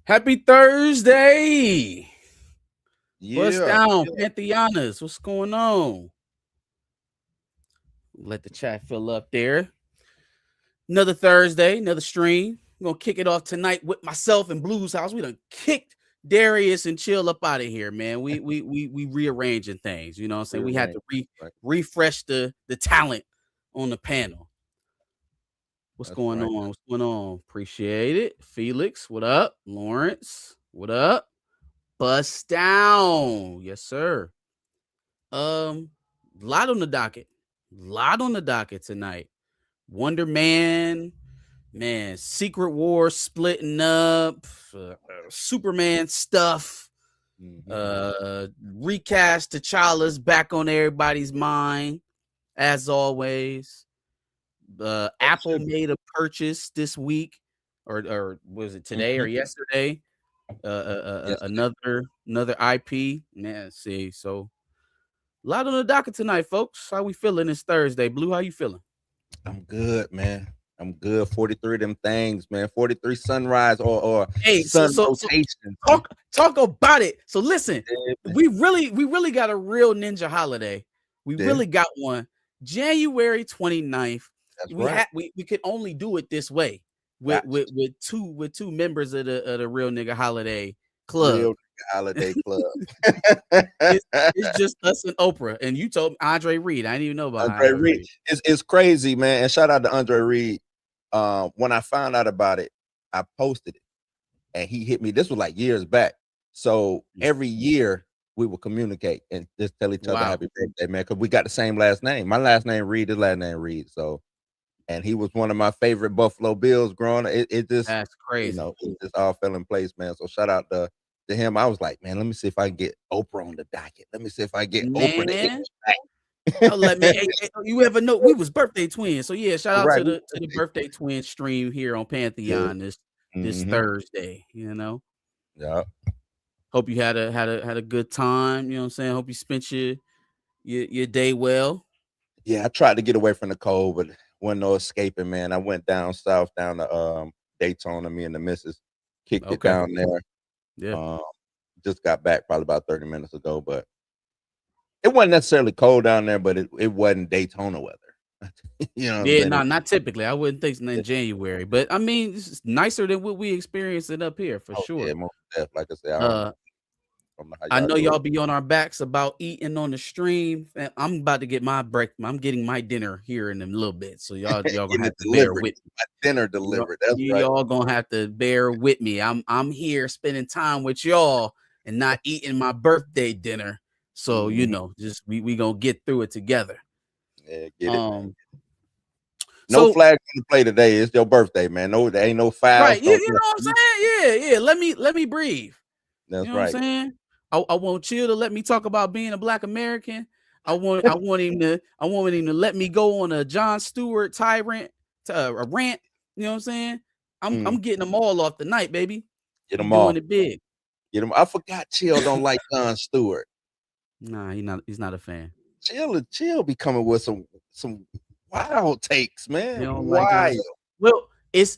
Happy Thursday. Bust Yeah, down, yeah. Pantheonas. What's going on? Let the chat fill up there. Another Thursday, another stream. We're gonna kick it off tonight with myself and Blues House. We done kicked Darius and Chill up out of here, man. We rearranging things. You know what I'm saying? We had Rearrange. to Right. refresh the talent on the panel. What's That's going right. on? What's going on? Appreciate it. Felix, what up? Lawrence, what up? Bust down. Yes, sir. Um, lot on the docket. Lot on the docket tonight. Wonder Man, man, Secret War splitting up, Superman stuff, Hmm. recast T'Challa's back on everybody's mind, as always. It Apple should be. made a purchase this week, or was it today or Hmm. yesterday? Yesterday. Another IP. Man, see, so a lot on the docket tonight, folks. How we feeling this Thursday? Blue, how you feeling? I'm good, man. I'm good. 43 of them things, man. 43 sunrise or Hey, sun rotations, man. talk about it. So listen, Yeah, man. we really got a real ninja holiday. We Yeah, really got one. January 29th. that's We right. had we could only do it this way with Gotcha. with with two members of the real nigga holiday club. Real holiday club. It's just us and Oprah. And you told me Andre Reed. I didn't even know about Andre Andre Reed. Reed. It's crazy, man. And shout out to Andre Reed. When I found out about it, I posted it. And he hit me. This was like years back. So every year we would communicate and just tell each other Wow. happy birthday, man, because we got the same last name. My last name Reed, his last name Reed. So, and he was one of my favorite Buffalo Bills growing up. It just, That's crazy. it just all fell in place, man. So shout out to him. I was like, man, let me see if I can get Oprah on the docket. Let me see if I get Oprah to hit Man. me I'll let me. back. You ever know we was birthday twins? So yeah, shout out Right. to the birthday twin stream here on Yeah. Pantheon this Hmm. Thursday. You know, Yeah. hope you had a good time. You know what I'm saying? Hope you spent your day well. Yeah, I tried to get away from the cold, but wasn't no escaping, man. I went down south, down to Daytona. Me and the missus kicked it Okay, down there. yeah, Um, just got back probably about 30 minutes ago, but it wasn't necessarily cold down there, but it wasn't Daytona weather. You know what I'm yeah. saying? No, not typically. I wouldn't think so in January, but I mean, it's nicer than what we experienced it up here for Oh yeah, sure. most def. Like I said, Uh, I don't know how I y'all know do y'all it. be on our backs about eating on the stream. I'm about to get my break. I'm getting my dinner here in a little bit, so y'all gonna Getting have it to bear delivered, with my dinner me. Y'all, delivered. That's right. y'all gonna have to bear with me. I'm here spending time with y'all and not eating my birthday dinner. So Mhm. just we gonna get through it together. Yeah, get it, man. Um, No so flags on the play today. It's your birthday, man. No, there ain't no right, fouls. No you know what I'm nothing. saying? Yeah. Let me breathe. You That's know what I'm right. saying? I want Chill to let me talk about being a Black American. I want him to let me go on a John Stewart tyrant a rant. You know what I'm saying? Mm, I'm getting them all off the night, baby. get We them doing off. it big. Get him. I forgot Chill don't like Jon Stewart. Nah, he's not a fan. Chill be coming with some wild takes, He man. don't like John. Wild. Well,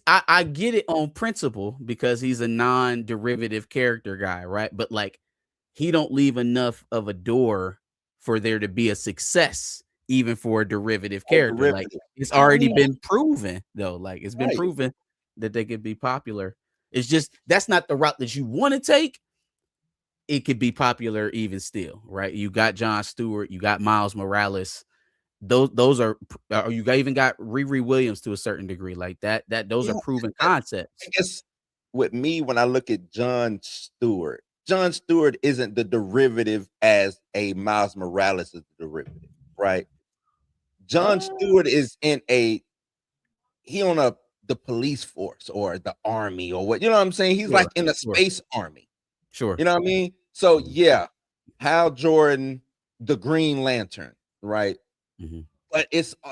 I get it on principle because he's a non-derivative character guy, right? But like he don't leave enough of a door for there to be a success, even for a derivative Oh, character. Like derivative. it's I already mean, been proven, though. Like it's been right. proven that they could be popular. It's just that's not the route that you want to take. It could be popular even still, right? You got John Stewart, you got Miles Morales. Those are you got even got Riri Williams to a certain degree, like that those Yeah, are proven I concepts. guess with me, when I look at Jon Stewart isn't the derivative as a Miles Morales is the derivative, right? Jon Uh, Stewart is he on the police force or the army or what, you know what I'm saying? He's like sure, in a sure, space army. sure. You know what I mean? So yeah, Hal Jordan, the Green Lantern, right? Mhm. But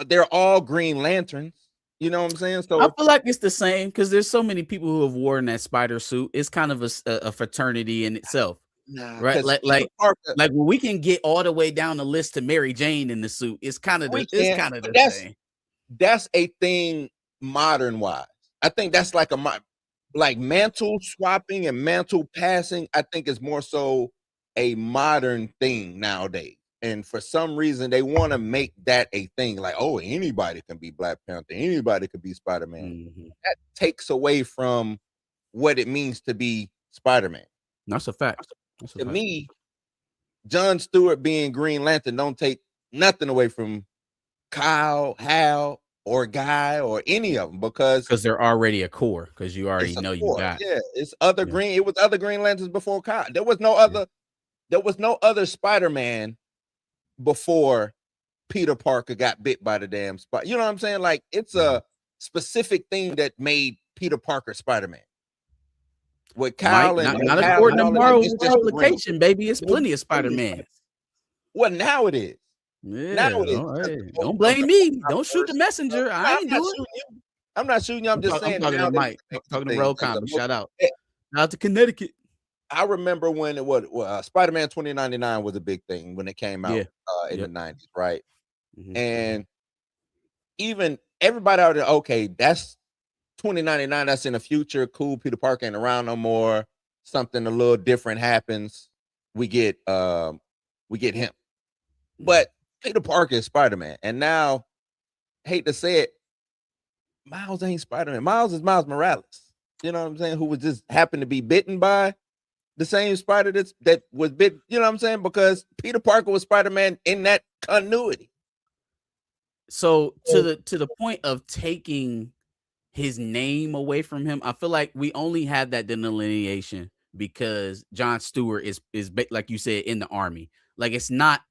they're all Green Lanterns. You know what I'm saying? I So feel like it's the same because there's so many people who have worn that spider suit. It's kind of a fraternity in itself, nah, right? because Like Peter like Parker, like when we can get all the way down the list to Mary Jane in the suit. It's kind of we it's can't. kind of But the that's same. that's a thing modern wise. I think that's like a like mantle swapping and mantle passing, I think is more so a modern thing nowadays. And for some reason, they want to make that a thing. Like, oh, anybody can be Black Panther, anybody could be Spider-Man. That takes away from what it means to be Spider-Man. That's a fact. To me, John Stewart being Green Lantern don't take nothing away from Kyle, Hal, or Guy, or any of them, because they're already a core. Because you already know you got. Yeah, it's other Green. It was other Green Lanterns before Kyle. There was no other. There was no other Spider-Man before Peter Parker got bit by the damn spot. You know what I'm saying? Like, it's a specific thing that made Peter Parker Spider-Man. With Kyle and not according to Marvel's multiplication, baby. It's plenty of Spider-Man. Well, now it is. Yeah, now it is. Don't blame me. Don't shoot the messenger. I ain't doing it. I'm not shooting you. I'm just saying. I'm talking to Mike. I'm talking to Road Comics. Shout out. Shout out to Connecticut. I remember when it was Spider-Man 2099 was a big thing when it came out in the 90s, right? And even everybody out there, okay, that's 2099. That's in the future. Cool. Peter Parker ain't around no more. Something a little different happens. We get him. But Peter Parker is Spider-Man. And now, hate to say it, Miles ain't Spider-Man. Miles is Miles Morales. You know what I'm saying? Who was just happened to be bitten by the same spider that was bitten. You know what I'm saying? Because Peter Parker was Spider-Man in that continuity. So to the point of taking his name away from him, I feel like we only have that delineation because John Stewart is like you said, in the army. Like, it's not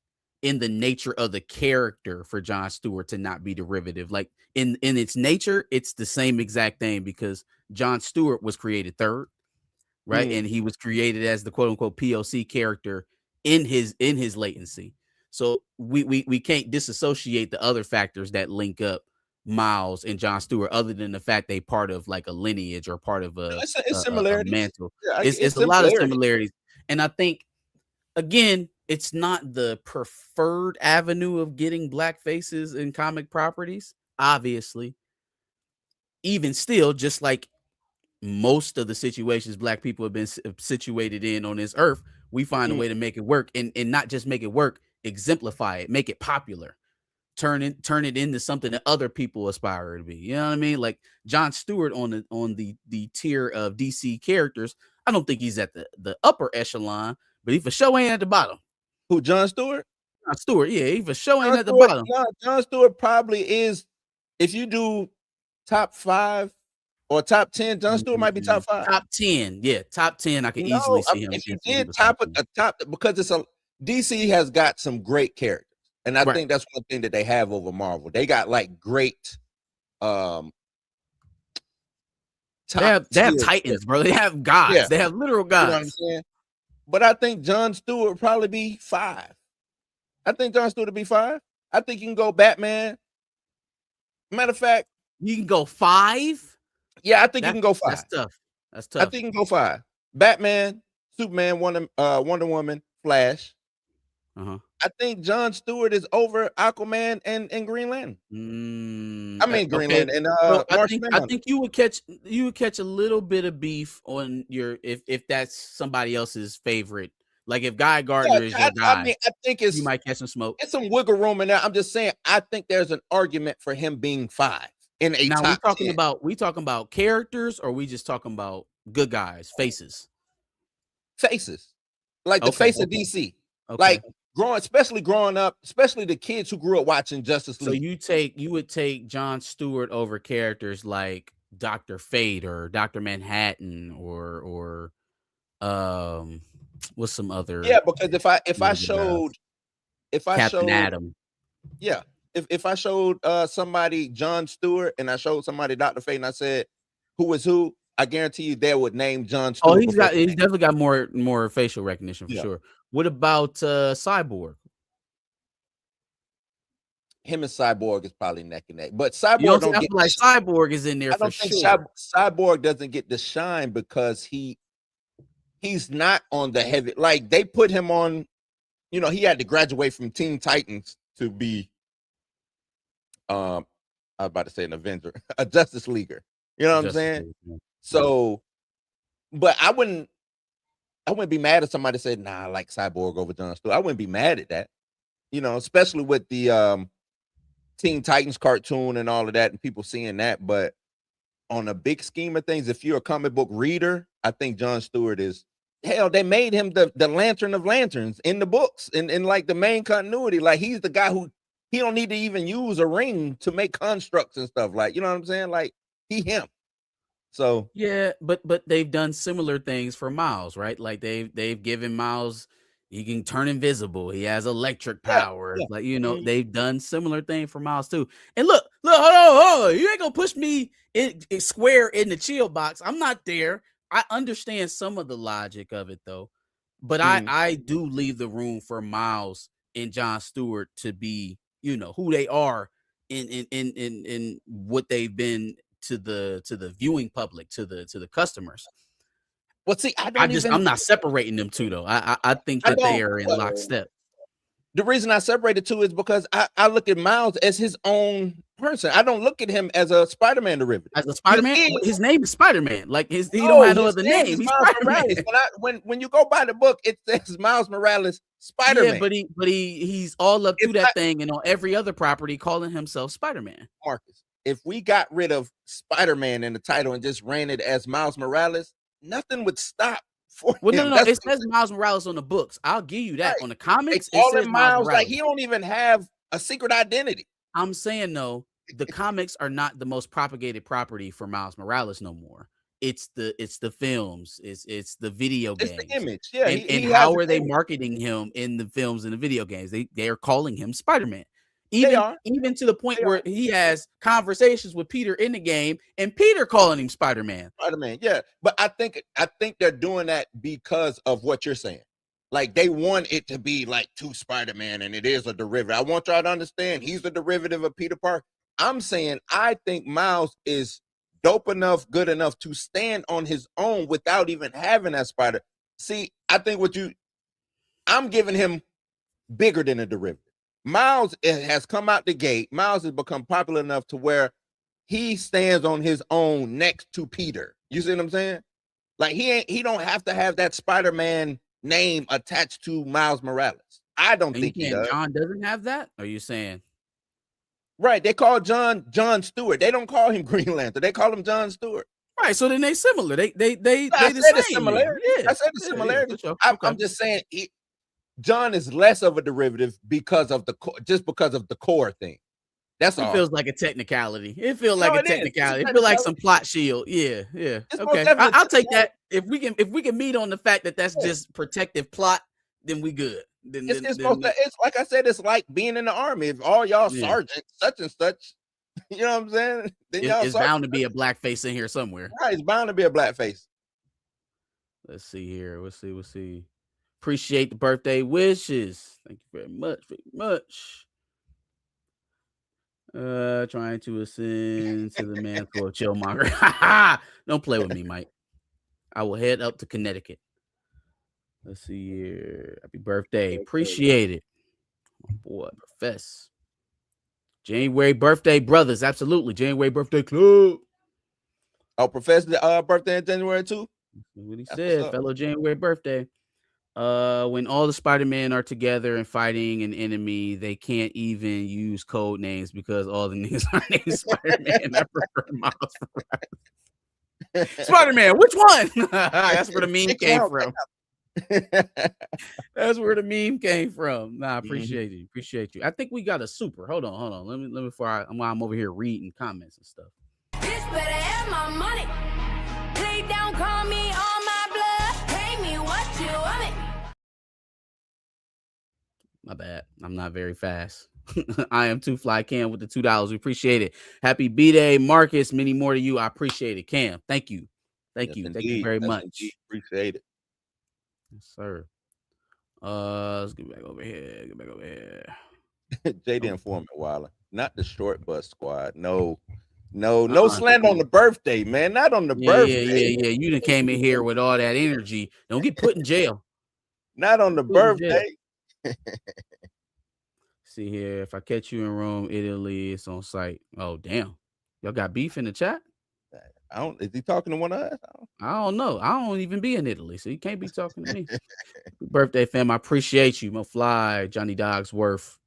in the nature of the character for John Stewart to not be derivative. Like, in its nature, it's the same exact thing because John Stewart was created third, right? And he was created as the quote unquote POC character in his latency. So we can't disassociate the other factors that link up Miles and John Stewart, other than the fact they part of like a lineage or part of a mantle. Yeah, it's a lot of similarities. And I think, again, it's not the preferred avenue of getting Black faces in comic properties, obviously. Even still, just like most of the situations Black people have been situated in on this earth, we find a way to make it work, and not just make it work, exemplify it, make it popular, turn it into something that other people aspire to be. You know what I mean? Like John Stewart on the tier of DC characters, I don't think he's at the upper echelon, but he for sure ain't at the bottom. Who, John Stewart? John Stewart, yeah, he for sure ain't at the bottom. John Stewart probably is. If you do top 5 or top 10, John Stewart might be top 5. Top 10, yeah, top 10. I can easily see him. If you did top because it's DC has got some great characters, and I think that's one thing that they have over Marvel. They got like great. They have titans, bro. They have gods. Yeah. They have literal gods. You know what I'm saying? But I think John Stewart would probably be 5. I think John Stewart would be 5. I think you can go Batman. Matter of fact, you can go 5. Yeah, I think you can go 5. That's tough. That's tough. I think you can go 5. Batman, Superman, Wonder Woman, Flash. I think John Stewart is over Aquaman and Green Lantern. I mean Green Lantern and I think you would catch a little bit of beef on your if that's somebody else's favorite. Like if Guy Gardner is your guy, I think you might catch some smoke. It's some wiggle room in there. I'm just saying, I think there's an argument for him being 5 in a now. Top We talking about characters, or we just talking about good guys, faces, like the face of DC, like especially growing up, especially the kids who grew up watching Justice League. So you would take John Stewart over characters like Dr. Fate or Dr. Manhattan or what's some other? Yeah, because if I showed Captain Atom, yeah, if I showed somebody John Stewart and I showed somebody Dr. Fate and I said who is who, I guarantee you they would name John Stewart. Oh, he's definitely got more facial recognition for sure. What about Cyborg? Him and Cyborg is probably neck and neck, but Cyborg don't get like Cyborg is in there. I don't think Cyborg doesn't get the shine because he's not on the heavy. Like they put him on, he had to graduate from Teen Titans to be, I was about to say an Avenger, a Justice Leaguer. You know what I'm saying? So but I wouldn't be mad if somebody said, nah, I like Cyborg over John Stewart. I wouldn't be mad at that. Especially with the Teen Titans cartoon and all of that and people seeing that. But on a big scheme of things, if you're a comic book reader, I think John Stewart is hell. They made him the Lantern of Lanterns in the books in like the main continuity. Like he's the guy who he don't need to even use a ring to make constructs and stuff. Like, you know what I'm saying? Like him. So yeah, but they've done similar things for Miles, right? Like they've given Miles, he can turn invisible. He has electric powers. yeah. Like, they've done similar thing for Miles too. And look, hold on. You ain't gonna push me in square in the chill box. I'm not there. I understand some of the logic of it though, but I do leave the room for Miles and John Stewart to be, who they are in what they've been to the viewing public, to the customers. Well, see, I'm not separating them two though. I think that they are in lockstep. The reason I separate the two is because I look at Miles as his own person. I don't look at him as a Spider-Man derivative. As a Spider-Man, his name is Spider-Man. Like he don't have no other name. He's Spider-Man. When you go by the book, it says Miles Morales Spider-Man. Yeah, but he's all up to that thing, and on every other property calling himself Spider-Man. Marcus, if we got rid of Spider-Man in the title and just ran it as Miles Morales, nothing would stop. No. It says Miles Morales on the books. I'll give you that. Right. On the comics, it says Miles like he don't even have a secret identity. I'm saying though, the comics are not the most propagated property for Miles Morales no more. It's the films, it's the video games, it's the image. Yeah, and how are they marketing him in the films and the video games? They are calling him Spider-Man. Even to the point where he has conversations with Peter in the game, and Peter calling him Spider-Man. Spider-Man, yeah. But I think they're doing that because of what you're saying. Like they want it to be like two Spider-Man, and it is a derivative. I want y'all to understand he's a derivative of Peter Parker. I'm saying I think Miles is dope enough, good enough to stand on his own without even having that Spider. See, I think I'm giving him bigger than a derivative. Miles has come out the gate. Miles has become popular enough to where he stands on his own next to Peter. You see what I'm saying? Like he don't have to have that Spider-Man name attached to Miles Morales. I don't think he does. John doesn't have that? Are you saying? Right. They call John Stewart. They don't call him Green Lantern. They call him John Stewart. Right. So then they similar. They the same. Similarity. Yeah. I said the similarity. Yeah, okay. I'm just saying John is less of a derivative because of the core thing. That's all. It feels like a technicality. It feels like a technicality. It feels like some plot shield. Yeah. Okay. I'll take that. If we can meet on the fact that that's just protective plot, then we good. It's like I said, it's like being in the army. If all y'all sergeant such and such, you know what I'm saying? Then it's bound to be a blackface in here somewhere. Right, it's bound to be a blackface. Let's see here. We'll see. Appreciate the birthday wishes. Thank you very much. Trying to ascend to the mantle of Chillmonger. Don't play with me, Mike. I will head up to Connecticut. Let's see here. Happy birthday. Appreciate it. Oh, boy, Profess. January birthday brothers. Absolutely. January birthday club. Oh, Professor birthday in January too? That's what he said. Fellow January birthday. When all the Spider-Men are together and fighting an enemy, they can't even use code names because all the niggas are named Spider-Man. I prefer Miles Morales. Spider-Man, which one? That's where the meme came from. That's where the meme came from. Nah, appreciate you. Appreciate you. I think we got a super. Hold on. Let me before I'm over here reading comments and stuff. Bitch better have my money. Lay down, call me on my blood. Pay me what you want it. My bad. I'm not very fast. I am Too Fly Cam with the $2. We appreciate it. Happy B-Day, Marcus. Many more to you. I appreciate it. Cam, thank you. Thank you very much. Indeed. Appreciate it. Yes, sir. Let's get back over here. JD Informant Wilder. Not the short bus squad. No slander on the birthday, man. Not on the birthday. Yeah. You done came in here with all that energy. Don't get put in jail. Not on the birthday. See here. If I catch you in Rome, Italy, it's on site. Oh, damn. Y'all got beef in the chat? I don't. Is he talking to one of us? I don't know. I don't even be in Italy, so you can't be talking to me. Happy birthday, fam. I appreciate you. Mo Fly, Johnny Dogsworth.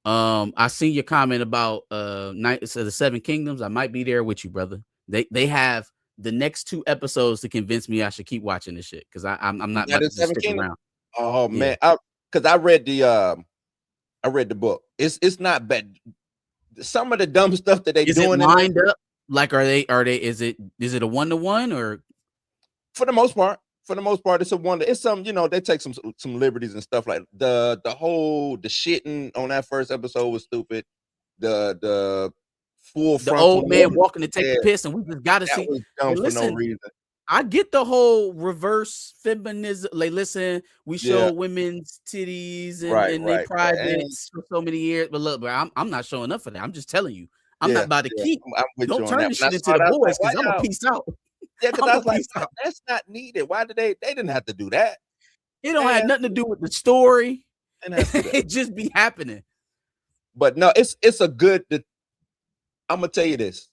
I seen your comment about Knights of the Seven Kingdoms. I might be there with you, brother. They have the next 2 episodes to convince me I should keep watching this shit because I'm not That about to is just Seven stick Kingdoms. around. Oh Yeah. man, because I read the book. It's not bad. Some of the dumb stuff that they Is it doing in there, lined up? Like, are they? Is it a 1-to-1 or? for the most part, it's a wonder. It's some, they take some liberties and stuff like the shitting on that first episode was stupid. The full The frontal old man lobe, walking to take the yeah, piss, and we just got to that see. was Hey, dumb for no listen, reason. I get the whole reverse feminism. Like, listen, we show Yeah, women's titties right, and their right. And privates for so many years. But look, bro, I'm not showing up for that. I'm just telling you, I'm not yeah, about to yeah, keep. I'm with you Don't on turn that. this When I shit into saw the that, I was like, boys why because I'm gonna y'all? peace out. Yeah, because I'm I gonna was like, peace out. that's not needed. Why did they didn't have to do that? It don't They have didn't nothing to do with the story. have to do that. It just be happening. But no, it's a good. I'm gonna tell you this.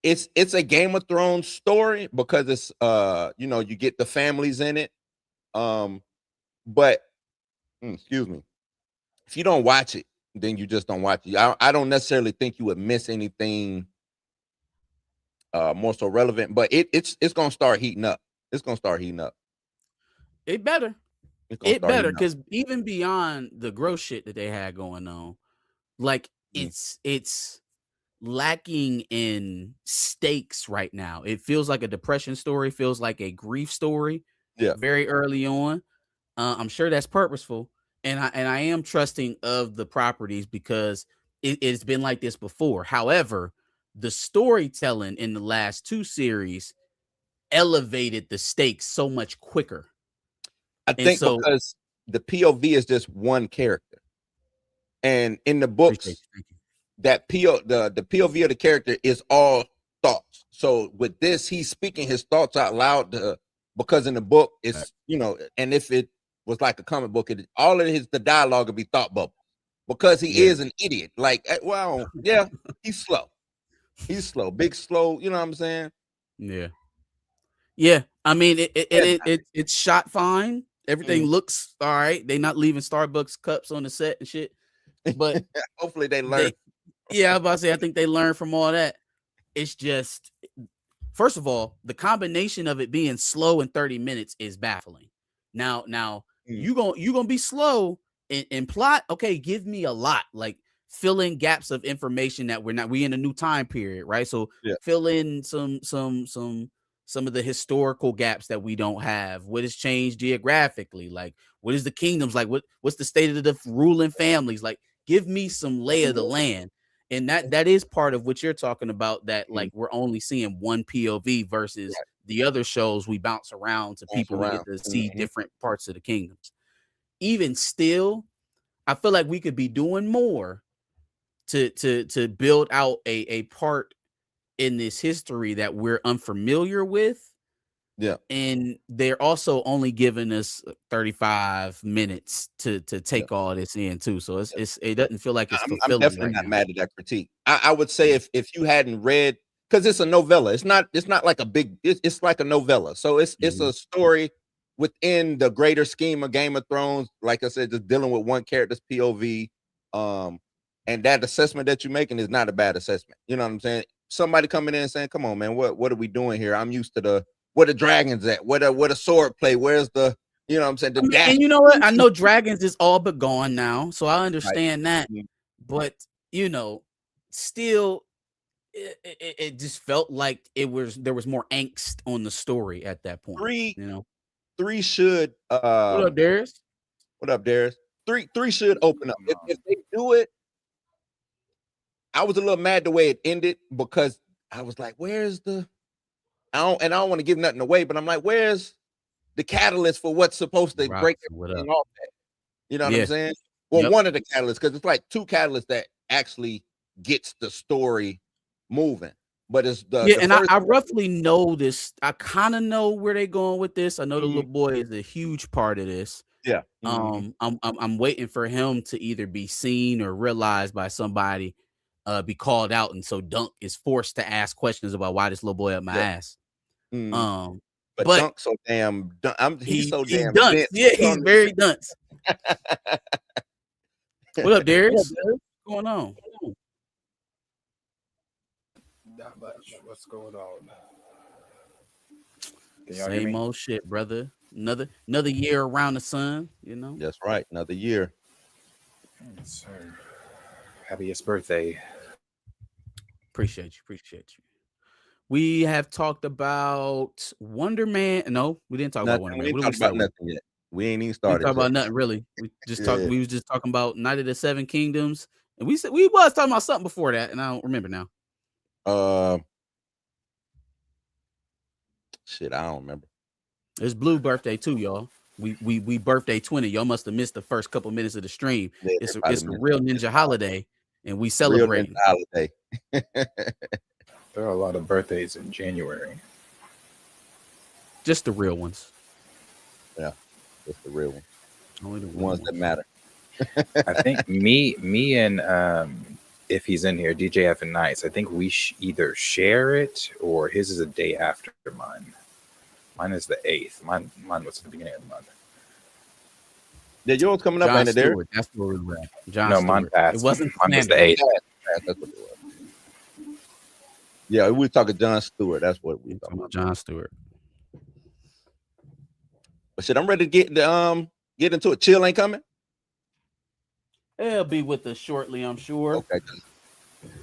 It's a Game of Thrones story because it's you get the families in it. But excuse me, if you don't watch it, then you just don't watch it. I don't necessarily think you would miss anything more so relevant, but it's gonna start heating up. It's gonna start heating up. It better. It's gonna It start better heating up. because even beyond the gross shit that they had going on, like Mm. it's lacking in stakes right now. It feels like a depression story, feels like a grief story Yeah. very early on. I'm sure that's purposeful, and I am trusting of the properties because it's been like this before. However, the storytelling in the last 2 series elevated the stakes so much quicker. I And think so because the POV is just one character, and in the appreciate books, you. Thank you. that the POV of the character is all thoughts. So with this, he's speaking his thoughts out loud because in the book, it's and if it was like a comic book, all of the dialogue would be thought bubbles because he Yeah. is an idiot. Like, well, yeah, he's slow. He's slow, big slow. You know what I'm saying? Yeah. Yeah. I mean, Yeah. it's shot fine. Everything Mhm. looks all right. They not leaving Starbucks cups on the set and shit. But Hopefully they learn. I was about to say, I think they learned from all that. It's just, first of all, the combination of it being slow in 30 minutes is baffling. Now, you gonna be slow in plot. Okay, give me a lot, like fill in gaps of information that we in a new time period, right? So Yeah. fill in some of the historical gaps that we don't have. What has changed geographically? Like, what is the kingdoms like? What's the state of the ruling families? Like, give me some lay of the land. And that is part of what you're talking about, that like we're only seeing one POV versus Right. the other shows we bounce around to people, we get to see different parts of the kingdoms. Even still, I feel like we could be doing more to build out a part in this history that we're unfamiliar with. Yeah. And they're also only giving us 35 minutes to take all this in too. So it doesn't feel like it's I'm fulfilling definitely right not now. mad at that critique. I would say if you hadn't read, because it's a novella, it's not like a big, it's like a novella. So it's a story within the greater scheme of Game of Thrones. Like I said, just dealing with one character's POV. And that assessment that you're making is not a bad assessment. You know what I'm saying? Somebody coming in and saying, "Come on, man, what are we doing here? I'm used to where the dragons at, where the sword play, where's the, you know what I'm saying, the dash." And you know what? I know dragons is all but gone now, so I Right. understand that. But still, it just felt like there was more angst on the story at that point. Three should What up, Darius? What up, Darius? Three should open up. If they do it, I was a little mad the way it ended because I was like, where's the I don't want to give nothing away, but I'm like, where's the catalyst for what's supposed to break everything off at? You know what I'm saying? Well, one of the catalysts, because it's like 2 catalysts that actually gets the story moving. But it's I roughly know this. I kind of know where they're going with this. I know the little boy is a huge part of this. Yeah. I'm waiting for him to either be seen or realized by somebody be called out, and so Dunk is forced to ask questions about why this little boy up my ass. But But Dunk's so damn. He's so he damn dunks. dense. Yeah, he's very dunce. What up, Darius? What's going on? Not much. What's going on? Same old shit, brother. Another year around the sun, you know. That's right. Another year. Yes, sir. Happiest birthday. Appreciate you. We have talked about Wonder Man. No, we didn't talk about Wonder Man. We What didn't talk about nothing yet. We ain't even started. We talk about nothing really. We just talked. We was just talking about Night of the Seven Kingdoms, and we said we was talking about something before that, and I don't remember now. Shit, I don't remember. It's Blue birthday too, y'all. We birthday 20. Y'all must have missed the first couple minutes of the stream. Yeah, it's a real ninja holiday, and we celebrate. Real ninja holiday. There are a lot of birthdays in January. Just the real ones. Yeah, just the real ones. Only the ones that matter. I think me and if he's in here, DJF and Nice, I think we either share it or his is a day after mine. Mine is the 8th. Mine was at the beginning of the month. Yeah, yours coming up, ain't it there? That's where we were at. John no, Stewart. mine passed. It wasn't. Mine was the 8th. That's what it was. Yeah, we were talking John Stewart. That's what we were talking about. John Stewart. But shit, I'm ready to get into it. Chill ain't coming. He'll be with us shortly, I'm sure. Okay.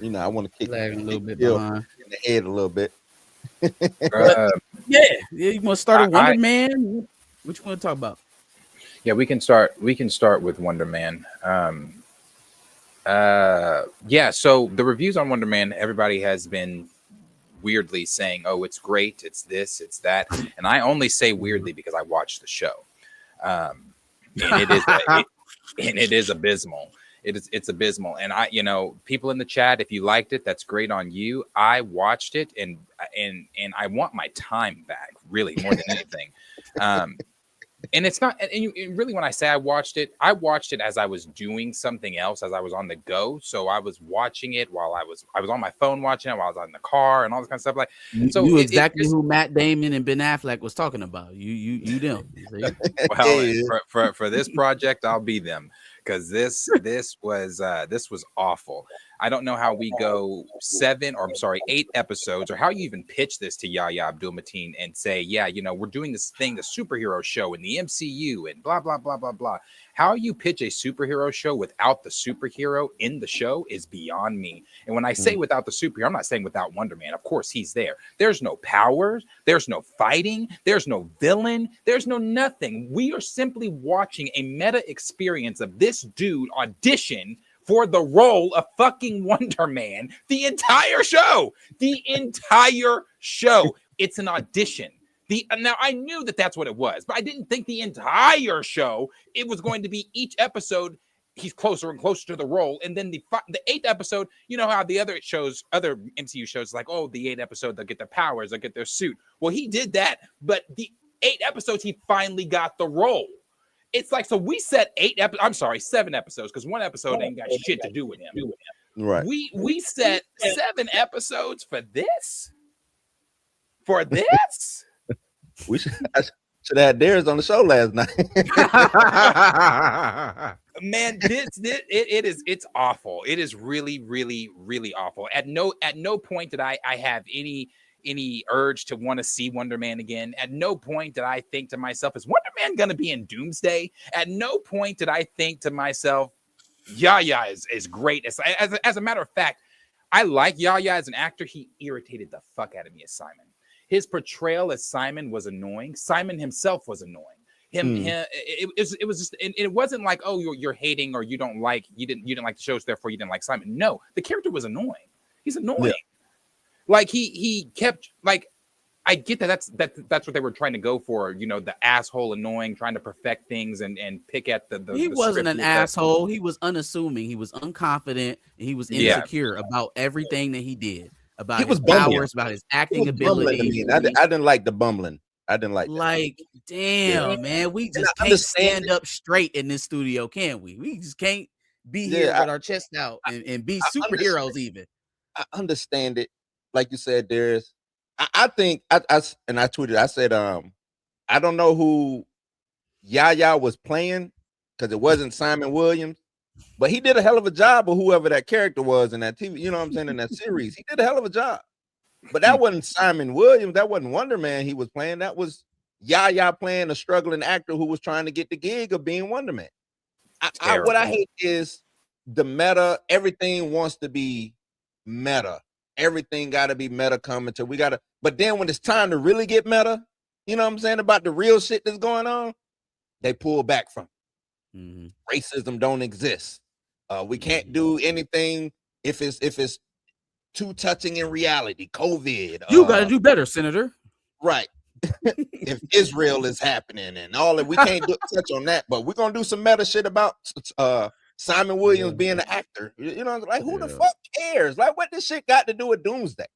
You know, I want to kick lagging a little bit behind in the head a little bit. Yeah, you want to start with Wonder Man? What you want to talk about? Yeah, we can start with Wonder Man. Yeah, so the reviews on Wonder Man, everybody has been weirdly saying, oh, it's great, it's this, it's that. And I only say weirdly because I watched the show. And it is abysmal. It's abysmal. And people in the chat, if you liked it, that's great on you. I watched it and I want my time back, really, more than anything. And it's not, and really, when I say I watched it as I was doing something else, as I was on the go. So I was watching it while I was on my phone watching it while I was in the car and all this kind of stuff. Like, so you exactly who Matt Damon and Ben Affleck was talking about. You them. Well, for this project, I'll be them, because this was awful. I don't know how we go 8 episodes, or how you even pitch this to Yahya Abdul-Mateen and say, yeah, we're doing this thing, the superhero show in the MCU and blah, blah, blah, blah, blah. How you pitch a superhero show without the superhero in the show is beyond me. And when I say without the superhero, I'm not saying without Wonder Man. Of course, he's there. There's no powers. There's no fighting. There's no villain. There's no nothing. We are simply watching a meta experience of this dude audition for the role of fucking Wonder Man. The entire show. It's an audition. Now I knew that that's what it was, but I didn't think the entire show, it was going to be each episode he's closer and closer to the role, and then the 8th episode, you know how the other MCU shows, like, oh, the 8th episode they'll get their powers, they'll get their suit. Well, he did that, but the 8 episodes he finally got the role. It's like, so we set 7 episodes, because 1 episode ain't got shit to do with him. Right. We set 7 episodes for this. For this. We should have had Darius on the show last night. Man, it's awful. It is really, really, really awful. At no point did I have any urge to want to see Wonder Man again. At no point did I think to myself, is Wonder Man gonna be in Doomsday? At no point did I think to myself, Yahya is great. As a matter of fact, I like Yahya as an actor. He irritated the fuck out of me as Simon. His portrayal as Simon was annoying. Simon himself was annoying. It was just, and it wasn't like, oh, you're hating, or you didn't like the shows, therefore you didn't like Simon. No, the character was annoying. He's annoying. Yeah. Like he kept, like, I get that that's what they were trying to go for, the asshole annoying, trying to perfect things and pick at the he wasn't an asshole. He was unassuming. He was unconfident. And he was insecure about everything that he did. About his powers, about his acting ability. I didn't like the bumbling. I didn't like that. Like, damn, man, we just can't stand up straight in this studio, can we? We just can't be here Yeah, with our chest out and be I superheroes even. I understand it. Like you said, I think and I tweeted, I said, I don't know who Yaya was playing because it wasn't Simon Williams, but he did a hell of a job of whoever that character was in that TV, you know what I'm saying, in that series. He did a hell of a job. But that wasn't Simon Williams, that wasn't Wonder Man he was playing. That was Yaya playing a struggling actor who was trying to get the gig of being Wonder Man. What I hate is the meta, everything wants to be meta. Everything got to be meta commentary. But then when it's time to really get meta, you know what I'm saying, about the real shit that's going on, they pull back from it. Mm-hmm. Racism don't exist. We can't do anything if it's too touching in reality. COVID. You got to do better, Senator. Right. If Israel is happening and all that, we can't touch on that, but we're gonna do some meta shit about Simon Williams being an actor. You know, like who the fuck cares? Like, what this shit got to do with Doomsday?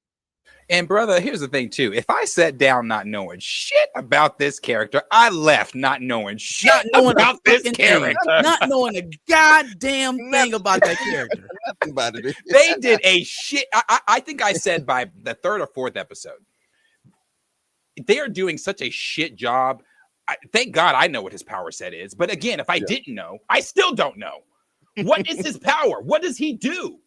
And brother, here's the thing ting if I sat down not knowing shit about this character, I left not knowing shit about this character, not knowing a goddamn thing about that character. Nothing about it. They did a shit. I think I said by the 3rd or 4th episode, they are doing such a shit job. Thank God I know what his power set is. But again, if I didn't know, I still don't know. What is his power? What does he do?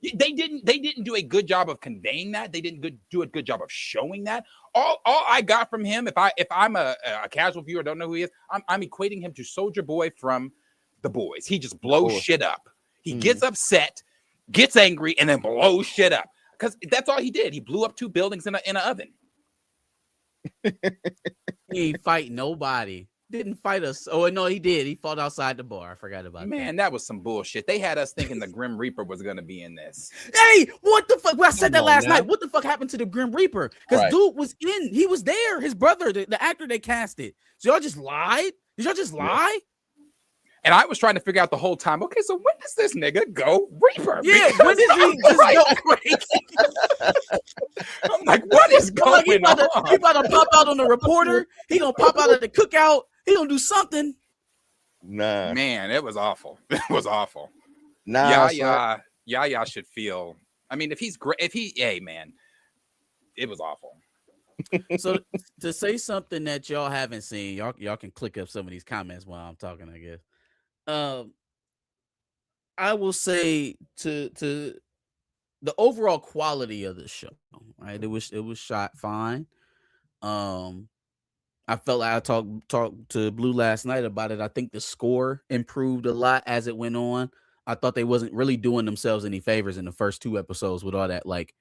They didn't do a good job of conveying that. They didn't do a good job of showing that. All I got from him, if I'm a casual viewer, don't know who he is, I'm equating him to Soldier Boy from The Boys. He just blows shit up. He gets upset, gets angry, and then blows shit up. Because that's all he did. He blew up 2 buildings in an oven. He ain't fight nobody. Didn't fight us. Oh no, he did. He fought outside the bar. I forgot about that. Man, that was some bullshit. They had us thinking the Grim Reaper was gonna be in this. Hey, what the fuck? Well, I said that last night. What the fuck happened to the Grim Reaper? Because dude was in. He was there. His brother, the actor they casted. So y'all just lied. Did y'all just lie? And I was trying to figure out the whole time. Okay, so when does this nigga go Reaper? Yeah, when did he just go crazy? I'm like, what is going on? He about to pop out on the reporter. He gonna pop out at the cookout. He gonna do something. Nah, man, it was awful. It was awful. Nah, Yaya should feel. I mean, if he's great, hey man, it was awful. So to say something that y'all haven't seen, y'all can click up some of these comments while I'm talking, I guess. I will say to the overall quality of the show, right? It was shot fine. I felt like I talked to Blue last night about it. I think the score improved a lot as it went on. I thought they wasn't really doing themselves any favors in the first 2 episodes with all that, like,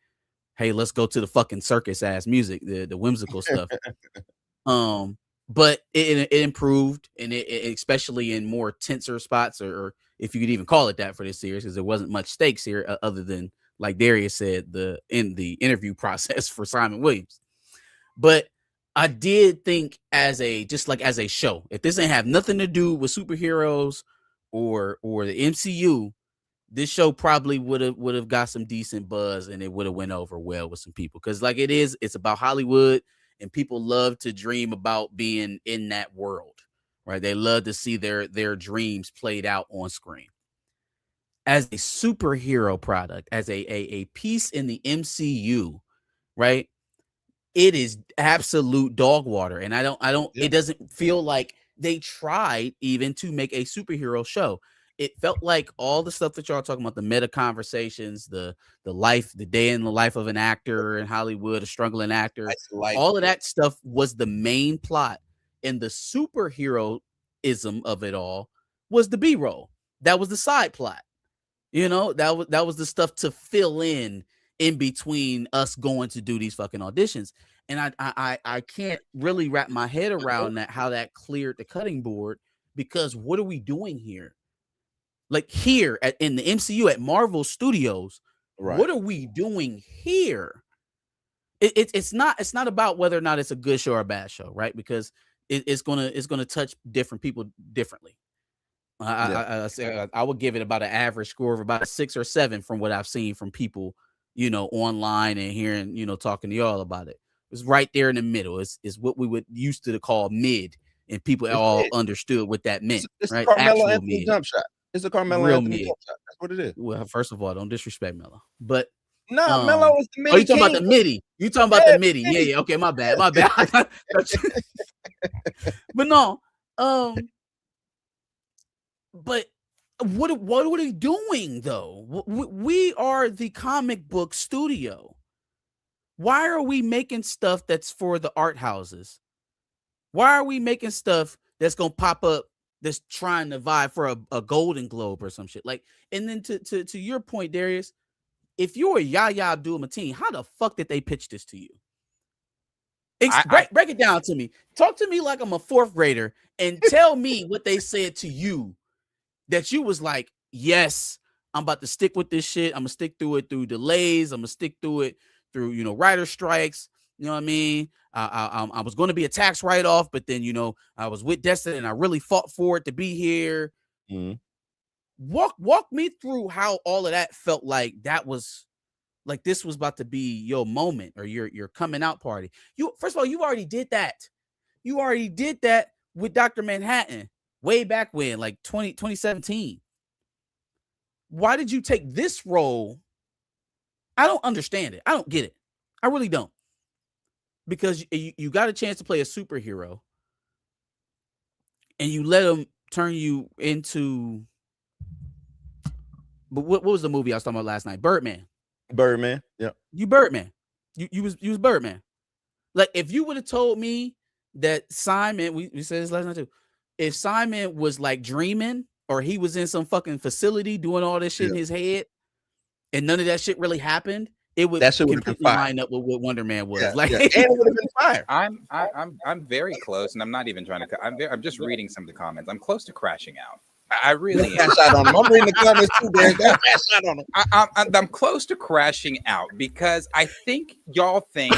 hey, let's go to the fucking circus ass music, the whimsical stuff. But it improved, and it especially in more tenser spots, or if you could even call it that for this series, because there wasn't much stakes here other than, like Darius said, in the interview process for Simon Williams. But I did think as a show, if this ain't have nothing to do with superheroes or the MCU, this show probably would have got some decent buzz, and it would have went over well with some people, because like it's about Hollywood, and people love to dream about being in that world, right? They love to see their dreams played out on screen. As a superhero product, as a piece in the MCU, right? It is absolute dog water, and I don't. It doesn't feel like they tried even to make a superhero show. It felt like all the stuff that y'all are talking about, the meta conversations, the day in the life of an actor in Hollywood, a struggling actor, all of that stuff was the main plot, and the superheroism of it all was the B-roll. That was the side plot. You know, that was the stuff to fill in between us going to do these fucking auditions. And I can't really wrap my head around that, how that cleared the cutting board, because what are we doing here? Like here in the MCU at Marvel Studios, right? What are we doing here? It's not about whether or not it's a good show or a bad show, right? Because it's gonna touch different people differently. I would give it about an average score of about a 6 or 7 from what I've seen from people, you know, online and hearing, you know, talking to y'all about it. It's right there in the middle. It's what we would used to call mid, and people all understood what that meant. It's right? Carmelo Anthony jump shot. It's a Carmelo Real Anthony mid. jump shot. That's what it is. Well, first of all, don't disrespect Melo. But Nah, Melo is the midi. oh, you talking about the midi? You talking about the midi? Yeah, yeah. Okay, my bad. But no, but what are they doing though? We are the comic book studio. Why are we making stuff that's for the art houses? Why are we making stuff that's gonna pop up that's trying to vie for a Golden Globe or some shit? Like, and then to your point, Darius, if you're Yahya Abdul-Mateen, how the fuck did they pitch this to you? Break it down to me. Talk to me like I'm a fourth grader and tell me what they said to you that you was like, yes, I'm about to stick with this shit. I'm gonna stick through it through delays. I'm gonna stick through it through, writer strikes. You know what I mean? I was going to be a tax write-off, but then, I was with Destiny and I really fought for it to be here. Mm-hmm. Walk me through how all of that felt like. That was like, this was about to be your moment or your coming out party. First of all, you already did that. You already did that with Dr. Manhattan way back when, like 2017. Why did you take this role? I don't understand it. I don't get it. I really don't. Because you got a chance to play a superhero and you let them turn you into, but what was the movie I was talking about last night? Birdman. Yeah. You Birdman. You was Birdman. Like, if you would have told me that Simon, we said this last night too, if Simon was like dreaming or he was in some fucking facility doing all this shit in his head and none of that shit really happened, it would completely line up with what Wonder Man was. And it would have been fire. I'm very close, and I'm not even trying to. I'm just reading some of the comments. I'm close to crashing out. I really am. I'm reading the comments too, Derek. I'm close to crashing out because I think y'all think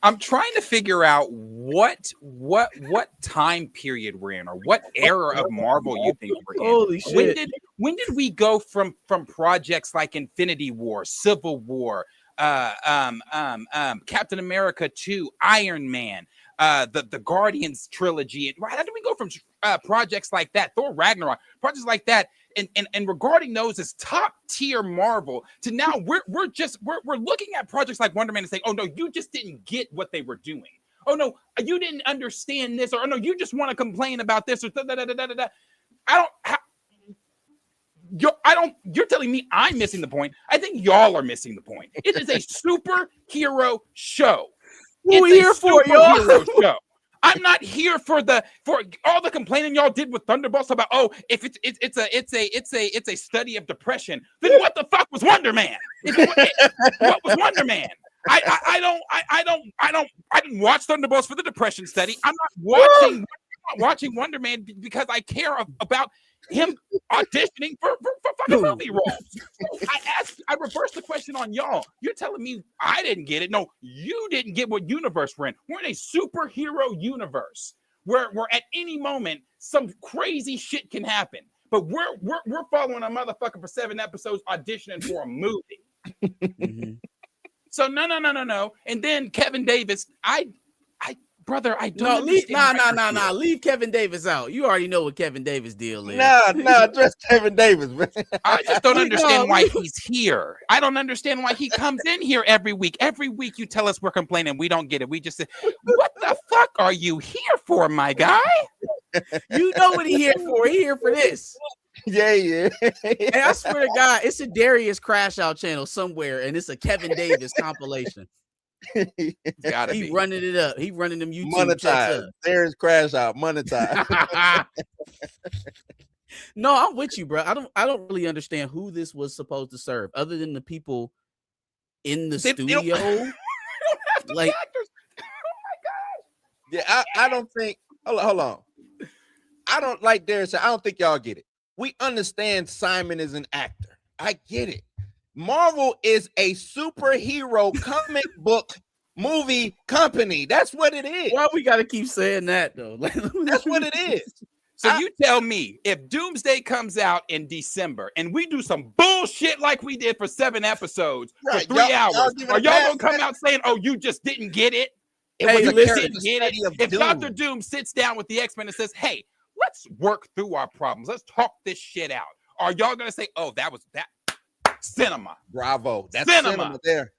I'm trying to figure out what time period we're in or what era of Marvel you think we're in. Holy shit. When did we go from projects like Infinity War, Civil War, Captain America 2, Iron Man, the Guardians trilogy? How did we go from projects like that, Thor Ragnarok, projects like that, and regarding those as top tier Marvel, to now we're looking at projects like Wonder Man and saying, oh no, you just didn't get what they were doing. Oh no, you didn't understand this, or oh no, you just want to complain about this, or you're telling me I'm missing the point. I think y'all are missing the point. It is a superhero show. What we here for, y'all? Show. I'm not here for all the complaining y'all did with Thunderbolts about, oh, if it's a study of depression. Then what the fuck was Wonder Man? What was Wonder Man? I didn't watch Thunderbolts for the depression study. I'm not watching Wonder Man because I care about him auditioning for fucking movie roles. I reversed the question on y'all. You're telling me I didn't get it. No, you didn't get what universe we're in. We're in a superhero universe where at any moment some crazy shit can happen. But we're following a motherfucker for 7 episodes auditioning for a movie. Mm-hmm. So no. And then Kevin Davis, brother, I don't leave Kevin Davis out. You already know what Kevin Davis deal is. Nah, just Kevin Davis, man. I just don't understand why he's here. I don't understand why he comes in here every week. Every week you tell us we're complaining, we don't get it. We just say, what the fuck are you here for, my guy? You know what he here for. He here for this. Yeah. And I swear to God, it's a Darius Crash Out channel somewhere, and it's a Kevin Davis compilation. He running it up. He running them YouTube monetize. There's Crash Out monetize. No, I'm with you, bro. I don't really understand who this was supposed to serve, other than the people in the studio. Like, oh my God. Yeah, I don't think. Hold on. I don't like Darius said. I don't think y'all get it. We understand Simon is an actor. I get it. Marvel is a superhero comic book movie company. That's what it is. Why we gotta keep saying that though? That's what it is. So you tell me, if Doomsday comes out in December and we do some bullshit like we did for 7 episodes for 3 hours, are y'all gonna come out saying, "Oh, you just didn't get it"? If Dr. Doom sits down with the X-Men and says, "Hey, let's work through our problems. Let's talk this shit out. Are y'all gonna say, "Oh, that was that cinema"? Bravo. That's Cinema. cinema there.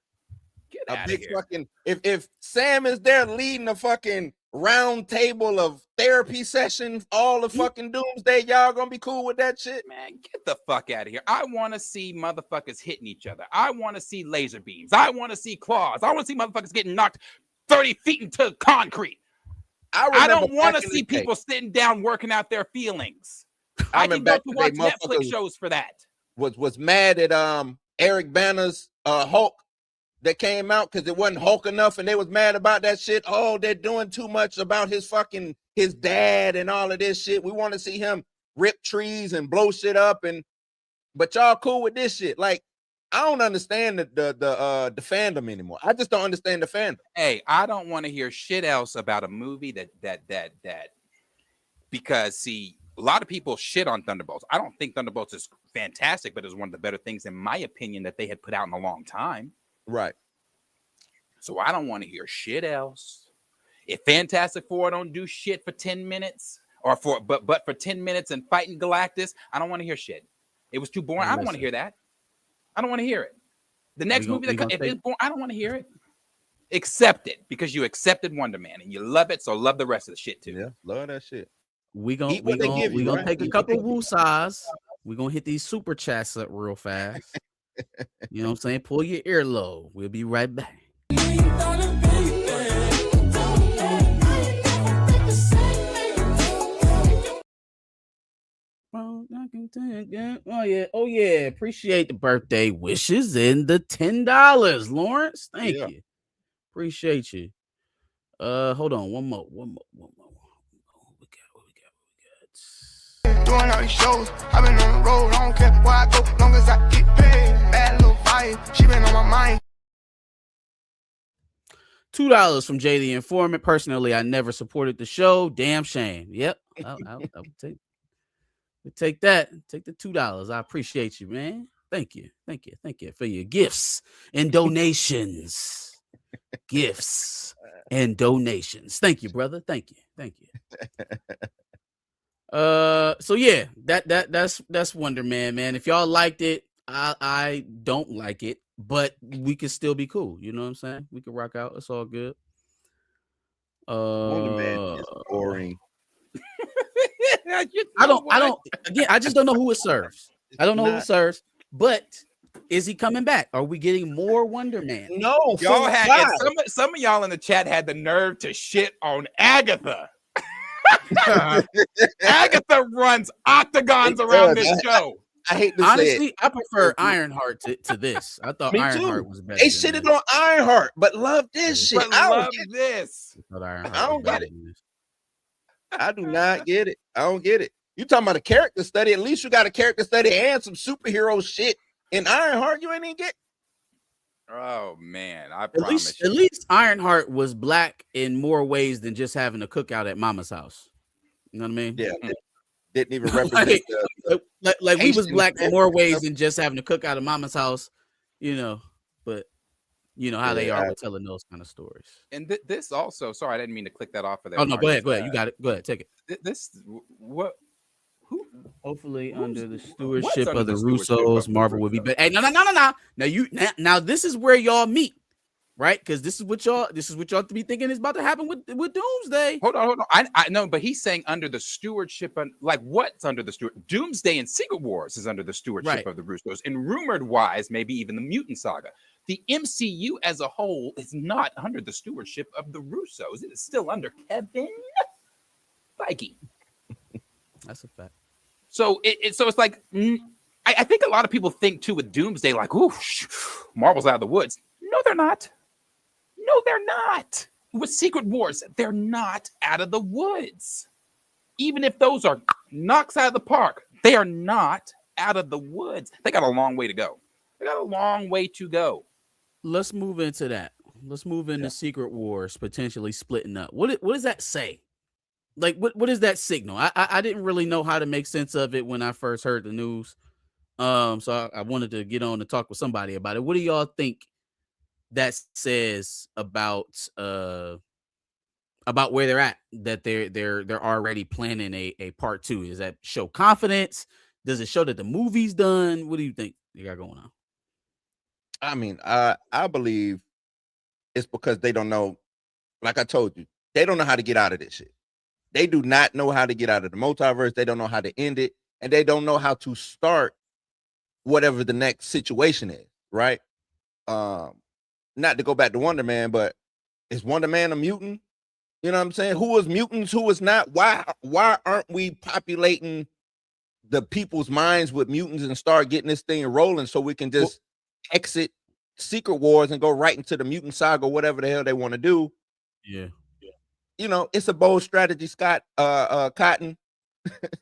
Get A out of big here. fucking if Sam is there leading a fucking round table of therapy sessions, all the fucking doomsday, y'all gonna be cool with that shit? Man, get the fuck out of here. I want to see motherfuckers hitting each other. I want to see laser beams. I want to see claws. I want to see motherfuckers getting knocked 30 feet into concrete. I don't want to see people sitting down working out their feelings. I can go to watch Netflix shows for that. Was mad at Eric Banner's Hulk that came out because it wasn't Hulk enough, and they was mad about that shit. Oh, they're doing too much about his dad and all of this shit. We want to see him rip trees and blow shit up, but y'all cool with this shit. Like, I don't understand the fandom anymore. I just don't understand the fandom. Hey, I don't want to hear shit else about a movie that because see, a lot of people shit on Thunderbolts. I don't think Thunderbolts is fantastic, but it's one of the better things, in my opinion, that they had put out in a long time. Right. So I don't want to hear shit else. If Fantastic Four don't do shit for 10 minutes, or but for 10 minutes and fighting Galactus, I don't want to hear shit. It was too boring. I don't want to hear that. I don't want to hear it. The next movie that comes, if it's boring, I don't want to hear it. Accept it, because you accepted Wonder Man and you love it, so love the rest of the shit too. Yeah, love that shit. We gonna take a couple woosahs. We're gonna hit these super chats up real fast. You know what I'm saying? Pull your earlobe. We'll be right back. Oh yeah. Appreciate the birthday wishes and the $10, Lawrence. Thank you. Appreciate you. Hold on, one more. What we got? Doing all these shows, I've been on the road, I don't care where I go, long as I get paid. Bad little vibe, she been on my mind. $2 from Jay the Informant. Personally, I never supported the show. Damn shame. Yep. I would take that. Take the $2. I appreciate you, man. Thank you for your gifts and donations. Gifts and donations. Thank you, brother. Thank you. So yeah, that's Wonder Man, man. If y'all liked it, I don't like it, but we can still be cool. You know what I'm saying? We can rock out. It's all good. Wonder Man is boring. I just don't know who it serves. I don't know who it serves, but is he coming back? Are we getting more Wonder Man? No, y'all had some of y'all in the chat had the nerve to shit on Agatha. Agatha runs octagons around this show. I hate to honestly say it. I prefer Ironheart to this. I thought Ironheart was better. They shitted on Ironheart, but love this shit. I love this. I don't get it. I do not get it. I don't get it. You talking about a character study? At least you got a character study and some superhero shit in Ironheart. You ain't even get. Oh man, at least Ironheart was black in more ways than just having a cookout at Mama's house. You know what I mean? Yeah, didn't even represent. like we was black in more ways than just having a cookout at Mama's house. You know, but you know how they are with telling those kind of stories. And this also, sorry, I didn't mean to click that off of that. Oh no, go ahead. You got it. Go ahead, take it. What? Who? Hopefully, under the stewardship of the Russos, Marvel would be better. Hey, no. Now this is where y'all meet, right? Because this is what y'all be thinking is about to happen with Doomsday. Hold on. I know, but he's saying under the stewardship, like what's under the steward? Doomsday and Secret Wars is under the stewardship of the Russos, and rumored wise, maybe even the Mutant Saga. The MCU as a whole is not under the stewardship of the Russos. It is still under Kevin Feige. That's a fact. So it's like I think a lot of people think too with Doomsday, like, ooh, Marvel's out of the woods. No, they're not. With Secret Wars, they're not out of the woods. Even if those are knocks out of the park, they are not out of the woods. They got a long way to go. Let's move into that. Let's move into Secret Wars potentially splitting up. What does that say? Like, what is that signal? I didn't really know how to make sense of it when I first heard the news. So I wanted to get on to talk with somebody about it. What do y'all think that says about about where they're at, that they're already planning a part 2? Is that show confidence? Does it show that the movie's done? What do you think you got going on? I mean, I believe it's because they don't know. Like I told you, they don't know how to get out of this shit. They do not know how to get out of the multiverse. They don't know how to end it, and they don't know how to start whatever the next situation is. Right? Not to go back to Wonder Man, but is Wonder Man a mutant? You know what I'm saying? Who is mutants? Who is not? Why aren't we populating the people's minds with mutants and start getting this thing rolling so we can just exit Secret Wars and go right into the mutant saga, whatever the hell they want to do? Yeah. You know, it's a bold strategy, Scott Cotton.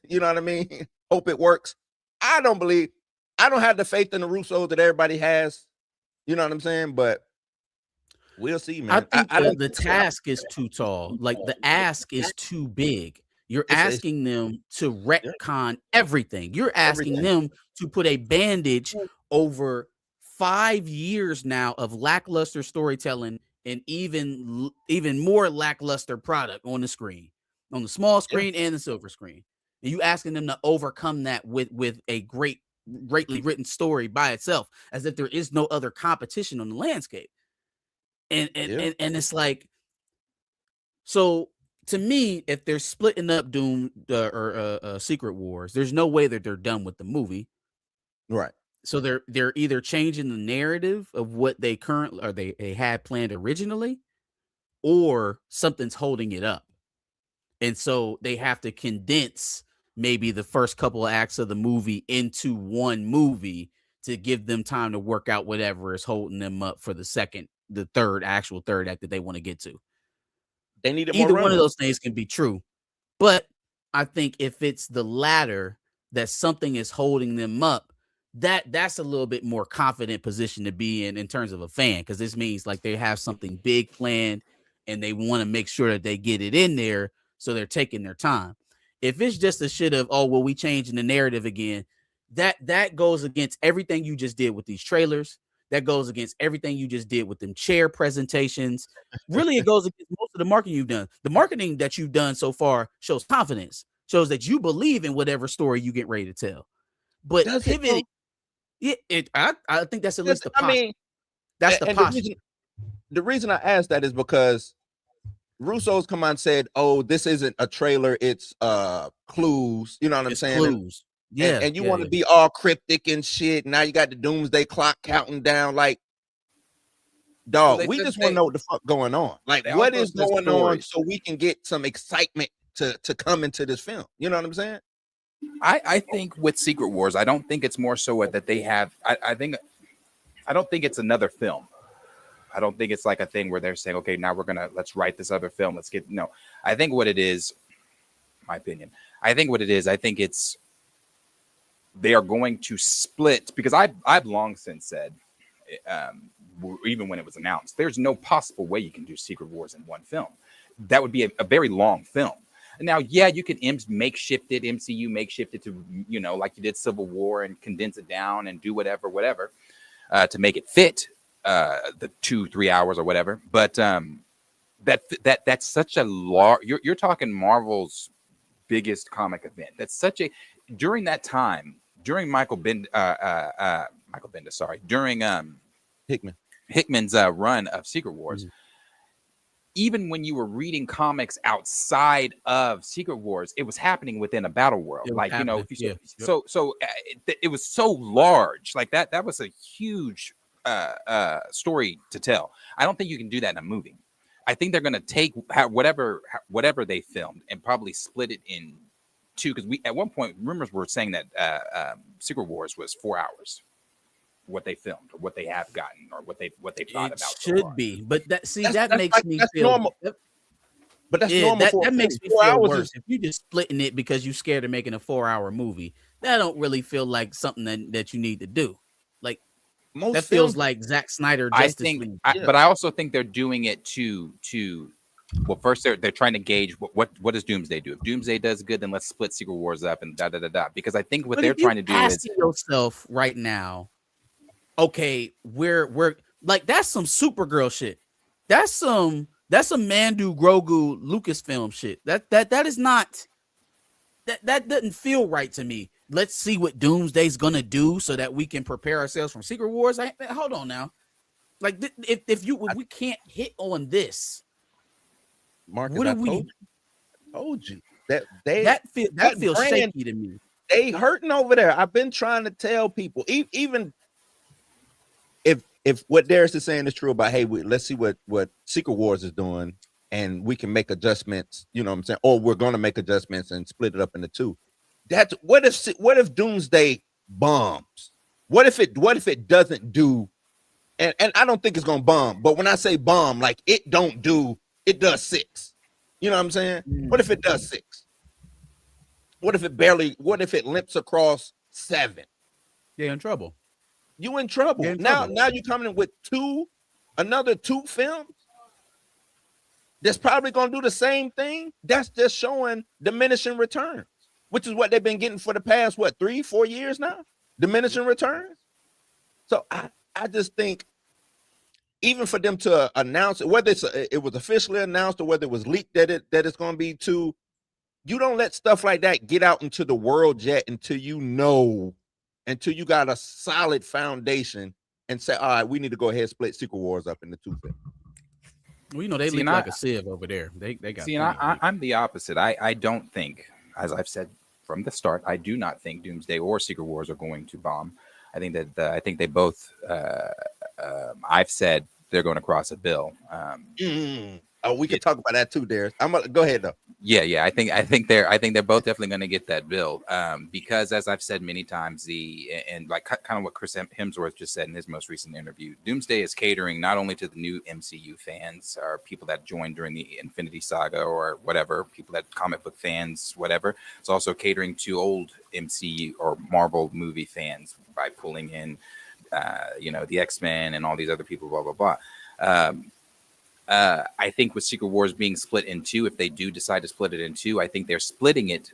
You know what I mean? Hope it works. I don't have the faith in the Russos that everybody has. You know what I'm saying? But we'll see, man. I think the task is too tall. Like the ask is too big. You're asking them to retcon everything. You're asking them to put a bandage over 5 years now of lackluster storytelling and even more lackluster product on the screen, on the small screen and the silver screen. And you asking them to overcome that with a greatly written story by itself, as if there is no other competition on the landscape. And it's like, so to me, if they're splitting up Doom or Secret Wars, there's no way that they're done with the movie. Right. So they're either changing the narrative of what they currently, or they had planned originally, or something's holding it up. And so they have to condense maybe the first couple of acts of the movie into one movie to give them time to work out whatever is holding them up for the actual third act that they want to get to. They need either one of those things can be true. But I think if it's the latter, that something is holding them up, that's a little bit more confident position to be in terms of a fan, because this means like they have something big planned and they want to make sure that they get it in there, so they're taking their time. If it's just a shit of, oh, well, we changing the narrative again, that goes against everything you just did with these trailers. That goes against everything you just did with them chair presentations. Really, it goes against most of the marketing you've done. The marketing that you've done so far shows confidence, shows that you believe in whatever story you get ready to tell. But pivoting, I think that's at least the posture. I mean, that's the posture. The reason I asked that is because Russo's come on and said, "Oh, this isn't a trailer; it's clues." You know what I'm saying? Clues. And you want to be all cryptic and shit. Now you got the doomsday clock counting down. Like, dog, we just want to know what the fuck going on. Like, what is going on, so we can get some excitement to come into this film. You know what I'm saying? I think with Secret Wars, I don't think it's more so that they have. I don't think it's another film. I don't think it's like a thing where they're saying, okay, now let's write this other film. No. I think what it is, my opinion. I think it's they are going to split, because I've long since said, even when it was announced, there's no possible way you can do Secret Wars in one film. That would be a very long film. Now, yeah, you can MCU makeshift it to, like you did Civil War, and condense it down and do whatever, to make it fit the 2-3 hours or whatever. But that's such a large. You're talking Marvel's biggest comic event. That's such a during that time. During during Hickman's run of Secret Wars, even when you were reading comics outside of Secret Wars, it was happening within a battle world. Like, so it was so large. Like that was a huge story to tell. I don't think you can do that in a movie. I think they're going to take whatever they filmed and probably split it in two, because at one point rumors were saying that Secret Wars was 4 hours, what they filmed or what they have gotten or what they thought about. Should be, but that makes me feel normal. But that's normal. That makes me feel worse. If you're just splitting it because you're scared of making a 4-hour movie, that don't really feel like something that you need to do. Like, that feels like Zack Snyder. But I also think they're doing it to well, first they're trying to gauge what does Doomsday do. If Doomsday does good, then let's split Secret Wars up and because I think what they're trying to do is yourself right now. Okay, we're like, that's some Supergirl shit. That's some That's a Mandu Grogu Lucasfilm shit. That is not. That doesn't feel right to me. Let's see what Doomsday's gonna do so that we can prepare ourselves from Secret Wars. Hold on now. Like if we can't hit on this, Marcus, what I are we? told you that feels brand, shaky to me. They hurting over there. I've been trying to tell people, even if what Darius is saying is true about, hey, let's see what Secret Wars is doing, and we can make adjustments. You know what I'm saying? Or we're going to make adjustments and split it up into two. That's what if Doomsday bombs? What if it doesn't do? And I don't think it's gonna bomb. But when I say bomb, like it does 6. You know what I'm saying? What if it does 6? What if it limps across 7? You're in trouble. You in trouble. Now you're coming in with another 2 films that's probably gonna do the same thing. That's just showing diminishing returns, which is what they've been getting for the past 3-4 years now. Diminishing returns. So I just think, even for them to announce it, whether it was officially announced or whether it was leaked that it's going to be 2, you don't let stuff like that get out into the world yet until you got a solid foundation and say, all right, we need to go ahead and split Secret Wars up into 2 films. Well, they leak like a sieve over there. They got. See, and I'm the opposite. I don't think, as I've said from the start, I do not think Doomsday or Secret Wars are going to bomb. I think that I think they both. I've said they're going to cross a bill. Oh, we can talk about that too, Darius. I'm gonna go ahead though. Yeah. I think they're both definitely going to get that bill. Because as I've said many times, and like kind of what Chris Hemsworth just said in his most recent interview, Doomsday is catering not only to the new MCU fans or people that joined during the Infinity Saga or whatever, people that comic book fans, whatever. It's also catering to old MCU or Marvel movie fans by pulling in, the X-Men and all these other people, blah, blah, blah. I think with Secret Wars being split in 2, if they do decide to split it in 2, I think they're splitting it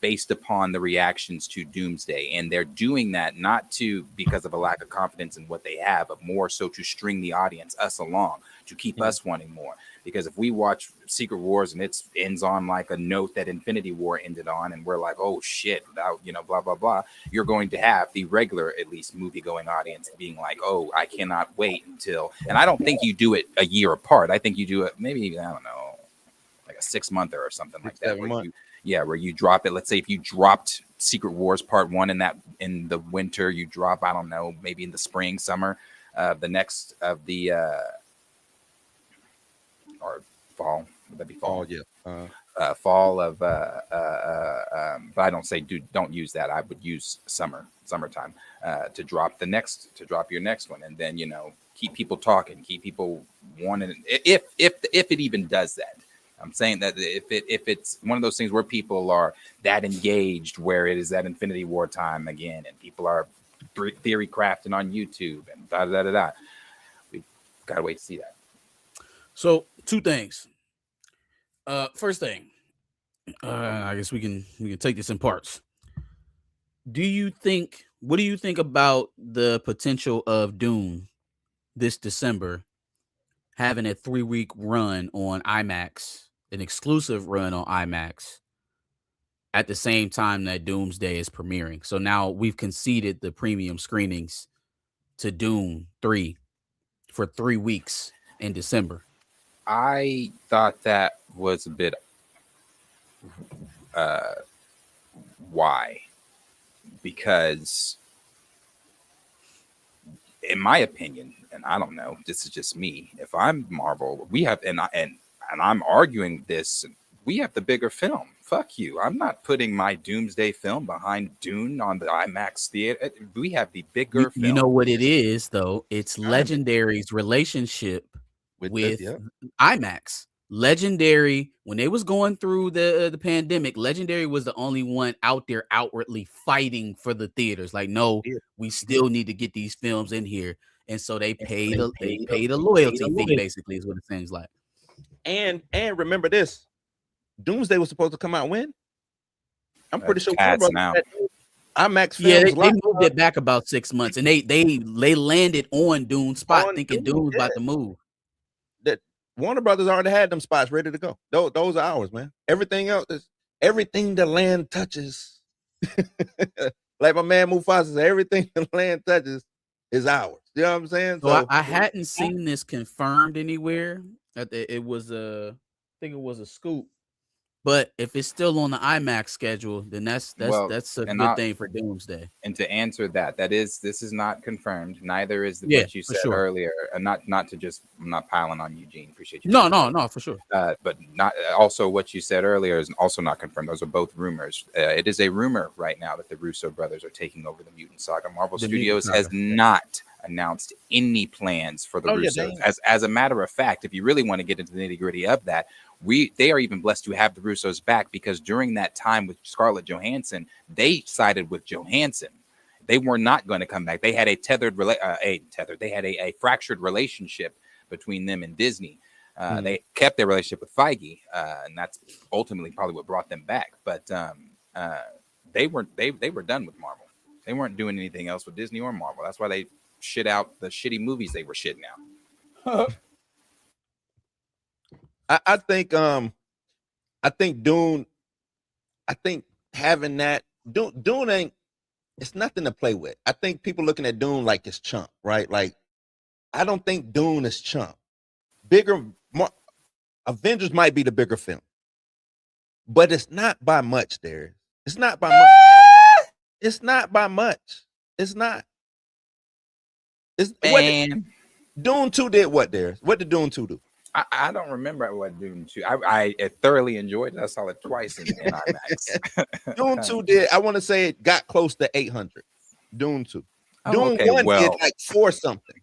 based upon the reactions to Doomsday. And they're doing that not because of a lack of confidence in what they have, but more so to string the audience, us along, to keep us wanting more. Because if we watch Secret Wars and it ends on like a note that Infinity War ended on, and we're like, oh shit, without, blah, blah, blah, you're going to have the regular, at least movie going audience being like, oh, I cannot wait until, and I don't think you do it a year apart. I think you do it maybe, I don't know, like a 6-monther or something like that. Where you drop it. Let's say if you dropped Secret Wars Part 1 in the winter, you drop, I don't know, maybe in the spring, summer, the next of the, or fall. Would that be fall? Yeah. Fall of but I don't say don't use that. I would use summertime to drop your next one, and then keep people talking, keep people wanting, if it even does that. I'm saying that if it's one of those things where people are that engaged, where it is that Infinity War time again, and people are theory crafting on YouTube and da da da da, we gotta wait to see that. So 2 things. First thing, I guess we can take this in parts. What do you think about the potential of Dune this December having a 3-week run on IMAX, an exclusive run on IMAX, at the same time that Doomsday is premiering? So now we've conceded the premium screenings to Doom 3 for 3 weeks in December. I thought that was a bit why? Because in my opinion, and I don't know, this is just me, if I'm Marvel, we have and I'm arguing this, we have the bigger film. Fuck you. I'm not putting my Doomsday film behind Dune on the IMAX theater. We have the bigger film. You know what it is, though? It's Legendary's relationship with IMAX. Legendary, when they was going through the pandemic, Legendary was the only one out there outwardly fighting for the theaters. Like, no, we still need to get these films in here. And so they paid a loyalty fee, basically, is what it seems like. And remember this, Doomsday was supposed to come out when? I'm pretty sure now. IMAX films. Yeah, they moved it back about 6 months, and they landed on Dune's spot, thinking Dune's about to move. Warner Brothers already had them spots ready to go. Those are ours, man. Everything else is everything the land touches. Like my man Mufasa said, everything the land touches is ours. You know what I'm saying? So I hadn't seen this confirmed anywhere. It was I think it was a scoop. But if it's still on the IMAX schedule, then that's a good thing for Doomsday. And to answer that, this is not confirmed. Neither is what you said earlier. Not to just, I'm not piling on Eugene. Appreciate you. No, for sure. But not also what you said earlier is also not confirmed. Those are both rumors. It is a rumor right now that the Russo brothers are taking over the Mutant Saga. Marvel Studios has not announced any plans for the Russos. As a matter of fact, if you really want to get into the nitty gritty of that, they are even blessed to have the Russos back, because during that time with Scarlett Johansson, they sided with Johansson. They were not going to come back. They had they had a fractured relationship between them and Disney. They kept their relationship with Feige, and that's ultimately probably what brought them back. But they were done with Marvel. They weren't doing anything else with Disney or Marvel. That's why they shit out the shitty movies they were shitting out. I think Dune. I think having that Dune ain't. It's nothing to play with. I think people looking at Dune like it's chump, right? Like, I don't think Dune is chump. Avengers might be the bigger film, but it's not by much. There, it's not by much. It's not by much. It's not. It's Dune 2 did what there? What did Dune 2 do? I don't remember what Dune 2. I thoroughly enjoyed it. I saw it twice in IMAX. Dune 2 did. I want to say it got close to 800. Dune 2. Dune 1 did like 4 something.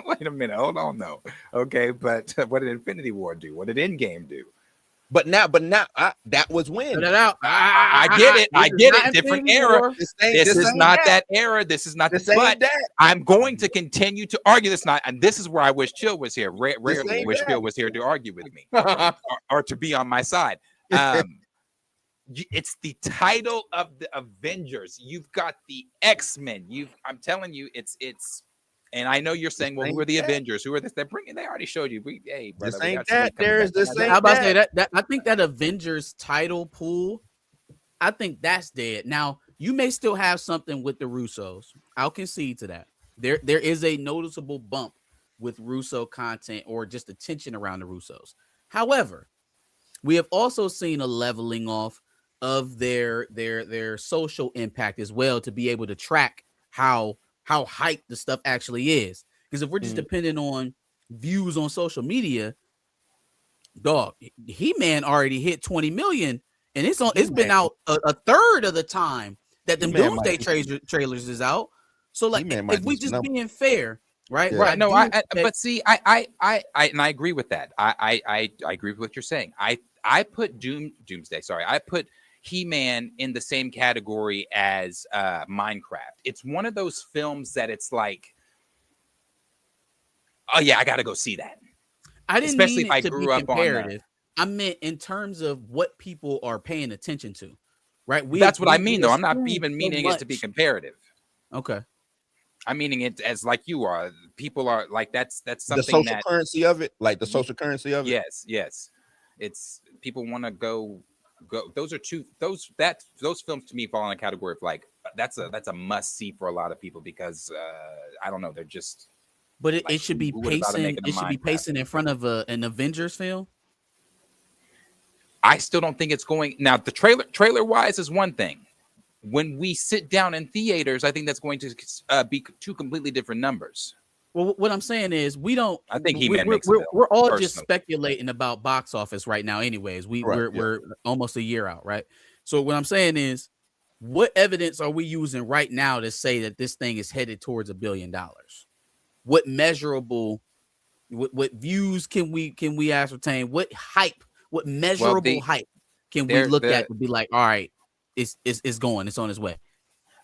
Wait a minute. Hold on, though. Okay, but what did Infinity War do? What did Endgame do? But now, that was when. I get it. I get it. Different era. This is not that era. This is not the. But I'm going to continue to argue this. And this is where I wish Chill was here. Rarely wish Chill was here to argue with me or to be on my side. It's the title of the Avengers. You've got the X-Men. I'm telling you, it's. And I know you're saying, well, who are the Avengers? Who are this? They already showed you. Hey, brother, this ain't that. There's this ain't I'm about to say that. I think that Avengers title pool, I think that's dead. Now, you may still have something with the Russos. I'll concede to that. There is a noticeable bump with Russo content or just attention around the Russos. However, we have also seen a leveling off of their social impact as well, to be able to track how hyped the stuff actually is. Because if we're just depending on views on social media, dog, He-Man already hit 20 million, and it's been out a third of the time that them Doomsday trailers is out. So like, if we just being fair, right? Yeah. Right. No, but see, I agree with that. I agree with what you're saying. I put Doomsday. Sorry, I put He-Man in the same category as Minecraft. It's one of those films that it's like, oh yeah, I gotta go see that. I didn't Especially mean if I it to grew be up comparative. I meant in terms of what people are paying attention to, right? That's what I mean, though. I'm not even meaning it to be comparative. Okay. I'm meaning it as like you are. People are like that's something the social currency of it, like the social currency of it. Yes. It's people want to go. Those films to me fall in a category of like that's a must see for a lot of people, because I don't know, they're just. But it should be pacing. It should be pacing in front of an Avengers film. I still don't think it's going. Now the trailer wise is one thing. When we sit down in theaters, I think that's going to be 2 completely different numbers. Well, what I'm saying is we don't. I think we're all just speculating about box office right now. Anyways, we're almost a year out, right? So what I'm saying is, what evidence are we using right now to say that this thing is headed towards $1 billion? What measurable, what views can we ascertain? What hype? What measurable hype can we look at to be like, all right, it's going, it's on its way?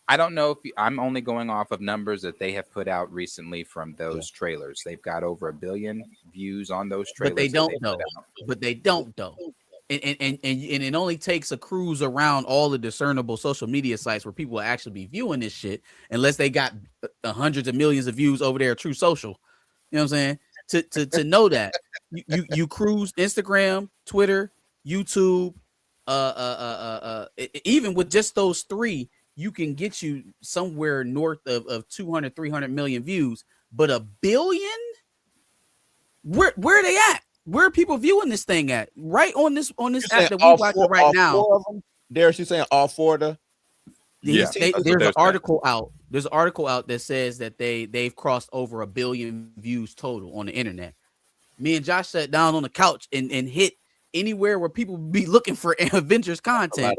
I don't know if I'm only going off of numbers that they have put out recently from those trailers. They've got over 1 billion views on those trailers. But they don't though. And it only takes a cruise around all the discernible social media sites where people will actually be viewing this shit, unless they got hundreds of millions of views over there at True Social. You know what I'm saying? to know that you cruise Instagram, Twitter, YouTube, even with just those three, you can get you somewhere north of 200, 300 million views, but a billion? Where are they at? Where are people viewing this thing at? Right on this app that we watching right now. Darius, you saying all four of the? Yeah, There's an article out. There's an article out that says that they've crossed over 1 billion views total on the internet. Me and Josh sat down on the couch and hit anywhere where people be looking for Avengers content,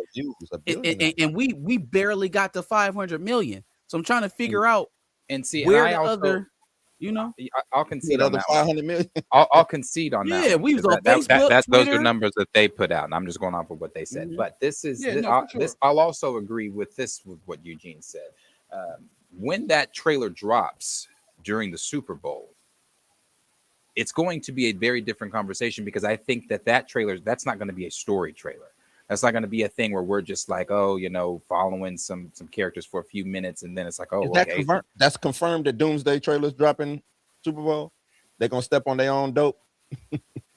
and we barely got to 500 million. So I'm trying to figure out and see where and the also, other, you know, I'll concede on that 500 million. I'll concede on that. Yeah, we was on Facebook, those Twitter. are numbers that they put out, and I'm just going off of what they said. But this is sure. I'll also agree with what Eugene said. When that trailer drops during the Super Bowl, it's going to be a very different conversation, because I think that trailer, that's not going to be a story trailer. That's not going to be a thing where we're just like, oh, following some characters for a few minutes, and then it's like, oh, okay. That's confirmed that Doomsday trailer's dropping Super Bowl. They're gonna step on their own dope.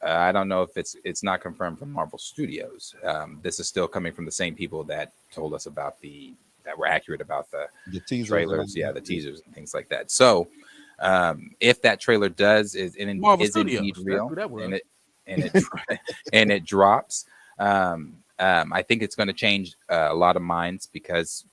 I don't know if it's not confirmed from Marvel Studios. This is still coming from the same people that told us about that were accurate about the teasers, trailers, the teasers and things like that. So if that trailer is indeed real, and it drops, I think it's going to change a lot of minds, because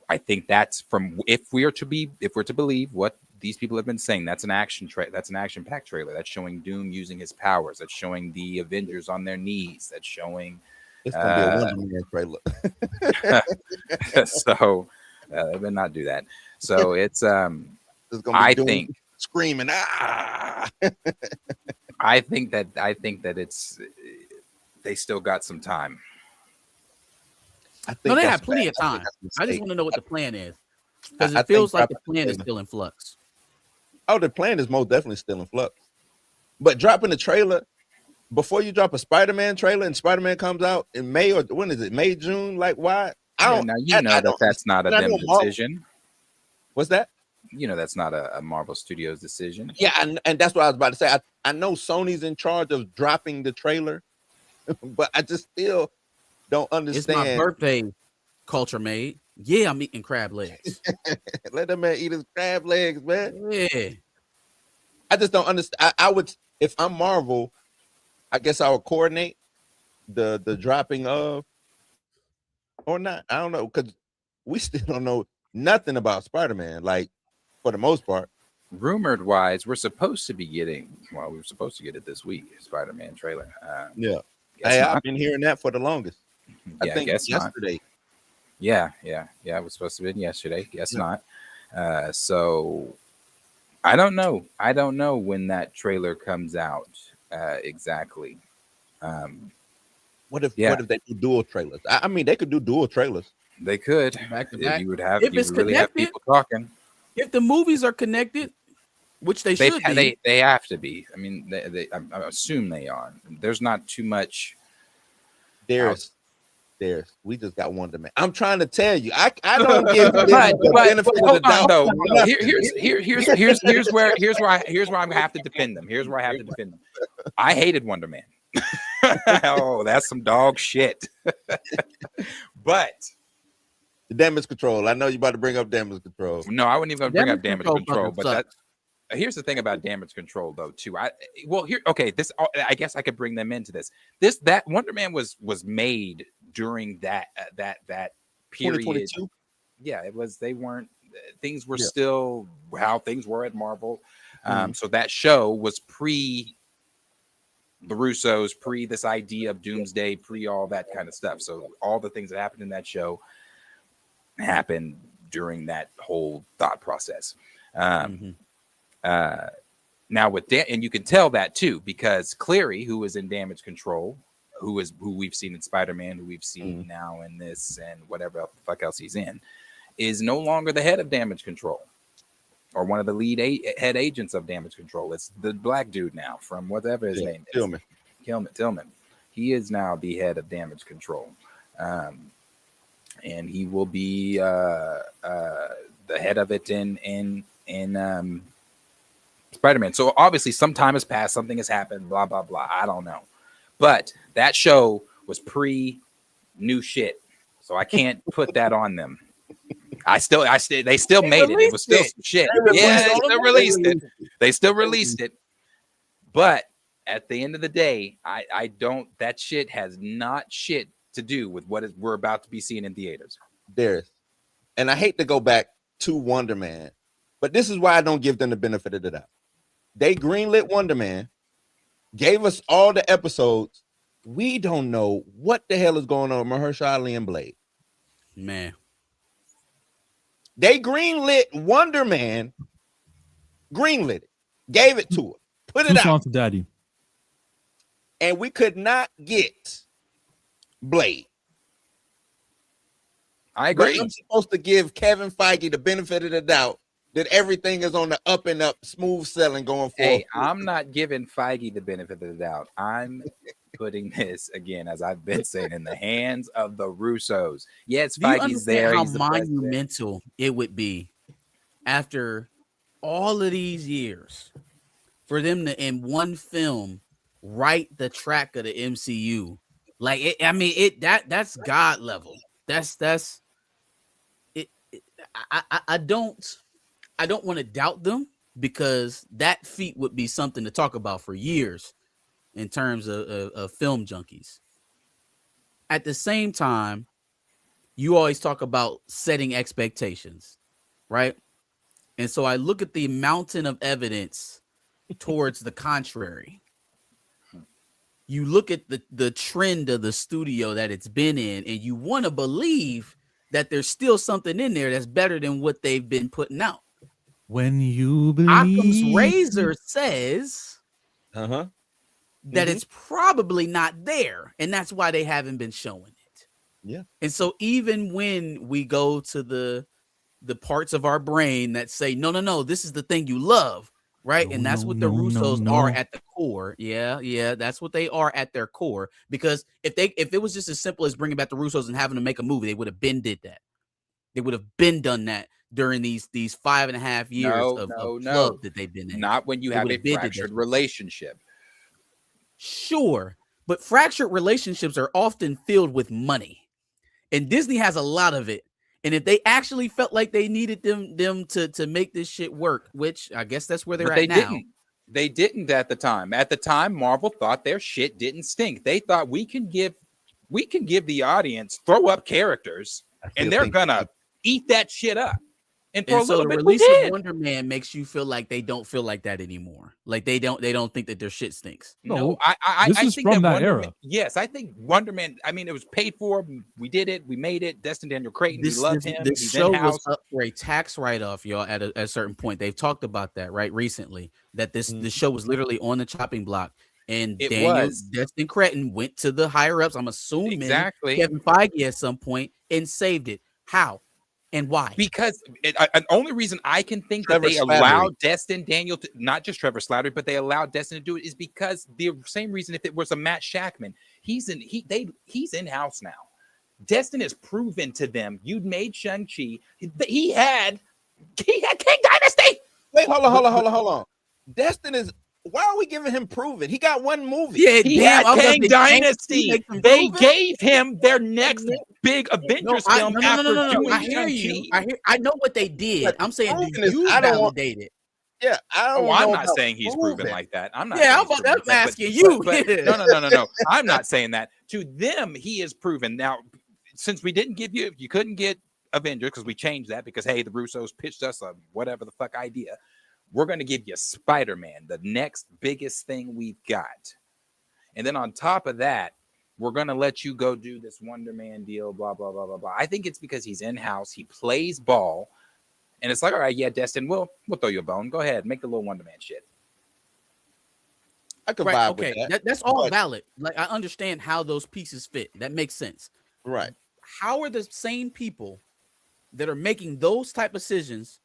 I think that's if we're to believe what these people have been saying, that's an action-packed trailer. That's showing Doom using his powers. That's showing the Avengers on their knees. That's showing it's gonna be a Wonder Man trailer. So they better not do that. So it's I think screaming I think that it's they still got some time. No, they have plenty of time. I just want to know what the plan is, because it feels like the plan is still in flux. Oh, the plan is most definitely still in flux. But dropping the trailer before you drop a Spider-Man trailer and Spider-Man comes out in May, or when is it? May, June? Like, why? That's not a them decision. What's that? That's not a Marvel Studios decision. Yeah, and that's what I was about to say. I know Sony's in charge of dropping the trailer, but I just still don't understand. It's my birthday, Culture Made. Yeah, I'm eating crab legs. Let that man eat his crab legs, man. Yeah. I just don't understand. I would, if I'm Marvel, I guess I would coordinate the dropping of, or not. I don't know, because we still don't know nothing about Spider-Man, like, for the most part. Rumored wise, we're supposed to get it this week, Spider-Man trailer. I've been hearing that for the longest. I think yesterday. Yeah. It was supposed to have been yesterday. Guess not. So I don't know. I don't know when that trailer comes out exactly. What if they do dual trailers? I mean, they could do dual trailers. They could. Back to back. You would really have people talking. If the movies are connected, which they should be. They have to be. I mean, I assume they are. There's not too much. There's. We just got Wonder Man. I'm trying to tell you. I don't give the benefit of the doubt. Here's where I have to defend them. Here's where I have to defend them. I hated Wonder Man. Oh, that's some dog shit. But the damage control. I know you about to bring up damage control. No, I wasn't even going to bring up damage control. But here's the thing about damage control, though, too. I guess I could bring them into this. That Wonder Man was made during that period. 2022. Yeah, it was. They weren't. Things were still how things were at Marvel. So that show was pre the Russos, pre this idea of Doomsday, pre all that kind of stuff. So all the things that happened in that show happened during that whole thought process. Now with that, and you can tell that too, because Cleary, who was in Damage Control, who we've seen in Spider-Man, who we've seen now in this and whatever the fuck else he's in, is no longer the head of Damage Control or one of the lead head agents of Damage Control. It's the black dude now from whatever his name is. Tillman. He is now the head of Damage Control. And he will be the head of it in Spider-Man. So obviously some time has passed, something has happened, blah, blah, blah. I don't know. But that show was pre-new shit. So I can't put that on them. They still made it. It was still some shit. Yeah, they still released it. They still released it. But at the end of the day, I don't, that shit has not shit to do with what we're about to be seeing in theaters. And I hate to go back to Wonder Man, but this is why I don't give them the benefit of the doubt. They greenlit Wonder Man, gave us all the episodes. We don't know what the hell is going on with Mahershala Ali and Blade. Man. They greenlit Wonder Man, greenlit it, gave it to her, put it out. To daddy. And we could not get Blade. I agree. But I'm supposed to give Kevin Feige the benefit of the doubt that everything is on the up and up, smooth selling going forward. Hey, I'm not giving Feige the benefit of the doubt. I'm putting this, again, as I've been saying, in the hands of the Russos. Yes, Feige's there. How he's the monumental it would be after all of these years for them to, in one film, write the track of the MCU. Like, that's God level. That's it. I don't want to doubt them, because that feat would be something to talk about for years in terms of film junkies. At the same time, you always talk about setting expectations, right? And so I look at the mountain of evidence towards the contrary. You look at the trend of the studio that it's been in, and you want to believe that there's still something in there that's better than what they've been putting out. When you believe, Occam's razor says that it's probably not there, and that's why they haven't been showing it. Yeah. And so even when we go to the parts of our brain that say, no, this is the thing you love, right? And that's what the Russos are at the core. Yeah, that's what they are at their core. Because if it was just as simple as bringing back the Russos and having to make a movie, they would have been did that. They would have been done that during these 5.5 years of club that they've been in. Not when you have a fractured relationship. Sure, but fractured relationships are often filled with money, and Disney has a lot of it. And if they actually felt like they needed them to make this shit work, which I guess that's where they're at now. They didn't at the time. At the time, Marvel thought their shit didn't stink. They thought we can give the audience throw up characters, and they're gonna eat that shit up. And so the release of Wonder Man makes you feel like they don't feel like that anymore. Like they don't think that their shit stinks. No, I think from that Wonder era. Man, yes, I think Wonder Man. I mean, it was paid for. We did it. We made it. Destin Daniel Cretton. We loved him. This show was up for a tax write-off, y'all. At a certain point, they've talked about that right recently. That this show was literally on the chopping block, and Destin Cretton went to the higher ups. I'm assuming Kevin Feige at some point and saved it. How? And why? Because the only reason I can think that they allowed Destin Daniel to, not just Trevor Slattery, but they allowed Destin to do it, is because the same reason if it was a Matt Shackman, he's in house now. Destin has proven to them, you'd made Shang-Chi. He had King Dynasty. Wait, hold on. Destin is. Why are we giving him proven? He got one movie. Yeah, he had Kang Dynasty. They gave him their next big Avengers film after doing Shang-Chi. I know what they did. I'm saying, do you validate it? Yeah, I'm not saying he's proven like that. I'm not. Yeah, I'm asking you. No. I'm not saying that. To them, he is proven. Now, since we didn't give you couldn't get Avengers because we changed that because hey, the Russos pitched us a whatever the fuck idea. We're going to give you Spider-Man, the next biggest thing we've got. And then on top of that, we're going to let you go do this Wonder Man deal, blah, blah, blah, blah, blah. I think it's because he's in-house. He plays ball. And it's like, all right, yeah, Destin, we'll throw you a bone. Go ahead. Make the little Wonder Man shit. I could vibe with that. That's all valid. Like, I understand how those pieces fit. That makes sense. Right. How are the same people that are making those type of decisions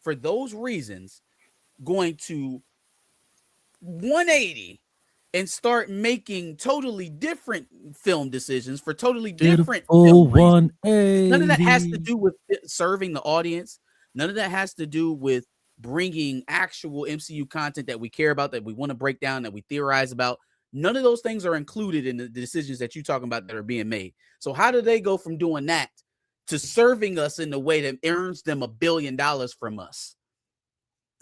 for those reasons going to 180 and start making totally different film decisions for totally different film reasons? None of that has to do with serving the audience. None of that has to do with bringing actual MCU content that we care about, that we want to break down, that we theorize about. None of those things are included in the decisions that you're talking about that are being made. So how do they go from doing that to serving us in a way that earns them $1 billion from us?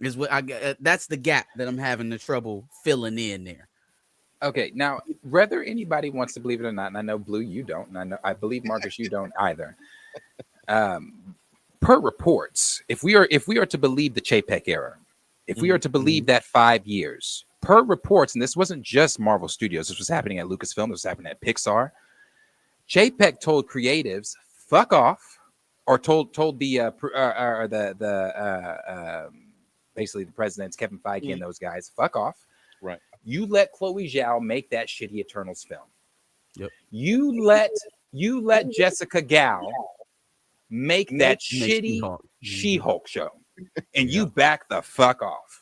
Is what that's the gap that I'm having the trouble filling in there. Okay, now whether anybody wants to believe it or not, and I know Blue, you don't, and I believe Marcus, you don't either. Per reports, if we are to believe the Chapek era, if we are to believe that 5 years, per reports, and this wasn't just Marvel Studios, this was happening at Lucasfilm, this was happening at Pixar. Chapek told creatives, "Fuck off," or told the basically the presidents, Kevin Feige and those guys, "Fuck off." Right. You let Chloe Zhao make that shitty Eternals film. Yep. You let Jessica Gao make that shitty She-Hulk show, and you back the fuck off.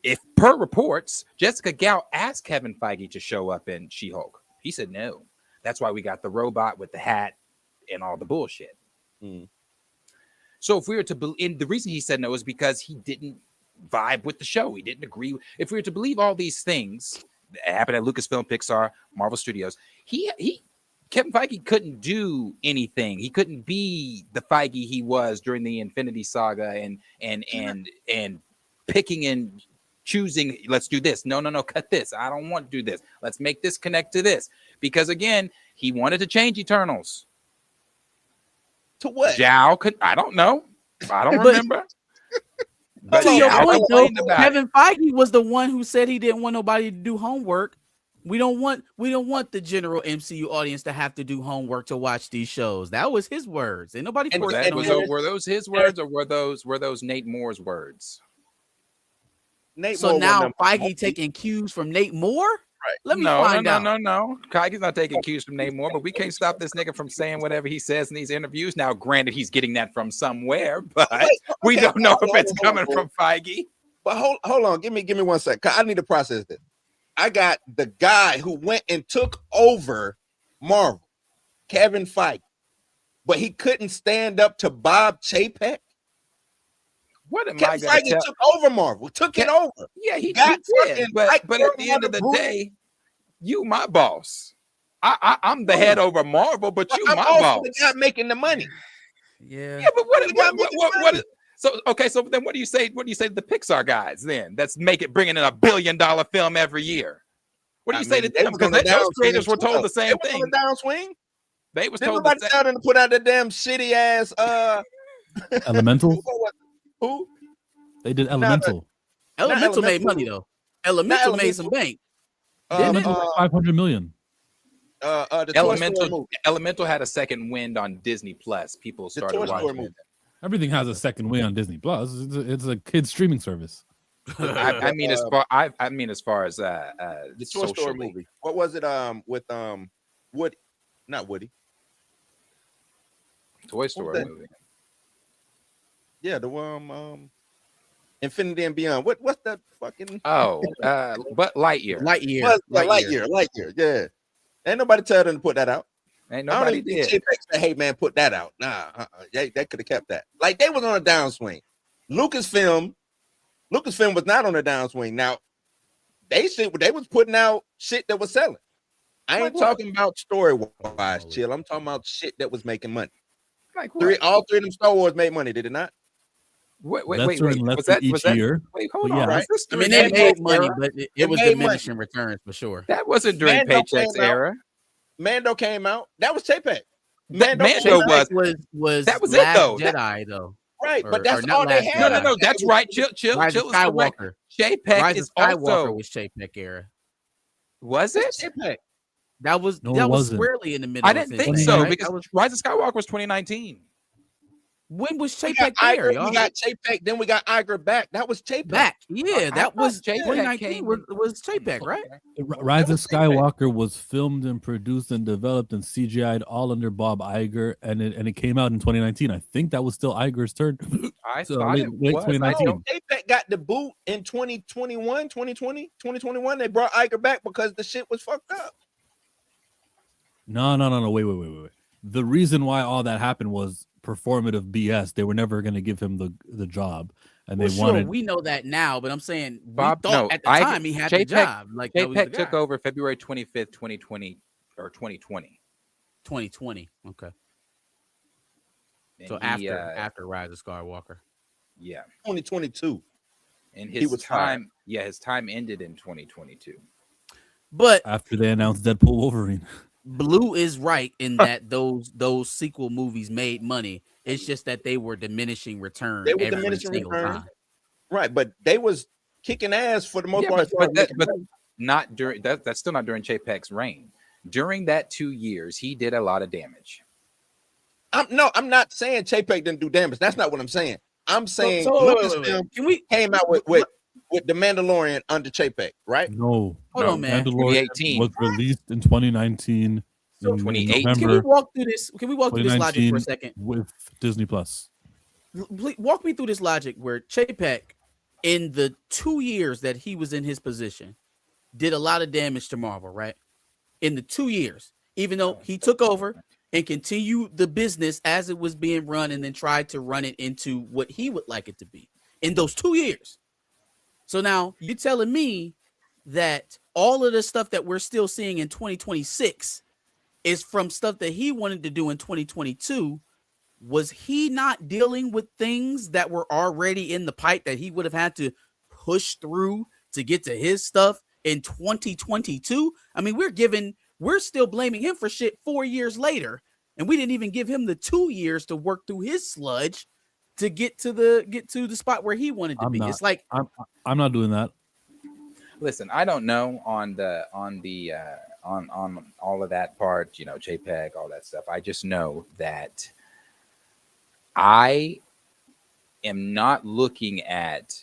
If per reports, Jessica Gao asked Kevin Feige to show up in She-Hulk, he said no. That's why we got the robot with the hat and all the bullshit. So if we were to believe, the reason he said no is because he didn't vibe with the show. He didn't agree. If we were to believe all these things that happened at Lucasfilm, Pixar, Marvel Studios, Kevin Feige couldn't do anything. He couldn't be the Feige he was during the Infinity Saga and picking and choosing. Let's do this. No, cut this. I don't want to do this. Let's make this connect to this. Because again, he wanted to change Eternals. To what? Zhao could. I don't know. I don't remember. But to your Zhao point, though, complained about Kevin Feige was the one who said he didn't want nobody to do homework. We don't want the general MCU audience to have to do homework to watch these shows. That was his words. Ain't nobody And forced that that on was him. Were those his words or were those Nate Moore's words? Nate So Moore now wasn't Feige taking cues from Nate Moore? Right. Let me find out. No. Feige's not taking cues from Nate Moore, but we can't stop this nigga from saying whatever he says in these interviews. Now, granted, he's getting that from somewhere, but we don't know if it's coming from Feige. But hold on, give me 1 second. 'Cause I need to process this. I got the guy who went and took over Marvel, Kevin Feige, but he couldn't stand up to Bob Chapek. What am I Kevin going Feige to tell? took over Marvel, took it over. Yeah, he got did. fucking But Mike at the end of the Gordon day, you my boss. I'm the head over Marvel, but you I'm my also boss. the guy making the money. Yeah. Yeah, but what is so okay? So then, what do you say? What do you say to the Pixar guys then? That's bringing in $1 billion film every year. What do you say to them? Because those creators were told the same thing. On the downswing. They was Didn't told the nobody same. tell them to put out the damn shitty ass Elemental. Who? They did Elemental. Elemental made Elemental. money though. Elemental made some bank. Elemental was like 500 million. The Toy Story movie. Elemental had a second wind on Disney Plus. People The started Toy Story watching movie. it. Everything has a second win on Disney Plus. It's a kid streaming service. I mean, as far as The Toy Story socially. movie. What was it? With Woody, not Woody. Toy Story that? movie. Yeah, the one Infinity and Beyond. What's that fucking? Oh, but Lightyear. Lightyear. Yeah, ain't nobody tell them to put that out. Ain't I don't nobody even think did. Chapek said, "Hey man, put that out." Nah, they could have kept that. Like they was on a downswing. Lucasfilm was not on a downswing. Now they was putting out shit that was selling. I ain't talking about story wise, chill. I'm talking about shit that was making money. Like what? All three of them Star Wars made money, did it not? Wait. Lesser and lesser Was that each year. Wait, hold But on. yeah. Was this I mean, during they made Paychex money, era? but it It was made diminishing returns for sure. That wasn't during Mando Paychex came out. era. Mando came out. That was Chapek. Mando came out. was that was it, Last though. Jedi though. Right, Or- but that's or not all they Last had. Jedi. No. That's right. Chill. Rise of Chill is correct. Skywalker. Chapek Rise is of Skywalker also. was Chapek era. Was it? Chapek. That was No, it that was wasn't. squarely in the middle. I of didn't Infinity, think so right? because That was, Rise of Skywalker was 2019. when was We got Chapek there? Iger, Y'all? we got Chapek, then we got Iger back. That was Chapek. Back, yeah, I that thought was Chapek 2019 came was Chapek, right? Rise of was Chapek. Skywalker was filmed and produced and developed and CGI'd all under Bob Iger, and it came out in 2019. I think that was still Iger's turn. I So thought late it was. 2019. No, Chapek got the boot in 2021, 2020, 2021. They brought Iger back because the shit was fucked up. No. Wait. The reason why all that happened was performative BS. They were never going to give him the job, and Well, they sure, wanted. we know that now, but I'm saying Bob, we thought no, at the I time he had the job. Like that was the JPEG took guy. over February 25th, 2020 or 2020. 2020. Okay. And So he, after Rise of Skywalker. yeah, 2022. and He his was fired. time, his time ended in 2022. But After they announced Deadpool Wolverine. Blue is right in that those sequel movies made money. It's just that they were diminishing return They were every diminishing single return. time. Right, but they was kicking ass for the most Yeah, part. but not during that's still not during JPEG's reign. During that 2 years, he did a lot of damage. I'm not saying Chapek didn't do damage. That's not what I'm saying. I'm saying So, Lucasfilm Can we came out with the Mandalorian under Chapek, right? No, Hold on, man. Mandalorian 2018. was released in 2019. So in 2018. Can we November walk through this? Can we walk through this logic for a 2019 second? with Disney Plus? Walk me through this logic where Chapek, in the 2 years that he was in his position, did a lot of damage to Marvel, right? In the 2 years, even though he took over and continued the business as it was being run and then tried to run it into what he would like it to be in those 2 years. So now you're telling me that all of the stuff that we're still seeing in 2026 is from stuff that he wanted to do in 2022. Was he not dealing with things that were already in the pipe that he would have had to push through to get to his stuff in 2022? I mean, we're still blaming him for shit 4 years later, and we didn't even give him the 2 years to work through his sludge to get to the spot where he wanted to be. It's like I'm not doing that. Listen, I don't know on all of that part, JPEG, all that stuff. I just know that I am not looking at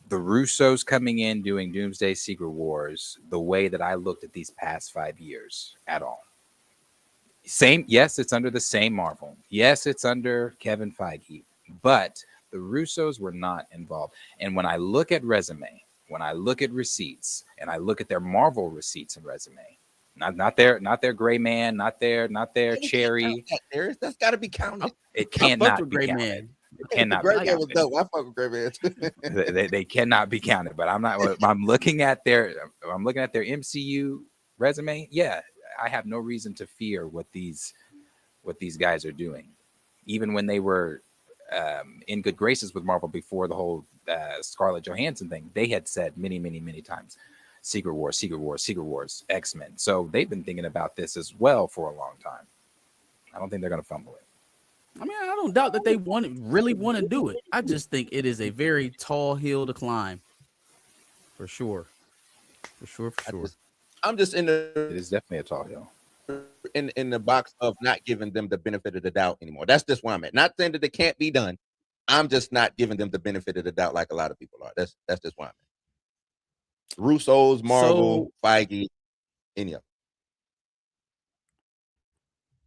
the Russos coming in doing Doomsday Secret Wars the way that I looked at these past 5 years at all. Yes, it's under the same Marvel. Yes, it's under Kevin Feige, but the Russos were not involved. And when I look at resume, when I look at receipts, and I look at their Marvel receipts and resume, not their gray man, not their cherry. That's got to be counted. It cannot be Gray counted. Man. It cannot Gray be Man was counted. dope. I fuck with Gray Man. They cannot be counted. But I'm looking at their MCU resume. Yeah, I have no reason to fear what these guys are doing, even when they were in good graces with Marvel before the whole Scarlett Johansson thing. They had said many times, Secret Wars, X-Men. So they've been thinking about this as well for a long time. I don't think they're going to fumble it. I mean, I don't doubt that they really want to do it. I just think it is a very tall hill to climb. For sure. I'm just It is definitely a tall hill. in the box of not giving them the benefit of the doubt anymore. That's just where I'm at. Not saying that it can't be done. I'm just not giving them the benefit of the doubt like a lot of people are. That's just why I'm at. Russo's, Marvel, Feige, any of them.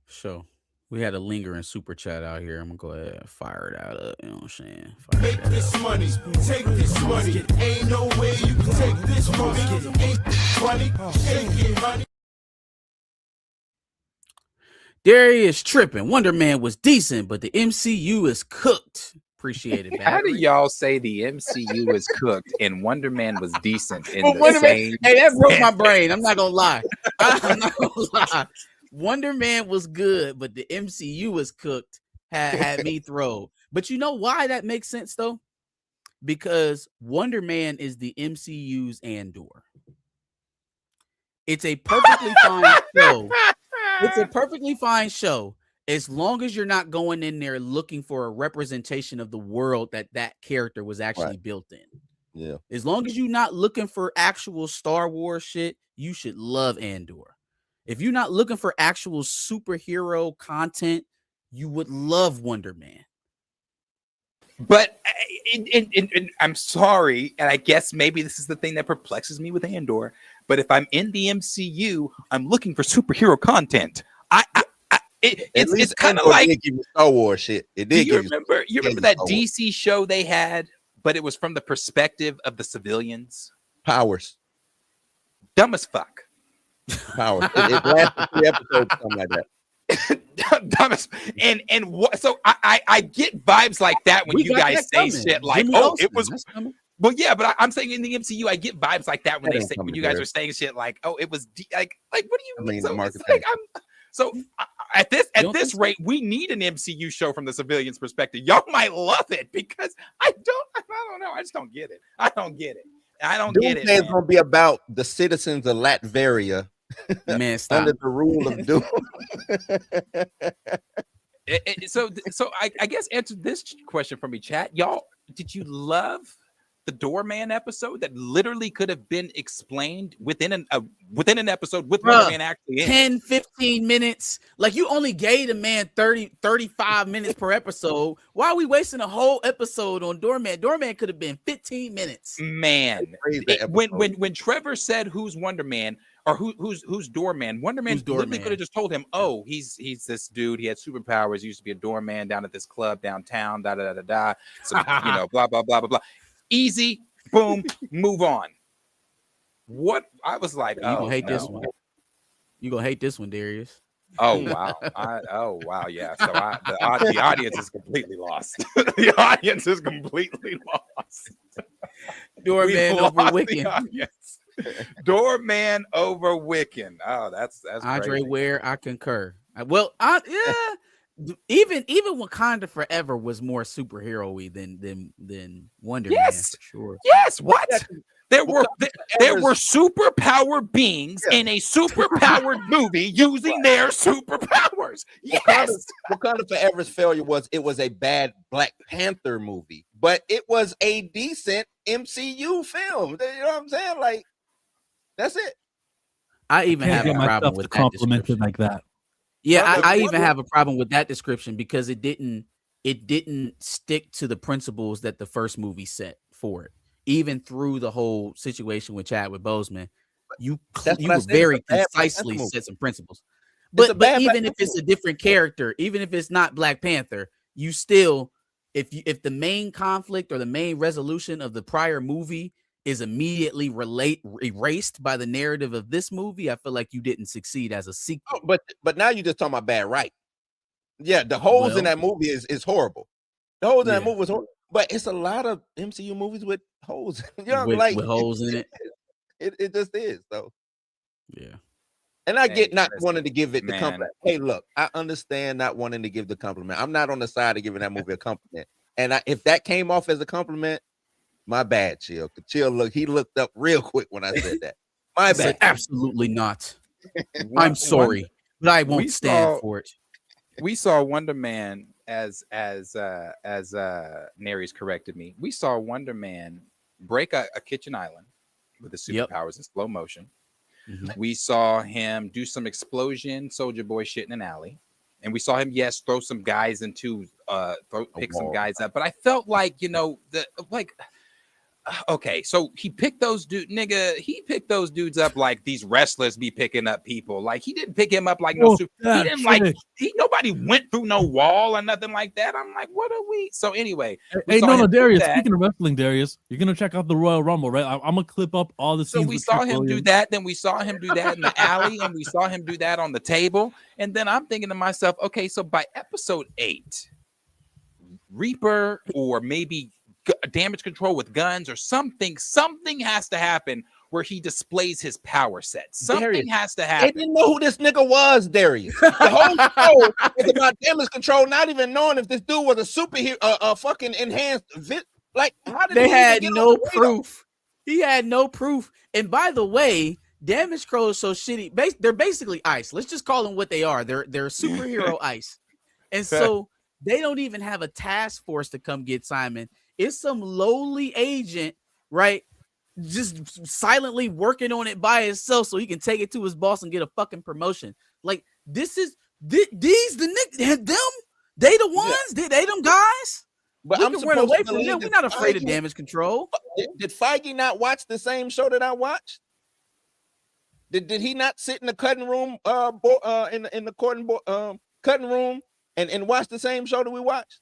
So we had a lingering super chat out here. I'm gonna go ahead and fire it out up. You know what I'm saying? Make this money, take this money. Ain't no way you can take this money. Ain't funny, shake it, honey. Darius tripping. Wonder Man was decent, but the MCU is cooked. Appreciate it. How do y'all say the MCU is cooked and Wonder Man was decent in Well, the Wonder Man, same? hey, that broke my brain. I'm not gonna lie. I'm not gonna lie. Wonder Man was good, but the MCU was cooked. Had me throw. But you know why that makes sense though? Because Wonder Man is the MCU's Andor. It's a perfectly fine show. It's a perfectly fine show as long as you're not going in there looking for a representation of the world that character was actually built in. Yeah. As long as you're not looking for actual Star Wars shit, you should love Andor. If you're not looking for actual superhero content, you would love Wonder Man. But I'm sorry, and I guess maybe this is the thing that perplexes me with Andor. But if I'm in the MCU, I'm looking for superhero content. It's kind of like give you Star Wars shit. It did. You remember that DC show they had, but it was from the perspective of the civilians. Powers. Dumb as fuck. Powers. It lasted 3 episodes, something like that. Dumbest. And what? So I get vibes like that when We you got guys that say coming. shit like, Jimmy "Oh, Olsen, it was." that's coming. Well, yeah, but I'm saying in the MCU, I get vibes like that when That they ain't say when coming, you guys Derek. are saying shit like, "Oh, it was like what do you I mean?" mean, So Marcus it's like at You don't this think so? rate, we need an MCU show from the civilians' perspective. Y'all might love it because I don't know. I just don't get it. I don't get it. I don't get it. Doomsday is Man. gonna be about the citizens of Latveria Man, stop. under the rule of Doom. So I guess answer this question for me, chat. Y'all, did you love the Doorman episode that literally could have been explained within an episode with Wonder Bruh, Man actually in it? 10, 15 minutes. Like you only gave the man 30, 35 minutes per episode. Why are we wasting a whole episode on Doorman? Doorman could have been 15 minutes. Man, Praise that when Trevor said who's Wonder Man or who's Doorman, Wonder Man Who's literally Doorman? could have just told him, "Oh, he's this dude. He had superpowers. He used to be a doorman down at this club downtown. Da da da da da. So blah blah blah blah blah. Easy, boom, move on." What I was like, You gonna hate this no. one. You gonna hate this one, Darius. Oh wow! Yeah. So the audience is completely lost. The audience is completely lost. Doorman over Wiccan. Doorman over Wiccan. Oh, that's Andre crazy. Ware, I concur. Even Wakanda Forever was more superhero-y than Wonder Man. Yes. For sure. Yes. What? There were Forever's- superpower beings in a superpowered movie using their superpowers. Yes. Wakanda Forever's failure was it was a bad Black Panther movie, but it was a decent MCU film. You know what I'm saying? Like, that's it. I even Can't have a get problem myself with to that compliment it description. like that. Yeah, Brother, I even Wonder- have a problem with that description because it didn't stick to the principles that the first movie set for it. Even through the whole situation with Chadwick Boseman, you That's what I were said, very it's a bad Black concisely Panther movie. set some principles. It's a But bad Black even if Panther it's a different character, even if it's not Black Panther, you still if the main conflict or the main resolution of the prior movie is immediately erased by the narrative of this movie, I feel like you didn't succeed as a sequel. Oh, but now you just talking about bad right. Yeah, the holes in Well- that movie is horrible. The holes in that Yeah. movie was horrible. But it's a lot of MCU movies with holes. You know, with, like with holes in it. It just is though. Yeah. And I Hey, get not listen, wanting to give it the man. compliment. Hey, look, I understand not wanting to give the compliment. I'm not on the side of giving that movie a compliment. And if that came off as a compliment, my bad, Chill. Chill, he looked up real quick when I said that. My I said, bad. absolutely not. I'm sorry, but I won't stand for it. We saw Wonder Man as Nary's corrected me. We saw Wonder Man break a kitchen island with his Yep. superpowers in slow motion. Mhm. We saw him do some explosion Soldier Boy shit in an alley. And we saw him, yes, throw some guys into pick some wall. guys up. But I felt like, okay, so he picked those he picked those dudes up like these wrestlers be picking up people. Like he didn't pick him up like no Oh, super. He yeah, didn't like shit. nobody went through no wall or nothing like that. I'm like, what are we? So anyway, we Hey, saw no, him do Darius. that. Speaking of wrestling, Darius, you're gonna check out the Royal Rumble, right? I'm gonna clip up all the So scenes. we with saw Triple him do Williams. that. Then we saw him do that in the alley, and we saw him do that on the table. And then I'm thinking to myself, okay, so by episode 8, Reaper or maybe damage control with guns or something has to happen where he displays his power set. Something Darius, has to They happen. didn't know who this nigga was, Darius. The whole show was about damage control, not even knowing if this dude was a superhero, fucking enhanced. Like, how did They he even had get no on the radar? proof. He had no proof. And by the way, damage control is so shitty. They're basically ice. Let's just call them what they are. They're superhero ice. And so they don't even have a task force to come get Simon. It's some lowly agent, right? Just silently working on it by himself so he can take it to his boss and get a fucking promotion. Like this is these them? They the ones? They them guys? But We I'm can run supposed away to from believe them. that We're not afraid of Feige- damage control. Did Feige not watch the same show that I watched? Did he not sit in the cutting room, in the cutting room and watch the same show that we watched?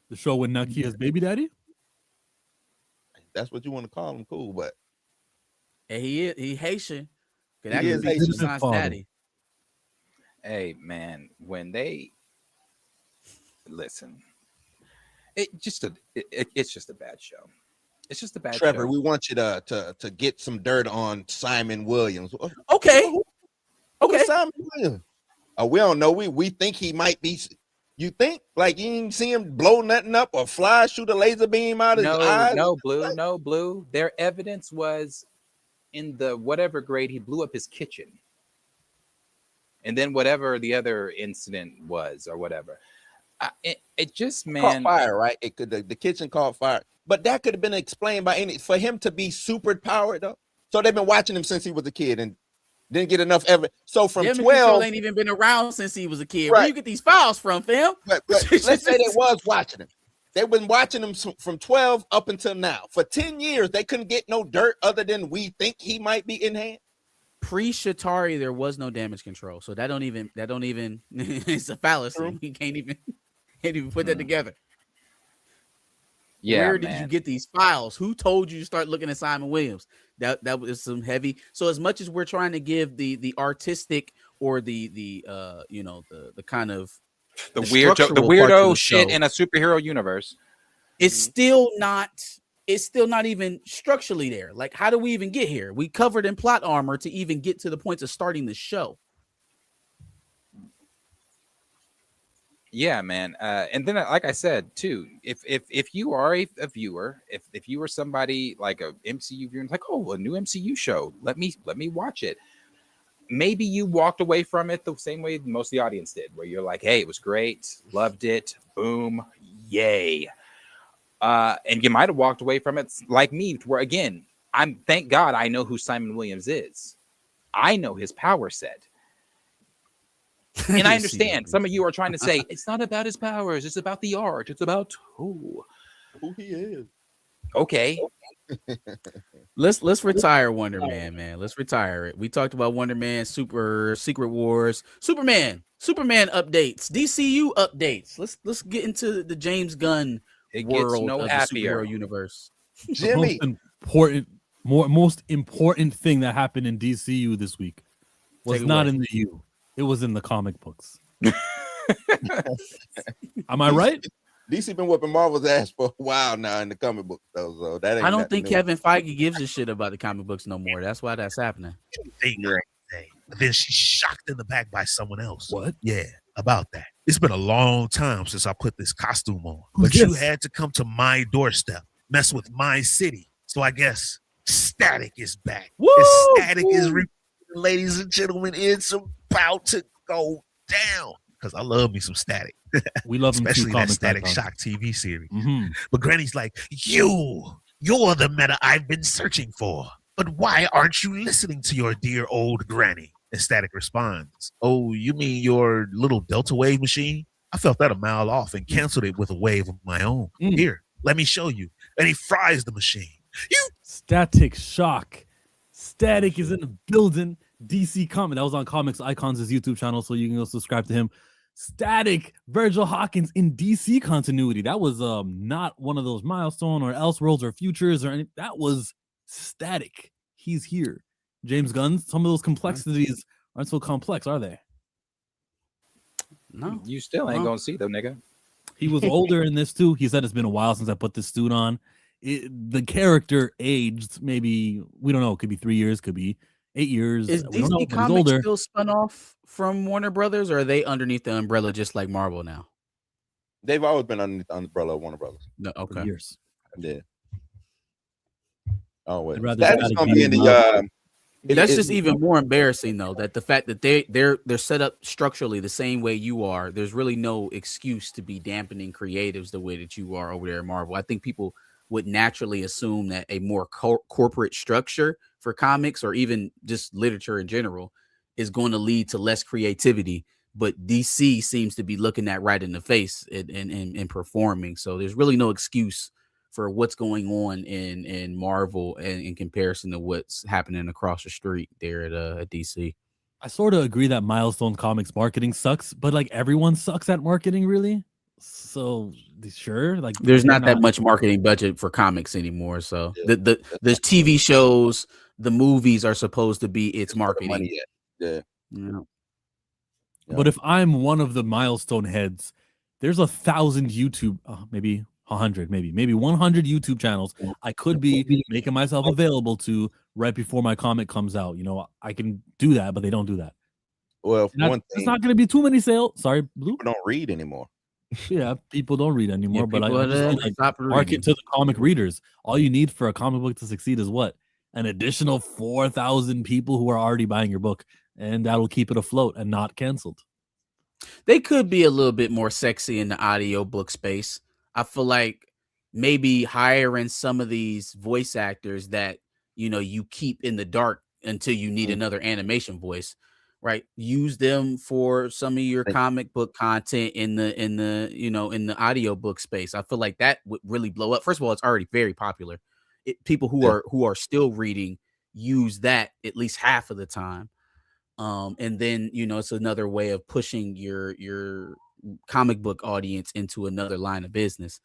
The show with Nakia's baby daddy. That's what you want to call him, cool, but And he Haitian. He That is could be Haitian. Toussaint's Father. daddy. Hey man, when they listen, it's just a bad show. It's just a bad Trevor, show. we want you to get some dirt on Simon Williams. Okay. Who Okay. is Simon Williams? We don't know. We think he might be. You think like you didn't see him blow nothing up or fly, shoot a laser beam out his eyes? No, Blue. Their evidence was in the whatever grade he blew up his kitchen. And then whatever the other incident was or whatever. It just, man. Caught fire, right? It could the kitchen caught fire. But that could have been explained by for him to be super powered though. So they've been watching him since he was a kid and didn't get enough evidence. So from Damage 12 Control ain't even been around since he was a kid. Right. Where you get these files from, fam? But let's say they was watching him. They've been watching him from 12 up until now. For 10 years, they couldn't get no dirt other than we think he might be in hand. Pre-Shatari, there was no damage control. So that don't even it's a fallacy. True. You can't even put that together. Yeah, where did you get these files? Who told you to start looking at Simon Williams? That was some heavy. So as much as we're trying to give the artistic or the kind of the weirdo shit in a superhero universe, it's still not even structurally there. Like, how do we even get here? We covered in plot armor to even get to the point of starting the show. Yeah, man. And then, like I said, too, if you are a viewer, if you are somebody like a MCU viewer, and it's like, oh, a new MCU show, let me watch it. Maybe you walked away from it the same way most of the audience did, where you're like, hey, it was great, loved it, boom, yay. And you might have walked away from it like me, where again, thank God I know who Simon Williams is. I know his power set. And I understand some of you are trying to say it's not about his powers, it's about the art, it's about who he is. Okay. Let's retire Wonder Man. Let's retire it. We talked about Wonder Man, Secret Wars, Superman updates, DCU updates. Let's get into the James Gunn world of the superhero universe. Jimmy, most important thing that happened in DCU this week was not in the U. It was in the comic books. Am I right? DC been whooping Marvel's ass for a while now in the comic book, though. So that ain't I don't think Kevin Feige gives a shit about the comic books no more. That's why that's happening. But then she's shocked in the back by someone else. What? Yeah, about that. It's been a long time since I put this costume on, but you had to come to my doorstep, mess with my city. So I guess Static is back. Static is, ladies and gentlemen, it's about to go down. Because I love me some Static. We love him especially too, that Static Shock TV series. Mm-hmm. But Granny's like, you're the meta I've been searching for. But why aren't you listening to your dear old granny? And Static responds, oh, you mean your little Delta Wave machine? I felt that a mile off and canceled it with a wave of my own. Here, let me show you. And he fries the machine. Static Shock. Static is in the building. DC Comics. That was on Comics Icons' YouTube channel, so you can go subscribe to him. Static, Virgil Hawkins in DC continuity. That was not one of those Milestone or Elseworlds or Futures or anything. That was Static. He's here. James Gunn, some of those complexities aren't so complex, are they? No. You still ain't gonna see them, nigga. He was older in this too. He said it's been a while since I put this suit on. The character aged, maybe, we don't know, it could be 3 years, could be 8 years. Is DC Comics still spun off from Warner Brothers, or are they underneath the umbrella just like Marvel now? They've always been underneath the umbrella of Warner Brothers. No, okay. For years. Yeah. Oh wait. That's gonna be in the that's just even more embarrassing though, that the fact that they're set up structurally the same way you are. There's really no excuse to be dampening creatives the way that you are over there at Marvel. I think people would naturally assume that a more corporate structure for comics or even just literature in general is going to lead to less creativity. But DC seems to be looking that right in the face and performing. So there's really no excuse for what's going on in Marvel and in comparison to what's happening across the street there at DC. I sort of agree that Milestone Comics marketing sucks, but like everyone sucks at marketing, really. So sure, like there's not that much marketing budget for comics anymore. So the TV shows, the movies are supposed to be its marketing. Yeah. But if I'm one of the milestone heads, there's 1,000 YouTube, maybe 100, maybe 100 YouTube channels I could be making myself available to right before my comic comes out. You know, I can do that, but they don't do that. Well, one It's thing, not going to be too many sales. Sorry, Blue. people don't read anymore. Yeah, people don't read anymore, Yeah, but I people just have mean, like, stopped market reading. to the comic readers. All you need for a comic book to succeed is what? An additional 4,000 people who are already buying your book, and that'll keep it afloat and not canceled. They could be a little bit more sexy in the audiobook space. I feel like maybe hiring some of these voice actors that, you know, you keep in the dark until you need another animation voice, right? Use them for some of your comic book content in the you know, in the audiobook space. I feel like that would really blow up. First of all, it's already very popular. People who are still reading use that at least half of the time. And then, you know, it's another way of pushing your comic book audience into another line of business.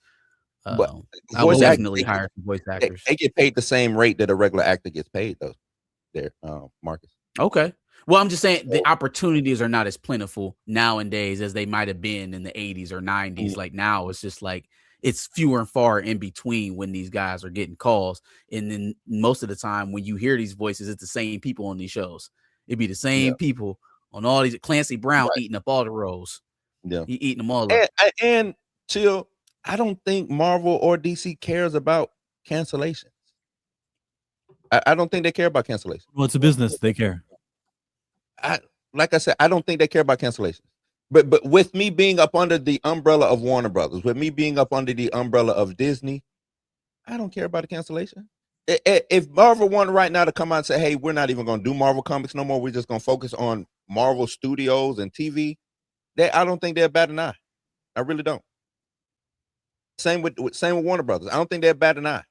But I would voice actors, definitely hire some voice actors. they get paid the same rate that a regular actor gets paid, though. There, Marcus. Okay. Well, I'm just saying the opportunities are not as plentiful nowadays as they might have been in the 80s or 90s. Like now it's just like it's fewer and far in between when these guys are getting calls. And then most of the time when you hear these voices, it's the same people on these shows. It'd be the same people on all these. Clancy Brown eating up all the roles. Yeah. He eating them all up. And Chill, I don't think Marvel or DC cares about cancellations. I don't think they care about cancellations. Well, it's a business. They care. Like I said, I don't think they care about cancellations. But with me being up under the umbrella of Warner Brothers, with me being up under the umbrella of Disney, I don't care about a cancellation. If Marvel wanted right now to come out and say, hey, we're not even going to do Marvel comics no more, we're just going to focus on Marvel Studios and TV, I don't think they're bad an eye. I really don't. Same with Warner Brothers. I don't think they're bad an eye.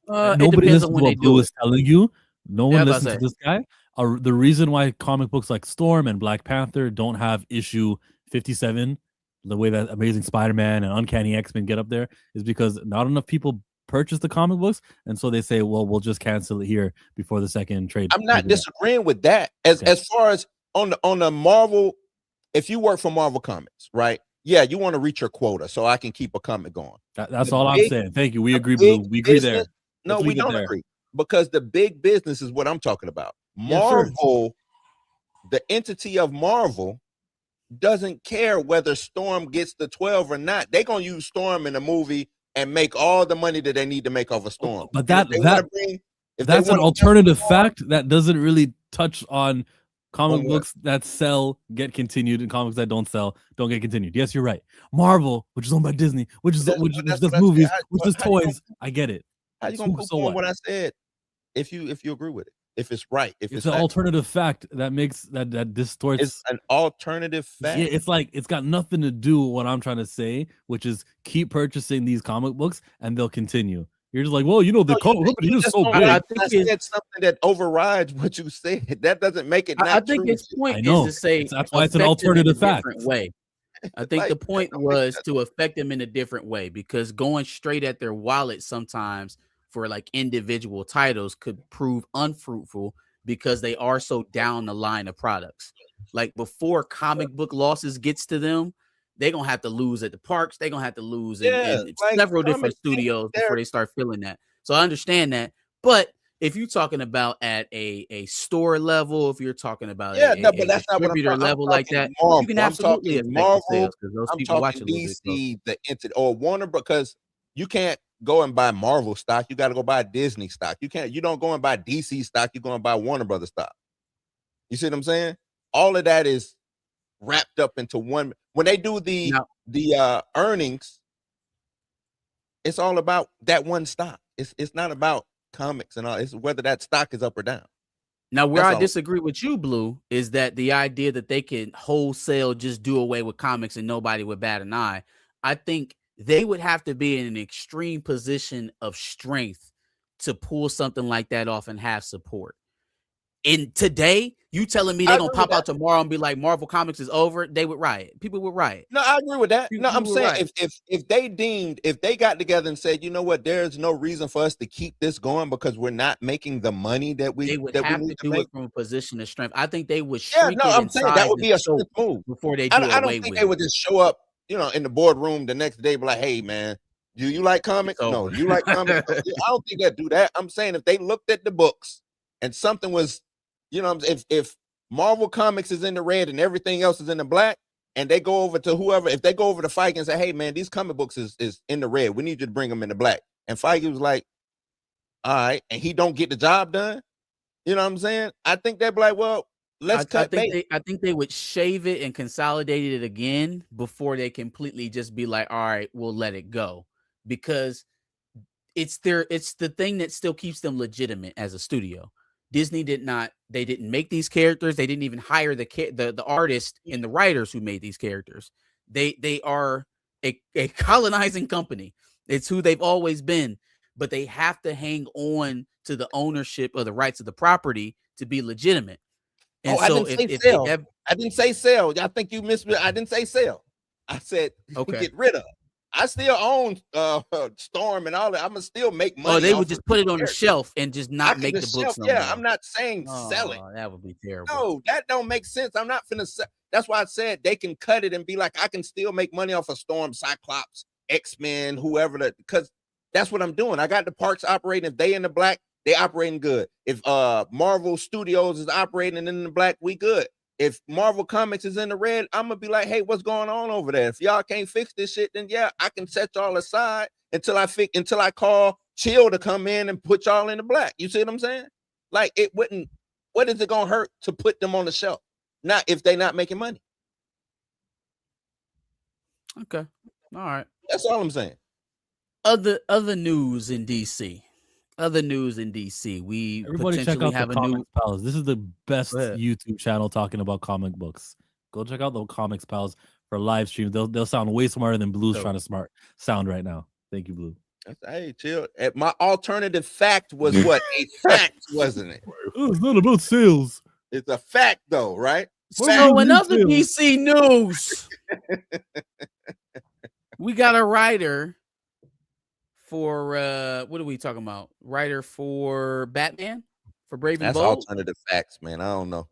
Nobody listens to what Blue is telling you. No one listens to say. this guy. The reason why comic books like Storm and Black Panther don't have issue 57, the way that Amazing Spider-Man and Uncanny X-Men get up there, is because not enough people purchase the comic books, and so they say, well, we'll just cancel it here before the second trade. I'm not disagreeing with that. As far as on the Marvel, if you work for Marvel Comics, right? Yeah, you want to reach your quota so I can keep a comic going. That's all I'm saying. Thank you. We agree, Blue. We agree there. No, we don't agree, because the big business is what I'm talking about. Marvel, the entity of Marvel, doesn't care whether Storm gets the 12 or not. They're gonna use Storm in the movie and make all the money that they need to make off a Storm. But that's an alternative fact that doesn't really touch on comic books that sell get continued and comics that don't sell don't get continued. Yes, you're right. Marvel, which is owned by Disney, which does movies, which does toys. I get it. How you gonna poo on what I said if you agree with it? If it's right, if it's an alternative fact that makes that distorts. It's an alternative fact. Yeah, it's like it's got nothing to do with what I'm trying to say, which is keep purchasing these comic books and they'll continue. You're just like, well, you know, the comic book is so big. I think it's something that overrides what you said. That doesn't make it not I think true. its point is to say that's why it's an alternative fact. Way. I think the point was to affect them in a different way, because going straight at their wallet sometimes for like individual titles could prove unfruitful because they are so down the line of products. Like before comic book losses gets to them, they're gonna have to lose at the parks, they're gonna have to lose in several different studios before they start feeling that. So I understand that. But if you're talking about at a store level, if you're talking about but that's not what I'm talking level like that, Marvel. you can absolutely affect Marvel, the sales because those people watch it. DC, the entity, or Warner, because you can't go and buy Marvel stock. You got to go buy Disney stock. You don't go and buy DC stock. You go and buy Warner Brothers stock. You see what I'm saying? All of that is wrapped up into one. When they do the earnings, it's all about that one stock. It's not about comics and all. It's whether that stock is up or down. Now, where I disagree with you, Blue, is that the idea that they can wholesale just do away with comics and nobody would bat an eye. I think they would have to be in an extreme position of strength to pull something like that off and have support. in today, you telling me I they gonna agree with pop out that. tomorrow and be like Marvel Comics is over? They would riot. People would riot. No, I agree with that. No, People I'm would saying riot. if they deemed, if they got together and said, you know what, there's no reason for us to keep this going because we're not making the money that They we would that we have need to to do make. it from a position of strength. I think they would Yeah, shrink no, it I'm in saying that size would and be a scope strength move. before they I do don't, I away don't think with they it. would just show up, in the boardroom the next day, be like, hey man, do you like It's comics? No. over. You like comics? No. Yeah, I don't think they'd do that. I'm saying if they looked at the books and something was, if Marvel Comics is in the red and everything else is in the black, and they go over to whoever, if they go over to Feige and say, hey man, these comic books is in the red, we need you to bring them in the black. And Feige was like, all right, and he don't get the job done. You know what I'm saying? I think they'd be like, well, let's cut bait. I think they would shave it and consolidate it again before they completely just be like, all right, we'll let it go. Because it's the thing that still keeps them legitimate as a studio. Disney they didn't make these characters. They didn't even hire the artists and the writers who made these characters. They are a colonizing company. It's who they've always been, but they have to hang on to the ownership of the rights of the property to be legitimate. And I so didn't say if sell. they have, I didn't say sell. I think you missed me. I didn't say sell. I said okay, get rid of. I still own Storm and all that. I'm gonna still make money. they off would just of put the it on the character. shelf and just I not can make the just books shelf. no Yeah, more. I'm not saying sell it. Oh, that would be terrible. No, that don't make sense. I'm not finna sell. That's why I said they can cut it and be like, I can still make money off of Storm, Cyclops, X-Men, whoever that, because that's what I'm doing. I got the parks operating. If they in the black, they operating good. If Marvel Studios is operating in the black, we good. If Marvel Comics is in the red, I'm gonna be like, hey, what's going on over there? If y'all can't fix this shit, then yeah, I can set y'all aside until I call Chill to come in and put y'all in the black. You see what I'm saying? Like it wouldn't. What is it gonna hurt to put them on the shelf? Not if they're not making money. Okay, all right. That's all I'm saying. Other news in DC. We Everybody check potentially out have the a new. Comics Pals. This is the best Go ahead. YouTube channel talking about comic books. Go check out the Comics Pals for live stream. They'll sound way smarter than Blue's Dope. trying to sound right now. Thank you, Blue. Hey, Chill. My alternative fact was what? A fact, wasn't it? Oh, it's not about sales. It's a fact, though, right? So in other DC news, we got a writer for what are we talking about? Writer for Batman, for Brave and That's Bold. alternative facts, man. I don't know.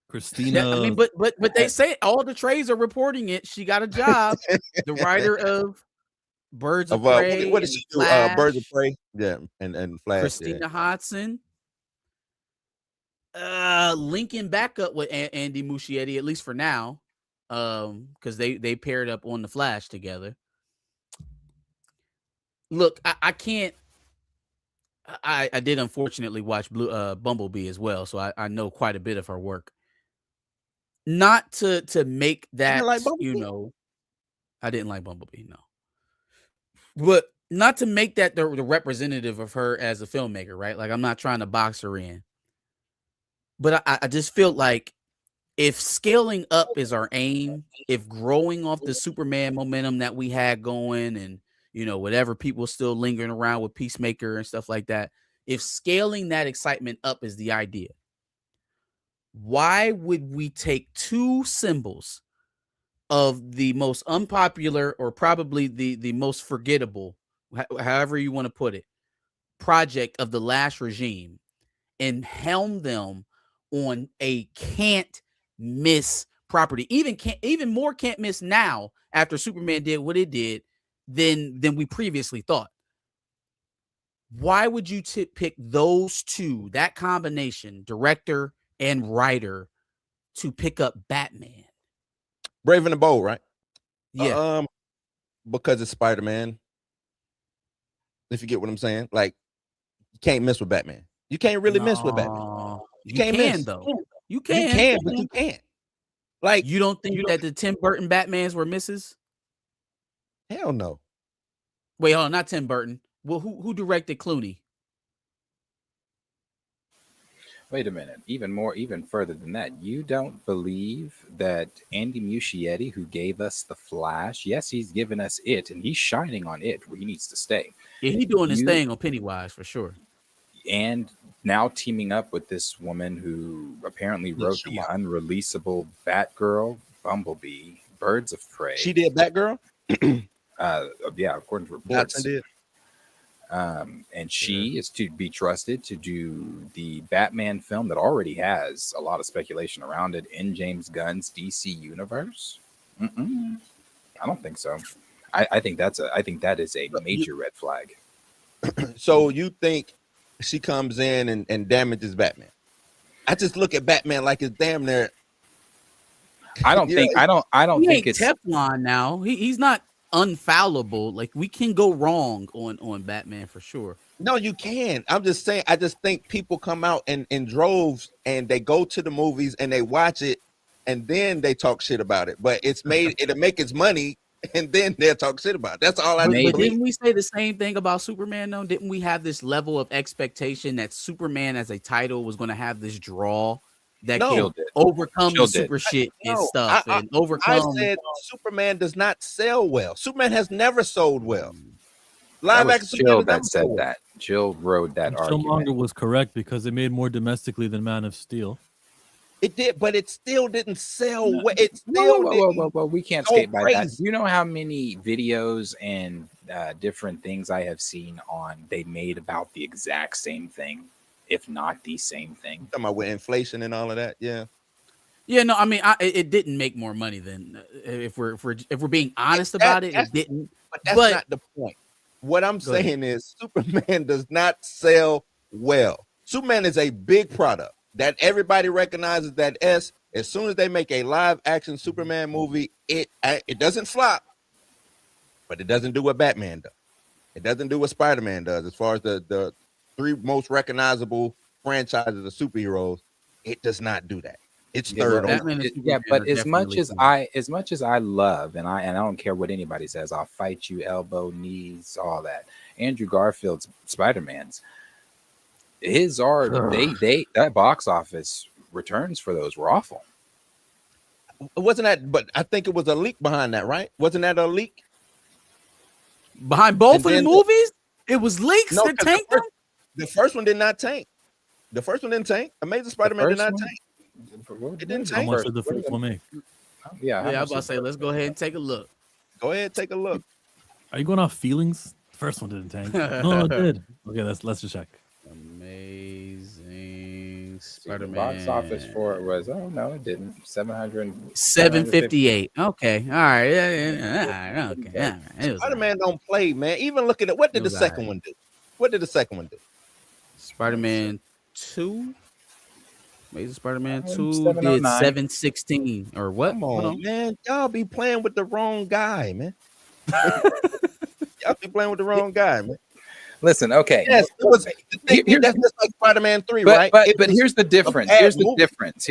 Christina. I mean, but they say all the trades are reporting it. She got a job. The writer of Birds of Prey. What did she do? Birds of Prey. Yeah, and Flash. Christina Hodson. Linking back up with Andy Muschietti, at least for now, because they paired up on the Flash together. Look, I can't. I did unfortunately watch Bumblebee as well, so I know quite a bit of her work. Not to make that, I didn't like Bumblebee, no. But not to make that the representative of her as a filmmaker, right? Like, I'm not trying to box her in. But I just feel like if scaling up is our aim, if growing off the Superman momentum that we had going and, whatever people still lingering around with Peacemaker and stuff like that, if scaling that excitement up is the idea, why would we take two symbols of the most unpopular or probably the most forgettable, however you want to put it, project of the last regime and helm them on a can't miss property? Even more can't miss now after Superman did what it did than we previously thought. Why would you pick those two, that combination, director and writer, to pick up Batman? Brave and the Bold, right? Yeah. Because it's Spider-Man. If you get what I'm saying, like, you can't miss with Batman. You can't really miss with Batman. You can't miss, though. You You can, can, but you can't. Like, you don't think that the Tim Burton Batmans were misses? Hell no. Wait, hold on, not Tim Burton. Well, who directed Clooney? Wait a minute. Even further than that, you don't believe that Andy Muschietti, who gave us The Flash, yes, he's given us it, and he's shining on it where he needs to stay. Yeah, he's doing his thing on Pennywise for sure. and now teaming up with this woman who apparently wrote the unreleasable Batgirl, Bumblebee, Birds of Prey. She did Batgirl. Yeah, according to reports. And she is to be trusted to do the Batman film that already has a lot of speculation around it in James Gunn's DC universe. I don't think so. I think that is a major red flag. So you think she comes in and damages Batman? I just look at Batman like it's damn near. I don't think it's Teflon now. He's not unfallible. Like, we can go wrong on Batman for sure. No, you can. I'm just saying. I just think people come out in droves and they go to the movies and they watch it and then they talk shit about it. But it'll make its money and then they'll talk shit about it. That's all I But didn't we say the same thing about Superman though? Didn't we have this level of expectation that Superman as a title was going to have this draw that can overcome the super shit and stuff and overcome? I said Superman does not sell well. Superman has never sold well. Live action Jill that said that. Jill wrote that argument. Killmonger was correct because it made more domestically than Man of Steel. It did, but it still didn't sell well. It still whoa. We can't skate by that. You know how many videos and different things I have seen on they made about the exact same thing, if not the same thing. Talking about with inflation and all of that, yeah. Yeah, no, I mean, it didn't make more money than if we're being honest about it. It didn't. But that's not the point. What I'm saying is Superman does not sell well. Superman is a big product that everybody recognizes. That as soon as they make a live action Superman movie, it doesn't flop, but it doesn't do what Batman does. It doesn't do what Spider-Man does. As far as the three most recognizable franchises of superheroes, it does not do that. It's third on. But as much as I love and I don't care what anybody says, I'll fight you, elbow, knees, all that. Andrew Garfield's Spider-Man's, his are they that box office returns for those were awful. Wasn't that? But I think it was a leak behind that, right? Wasn't that a leak behind both of the movies? It was leaks that tanked them. The first one did not tank. The first one didn't tank. Amazing Spider-Man did not tank. It didn't tank. How much did the first one make? Yeah, I was about to say, let's go ahead and take a look. Go ahead, take a look. Are you going off feelings? The first one didn't tank. No, it did. Okay, let's just check. Amazing Spider-Man. The box office for it was it didn't. 758. Okay, all right. Okay. Spider-Man don't play, man. Even look at it. What did the second one do? What did the second one do? Spider-Man 2. Amazing Spider-Man 2 did 716 or what? Come on, man. Y'all be playing with the wrong guy, man. Y'all be playing with the wrong guy, man. Listen, okay. Yes, that's just like Spider-Man 3, right? But here's the difference. Here's the difference.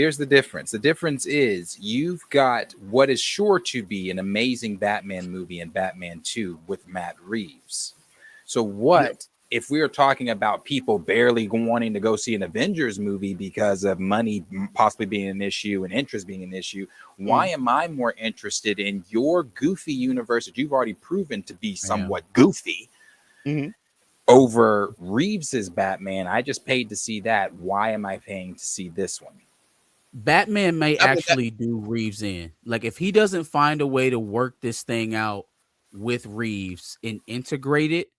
The difference is you've got what is sure to be an amazing Batman movie in Batman 2 with Matt Reeves. So what if we are talking about people barely wanting to go see an Avengers movie because of money possibly being an issue and interest being an issue? Why am I more interested in your goofy universe that you've already proven to be somewhat goofy over Reeves's Batman? I just paid to see that. Why am I paying to see this one? Batman may actually do Reeves in. Like, if he doesn't find a way to work this thing out with Reeves and integrate it,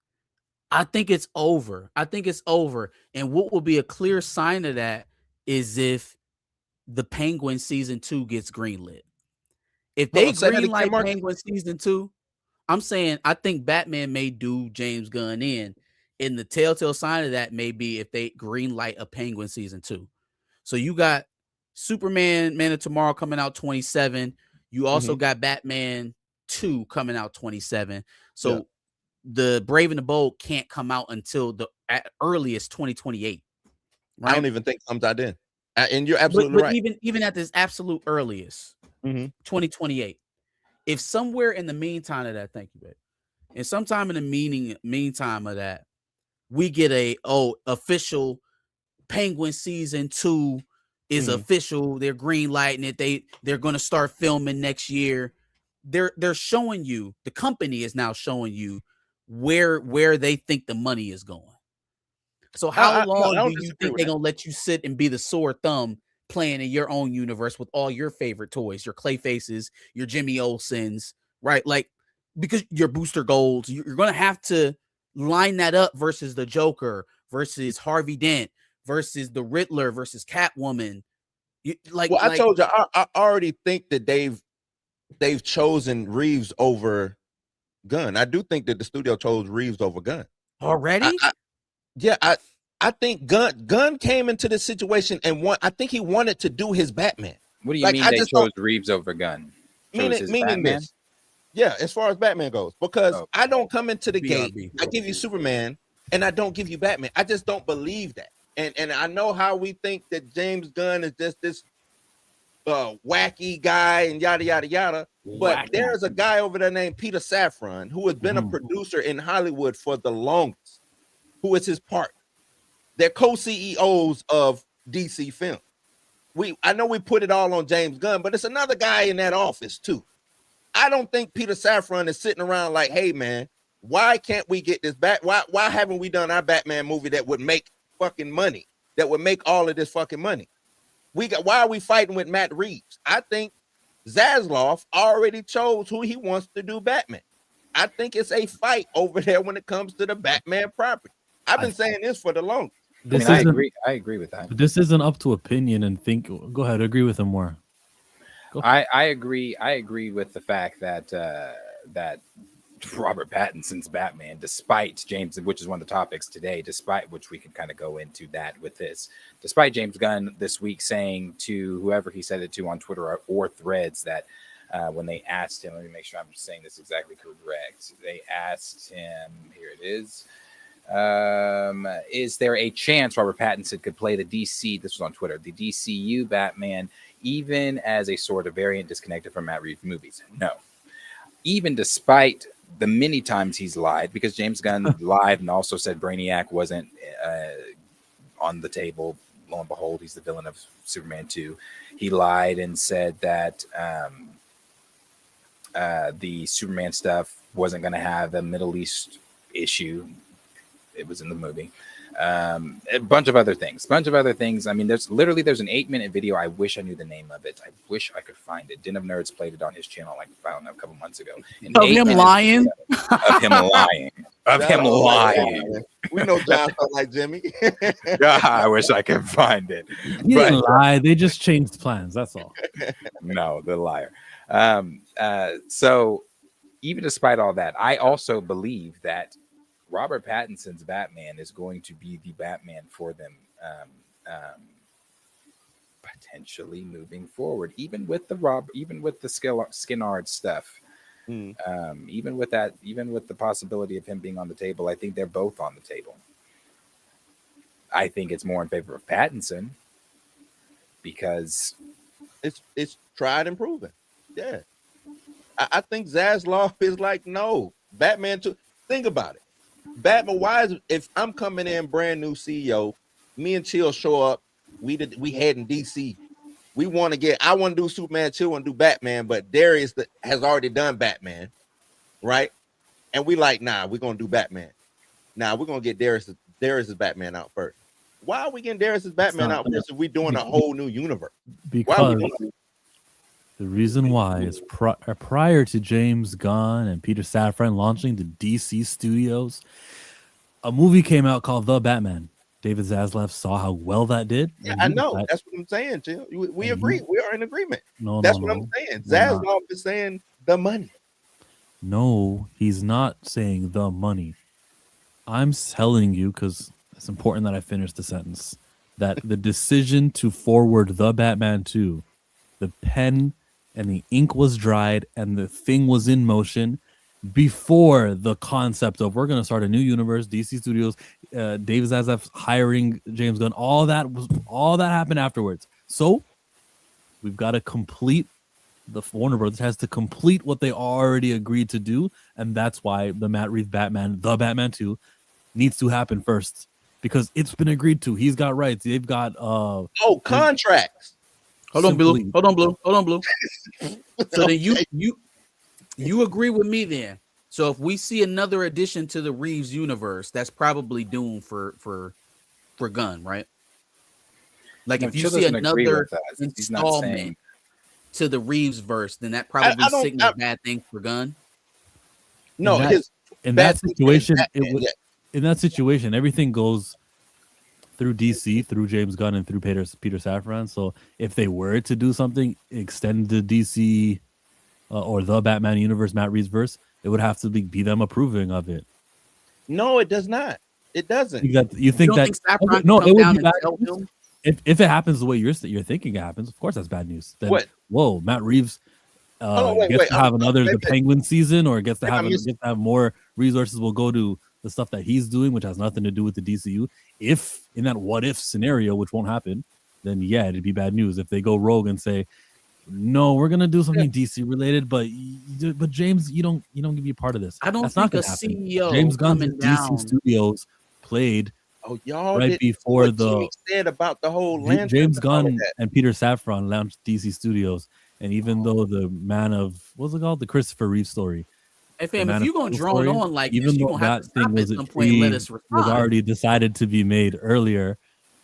I think it's over. And what will be a clear sign of that is if the Penguin season 2 gets greenlit. If they greenlight Penguin season 2, I'm saying I think Batman may do James Gunn in. And the telltale sign of that may be if they greenlight a Penguin season 2. So you got Superman, Man of Tomorrow coming out 27. You also got Batman 2 coming out 27. So the Brave and the Bold can't come out until at earliest 2028. Right? I don't even think it comes out then. And you're absolutely right. Even at this absolute earliest, 2028. If somewhere in the meantime of that, thank you, babe. And sometime in the meantime of that, we get official Penguin season 2 is official. They're green lighting it. They're going to start filming next year. They're showing you, the company is now showing you where they think the money is going. So how I long don't do you disagree think with they're that. gonna let you sit and be the sore thumb playing in your own universe with all your favorite toys, your Clayfaces, your Jimmy Olsens, right? Like, because your Booster Golds, you're gonna have to line that up versus the Joker, versus Harvey Dent, versus the Riddler, versus Catwoman. Well, I told you, I already think that they've chosen Reeves over Gunn. I do think that the studio chose Reeves over Gunn. already. I think Gunn came into this situation and I think he wanted to do his Batman. What do you Like, mean I they just chose Reeves over Gunn? Chose his meaning Batman? this. Yeah, as far as Batman goes, because Oh. I don't come into the gate, BRB. I give you Superman, and I don't give you Batman. I just don't believe that. And I know how we think that James Gunn is just this wacky guy and yada yada yada. But Wacky. there's a guy over there named Peter Safran who has been a producer in Hollywood for the longest, who is his partner. They're co-CEOs of DC Film. I know we put it all on James Gunn, but it's another guy in that office too. I don't think Peter Safran is sitting around like, hey man, why can't we get this back? Why haven't we done our Batman movie that would make fucking money? That would make all of this fucking money. Why are we fighting with Matt Reeves? I think Zaslav already chose who he wants to do Batman. I think it's a fight over there when it comes to the Batman property. I've been saying this for the longest. I agree with that. This isn't up to opinion and think. Go ahead, agree with him more. I agree with the fact that that Robert Pattinson's Batman, despite James, which is one of the topics today, despite which we can kind of go into that with this, despite James Gunn this week saying to whoever he said it to on Twitter or Threads that when they asked him, let me make sure I'm saying this exactly correct. They asked him, here it is there a chance Robert Pattinson could play the DC, this was on Twitter, the DCU Batman, even as a sort of variant disconnected from Matt Reeves movies? No. Even despite the many times he's lied, because James Gunn lied and also said Brainiac wasn't on the table. Lo and behold, he's the villain of Superman 2. He lied and said that the Superman stuff wasn't going to have a Middle East issue. It was in the movie. A bunch of other things. I mean, there's an 8-minute video. I wish I knew the name of it. I wish I could find it. Den of Nerds played it on his channel, like, I don't know, a couple months ago. Of him lying? Of him lying. Of him lying. We know John felt like Jimmy. God, I wish I could find it. He didn't lie. They just changed plans. That's all. No, the liar. So even despite all that, I also believe that Robert Pattinson's Batman is going to be the Batman for them, potentially moving forward, even with the Skinnard stuff, even with the possibility of him being on the table. I think they're both on the table. I think it's more in favor of Pattinson because it's tried and proven. Yeah, I think Zaslav is like, no, Batman 2. Think about it. Batman, if I'm coming in brand new CEO, me and Chill show up, we head in DC. I want to do Superman, Chill want to do Batman, but Darius has already done Batman, right? And we like, nah, we're gonna do Batman. Nah, we're gonna get Darius's Batman out first. Why are we getting Darius's Batman out first if we're doing a whole new universe? Because the reason why is prior to James Gunn and Peter Safran launching the DC studios, a movie came out called The Batman. David Zaslav saw how well that did. Yeah, I know. That's what I'm saying, Chill. We agree. We are in agreement. That's what I'm saying. Zaslav is saying the money. No, he's not saying the money. I'm telling you, because it's important that I finish the sentence, that the decision to forward The Batman 2, the pen and the ink was dried and the thing was in motion before the concept of we're going to start a new universe, DC Studios, David Zaslav hiring James Gunn, all that happened afterwards. So we've got to complete, the Warner Brothers has to complete what they already agreed to do, and that's why the Matt Reeves Batman, The Batman 2, needs to happen first, because it's been agreed to. He's got rights. They've got contracts. Hold on, Blue. So then you agree with me then. So if we see another addition to the Reeves universe, that's probably doomed for for Gunn, right? Like No, if you Chill see doesn't agree another with us. He's not installment saying to the Reeves verse, then that probably I don't. signals bad things for Gunn. No, that- his In bad that thing is situation, Batman, yeah. in that situation, everything goes through DC, through James Gunn, and through Peter Safran. So if they were to do something, extend the DC or the Batman universe, Matt Reeves verse, it would have to be them approving of it. No, it does not. It doesn't. You think that Safran no, can it come would down be and bad tell news. him? If it happens the way you're thinking it happens, of course that's bad news. Then What? Whoa, Matt Reeves Wait, gets to have another maybe- the Penguin season, or gets to maybe I have missed- gets to have more resources. Will go to the stuff that he's doing, which has nothing to do with the DCU. If in that what if scenario, which won't happen, then yeah, it'd be bad news. If they go rogue and say, no, we're gonna do something DC related, but James, you don't be a part of this. I don't That's think not a gonna happen. CEO James Gunn's coming DC down. Studios played Oh, y'all right did before what the Jimmy said about the whole Lantern. James and all of Gunn that. and Peter Safran launched DC Studios, and even though the Man of what's it called, the Christopher Reeve story, Hey the fam, Man if of you're gonna Steel drone story, on like even this, you're though gonna have that to thing stop at was some point and let us was respond. already decided to be made earlier,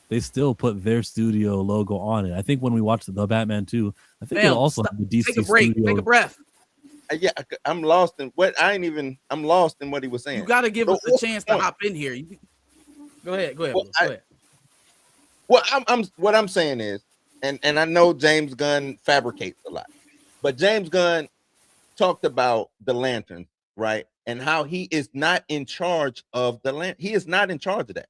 they still put their studio logo on it. I think when we watched the Batman 2, I think Fam, it'll also stop. have the DC Take a break. Studio. Take a breath. Yeah, I'm lost in what I'm lost in what he was saying. You got to give So us a what's the chance to point? hop in here. Go ahead. Well, Willis, go ahead. What I'm saying is, and I know James Gunn fabricates a lot, but James Gunn talked about the Lantern, right? And how he is not in charge of the Lantern. He is not in charge of that.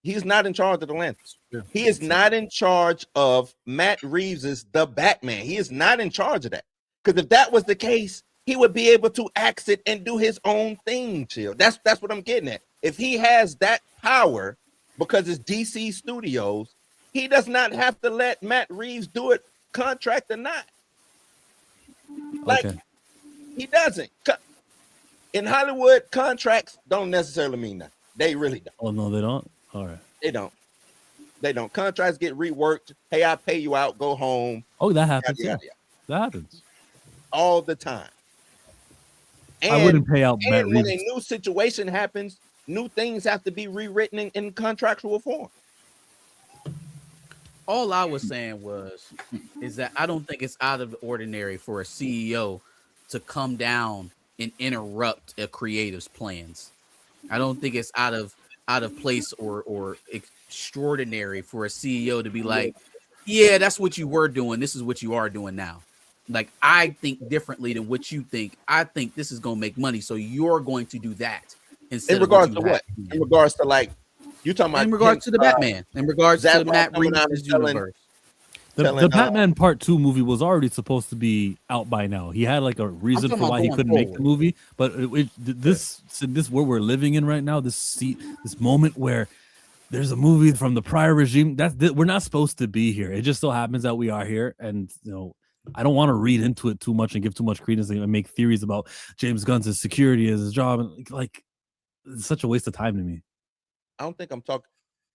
He is not in charge of the Lantern. He is not in charge of Matt Reeves's The Batman. He is not in charge of that. Because if that was the case, he would be able to exit and do his own thing, Chill. That's what I'm getting at. If he has that power, because it's DC Studios, he does not have to let Matt Reeves do it, contract or not. Like, Okay. he doesn't. In Hollywood, contracts don't necessarily mean nothing. They really don't. Oh no, they don't. All right. They don't. They don't. Contracts get reworked. Hey, I pay you out. Go home. Oh, that happens. Yada, Yeah. yada, yada. That happens. All the time. I wouldn't pay out Matt And when a Reeves. new situation happens, new things have to be rewritten in contractual form. All I was saying is that I don't think it's out of the ordinary for a CEO to come down and interrupt a creative's plans. I don't think it's out of place or extraordinary for a CEO to be like, yeah, that's what you were doing. This is what you are doing now. Like, I think differently than what you think. I think this is going to make money, so you're going to do that instead In of regards to you what? have to do. In regards to, like, you talking about In regards to the Batman, in regards to Zaslav Matt coming out Reeves' and telling- universe. The Batman Part 2 movie was already supposed to be out by now. He had like a reason talking for about why he going couldn't make the forward. movie, but this where we're living in right now, this moment where there's a movie from the prior regime we're not supposed to be here. It just so happens that we are here, and I don't want to read into it too much and give too much credence and make theories about James Gunn's security as his job, and like it's such a waste of time to me. I don't think I'm talking.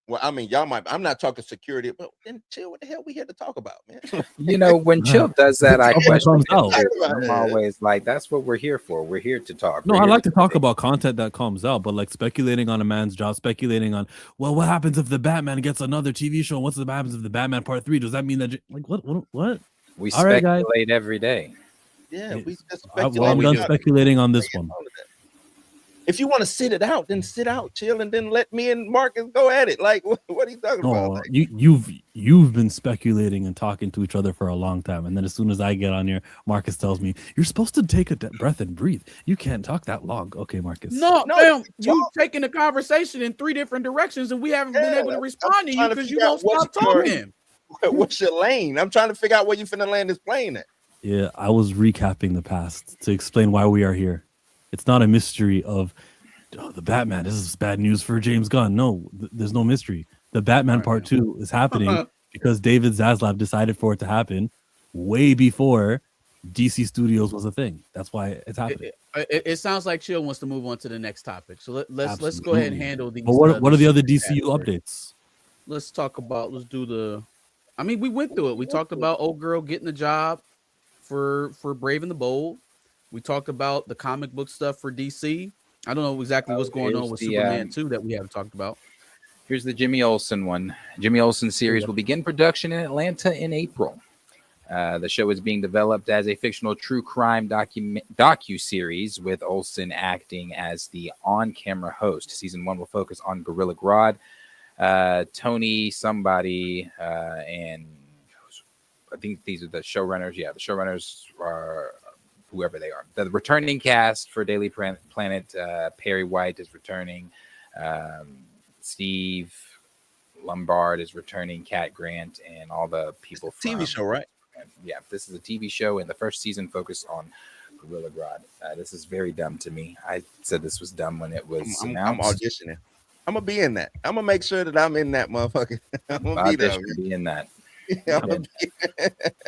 Well, I mean, y'all might. I'm not talking security, but then Chill. What the hell we here to talk about, man? You know, when Chill does that, I Something question comes it, out. too. I'm always like, that's what we're here for. We're here to talk. No, We're I here like to talk about content that comes out, but like speculating on a man's job, speculating on, well, what happens if the Batman gets another TV show? What's the happens if the Batman Part 3? Does that mean that like what? We All right, guys. speculate every day. Yeah, we just Well, I'm speculate. done speculating on this one. If you want to sit it out, then sit out, Chill, and then let me and Marcus go at it. Like, what are you talking about? No, Like, you've been speculating and talking to each other for a long time, and then as soon as I get on here, Marcus tells me you're supposed to take a breath and breathe. You can't talk that long. Okay, Marcus. No, No, fam, you taking the conversation in 3 different directions, and we haven't been Yeah, able to respond to you trying to because you figure won't out what's stop your- talking. what's your lane? I'm trying to figure out where you finna land this plane at. Yeah, I was recapping the past to explain why we are here. It's not a mystery of the Batman. This is bad news for James Gunn. No, there's no mystery. The Batman Part 2 is happening because David Zaslav decided for it to happen way before DC Studios was a thing. That's why it's happening. It sounds like Chill wants to move on to the next topic. So let's go ahead and handle these. But what are the other DCU updates? Let's do the. I mean, we went through it. We talked about old girl getting the job for Brave and the Bold. We talked about the comic book stuff for DC. I don't know exactly what's going on with Superman 2 that we haven't talked about. Here's the Jimmy Olsen one. Jimmy Olsen series will begin production in Atlanta in April. The show is being developed as a fictional true crime docu-series with Olsen acting as the on-camera host. Season 1 will focus on Gorilla Grodd, Tony somebody, and I think these are the showrunners. Yeah, the showrunners are whoever they are. The returning cast for Daily Planet, Perry White is returning. Steve Lombard is returning, Cat Grant, and all the people from TV show, right? Yeah, this is a TV show, and the first season focused on Gorilla Grodd. This is very dumb to me. I said this was dumb when it was I'm announced. auditioning. I'm gonna be in that. I'm gonna make sure that I'm in that motherfucker. I'm gonna be there. Be in that. Yeah, I'm gonna be-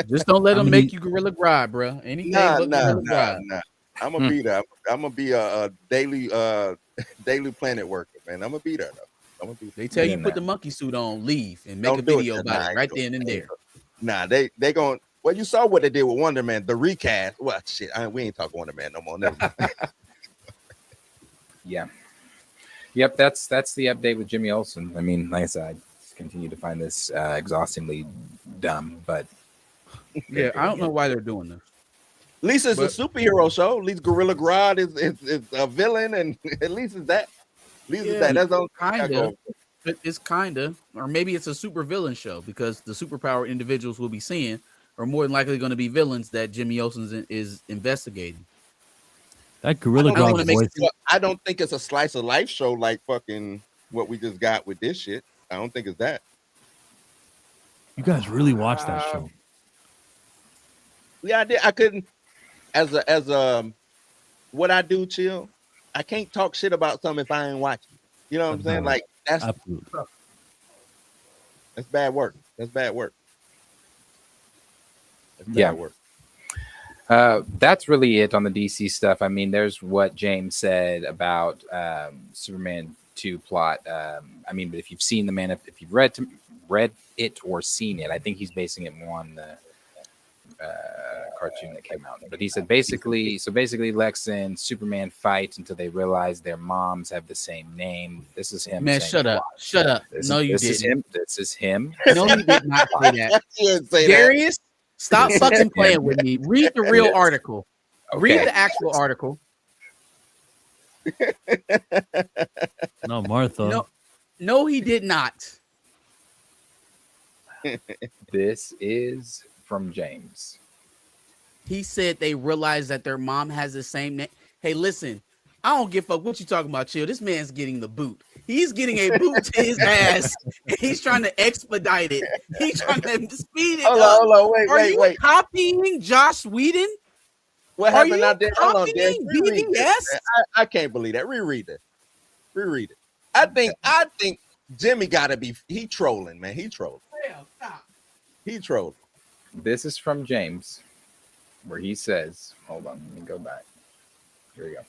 Just don't let them make you Gorilla Grodd, bro. Anything but Gorilla Grodd. nah. I'm gonna be there. I'm gonna be a daily Planet worker, man. I'm gonna be there though. I'm gonna be. They tell you in put that. the monkey suit on, leave, and make Don't a do it, video about nah, it right then and there. Nah, they going. Well, you saw what they did with Wonder Man, the recast. Well, shit, we ain't talking Wonder Man no more. Never mind. Yeah. Yep, that's the update with Jimmy Olsen. I mean, like I said, I just continue to find this exhaustingly dumb, but Yeah, I don't know why they're doing this. At least it's a superhero show. At least Gorilla Grodd is a villain, and at least it's that. At least it's that. That's all. Kind of. It's kind of, or maybe it's a super villain show because the superpower individuals we'll be seeing are more than likely going to be villains that Jimmy Olsen is investigating. That Gorilla I don't Grodd wanna make voice. I don't think it's a slice of life show like fucking what we just got with this shit. I don't think it's that. You guys really watch that show? Yeah, I did. I couldn't. As what I do, chill. I can't talk shit about something if I ain't watching. You know what I'm saying? Like that's bad work. That's bad work. That's bad work. That's really it on the DC stuff. I mean, there's what James said about Superman 2 plot. I mean, but if you've seen if you've read it or seen it, I think he's basing it more on the cartoon that came out. But he said basically Lex and Superman fight until they realize their moms have the same name. This is him. Man, shut up. Shut up. No, you didn't. This is him. No, he did not say that. Darius, stop fucking playing with me. Read the real article. Okay. Read the actual article. No, Martha. No, he did not. This is from James. He said they realized that their mom has the same name. Hey, listen, I don't give a fuck what you talking about, chill. This man's getting the boot. He's getting a boot to his ass. He's trying to expedite it. He's trying to speed it up. Hold on, wait. Are you copying Joss Whedon? What happened out there? Hold on, Dan. Copying BBS? I can't believe that. Reread it. I think Jimmy gotta be he trolling, man. He trolling. He trolling. This is from James, where he says, hold on, let me go back. Here we go.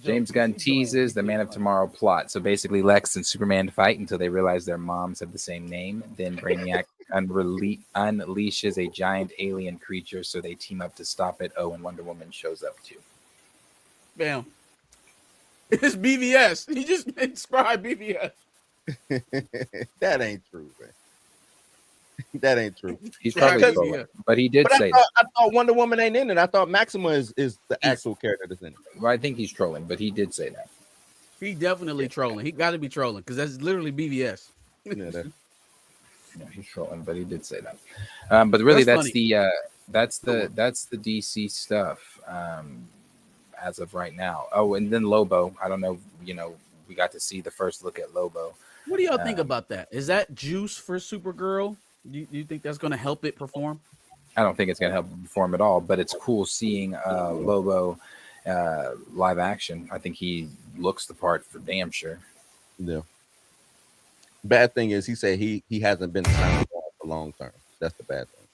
James Gunn teases the Man of Tomorrow plot. So basically, Lex and Superman fight until they realize their moms have the same name. Then Brainiac unleashes a giant alien creature, so they team up to stop it. Oh, and Wonder Woman shows up too. Bam. It's BVS. He just described BVS. That ain't true, man. That ain't true. He's probably trolling, but he did say that. I thought Wonder Woman ain't in it. I thought Maxima is the actual character that's in it. Well, I think he's trolling, but he did say that. He definitely trolling. He got to be trolling because that's literally BVS. Yeah, he's trolling, but he did say that. But really, that's the DC stuff as of right now. Oh, and then Lobo. I don't know. We got to see the first look at Lobo. What do y'all think about that? Is that juice for Supergirl? Do you think that's going to help it perform? I don't think it's going to help it perform at all, but it's cool seeing Lobo live action. I think he looks the part for damn sure. Yeah. Bad thing is he said he hasn't been signed for long term. That's the bad thing.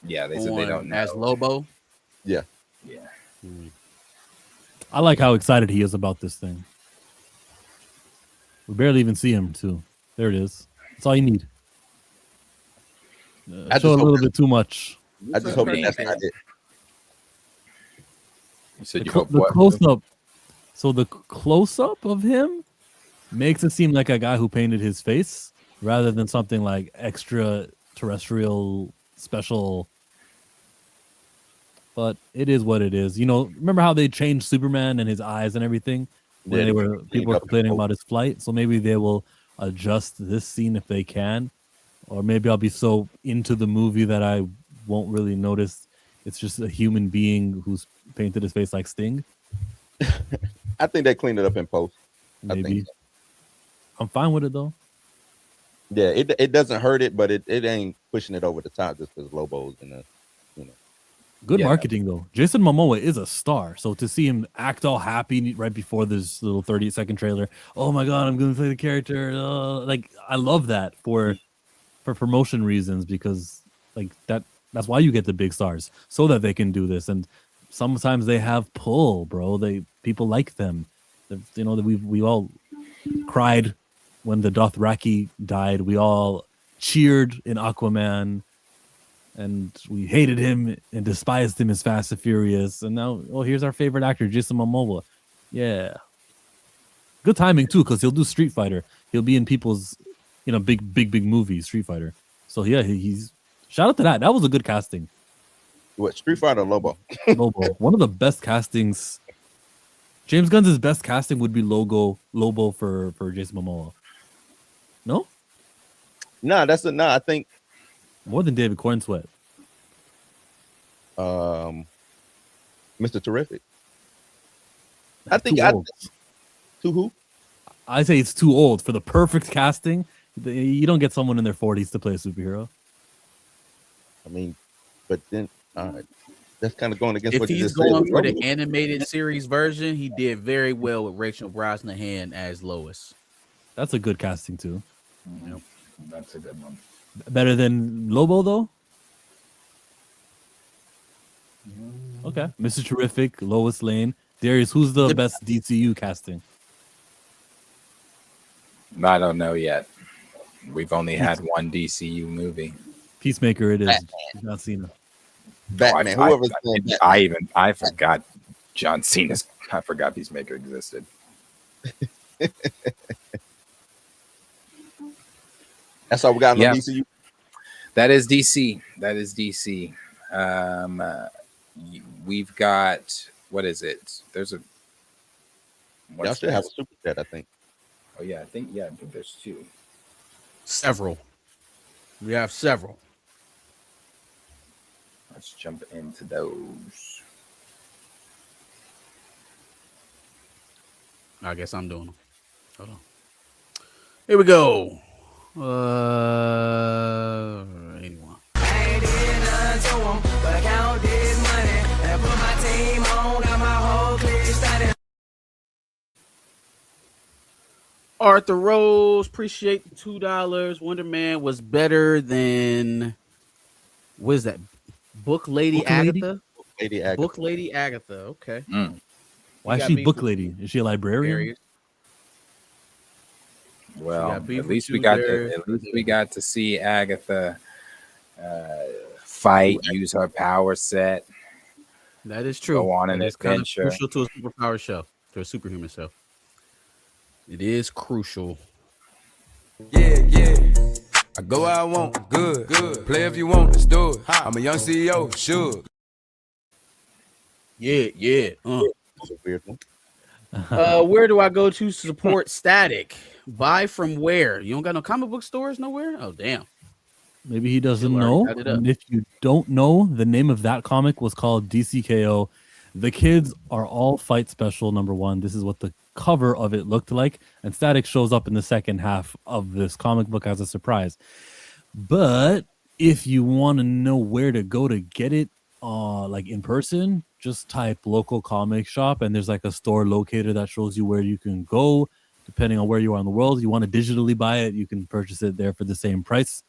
Yeah, they said they don't know. As Lobo? Yeah. Yeah. I like how excited he is about this thing. We barely even see him, too. There it is. That's all you need. Show a little bit too much. I just hope that's not it. You said the close-up. So the close-up of him makes it seem like a guy who painted his face rather than something like extraterrestrial special. But it is what it is. You know, remember how they changed Superman and his eyes and everything when people were complaining about his flight? So maybe they will adjust this scene if they can, or maybe I'll be so into the movie that I won't really notice it's just a human being who's painted his face like Sting. I think they cleaned it up in post. Maybe. I'm fine with it though. Yeah, it doesn't hurt it, but it ain't pushing it over the top just because Lobo's in the, you know. Good marketing though. Jason Momoa is a star, so to see him act all happy right before this little 30-second trailer, oh my god, I'm gonna play the character. Like I love that for promotion reasons, because like that's why you get the big stars, so that they can do this. And sometimes they have pull, bro. People like them. You know that we all cried when the Dothraki died. We all cheered in Aquaman, and we hated him and despised him as Fast and Furious. And now, here's our favorite actor, Jason Momoa. Yeah, good timing too, because he'll do Street Fighter. He'll be in people's, big movies, Street Fighter. So yeah, he's shout out to that. That was a good casting. What, Street Fighter or Lobo? Lobo, one of the best castings. James Gunn's best casting would be Lobo for Jason Momoa. No, I think more than David Cornsweet. Mr. Terrific. I That's think to who? I say it's too old for the perfect casting. You don't get someone in their 40s to play a superhero. I mean, but then that's kind of going against if what you he's just said. going for the animated series version, he did very well with Rachel Brosnahan as Lois. That's a good casting too. Yep. That's a good one. Better than Lobo though. Okay, Mr. Terrific, Lois Lane, Darius. Who's the best DCU casting? I don't know yet. We've only had one DCU movie. Peacemaker. It is. John Cena. Batman. I forgot John Cena's. I forgot Peacemaker existed. That's all we got on DCU. That is DC. We've got, what is it? There's a. Y'all should have a super chat, I think. Oh yeah, I think there's two. Several. We have several. Let's jump into those. I guess I'm doing them. Hold on. Here we go. 81. I did none to 'em, but I count this money and put my team on, got my whole clique started. Arthur Rose, appreciate the $2. Wonder Man was better than, what is that? Book Lady Agatha? Book Lady Agatha. Okay. Why is she Book Lady? Is she a librarian? Well, at least we got to see Agatha fight, use her power set. That is true. Go on an adventure. Kind of crucial to a superpower show, to a superhuman show. It is crucial. Yeah. I go where I want, good. Play if you want, let's do it. I'm a young CEO, sure. Yeah. That's a weird one. Where do I go to support Static? Buy from where? You don't got no comic book stores nowhere? Oh, damn. Maybe he doesn't know. And if you don't know, the name of that comic was called DCKO. The Kids Are All Fight Special #1. This is what the cover of it looked like. And Static shows up in the second half of this comic book as a surprise. But if you want to know where to go to get it, like in person, just type local comic shop, and there's like a store locator that shows you where you can go. Depending on where you are in the world, you want to digitally buy it, you can purchase it there for the same price.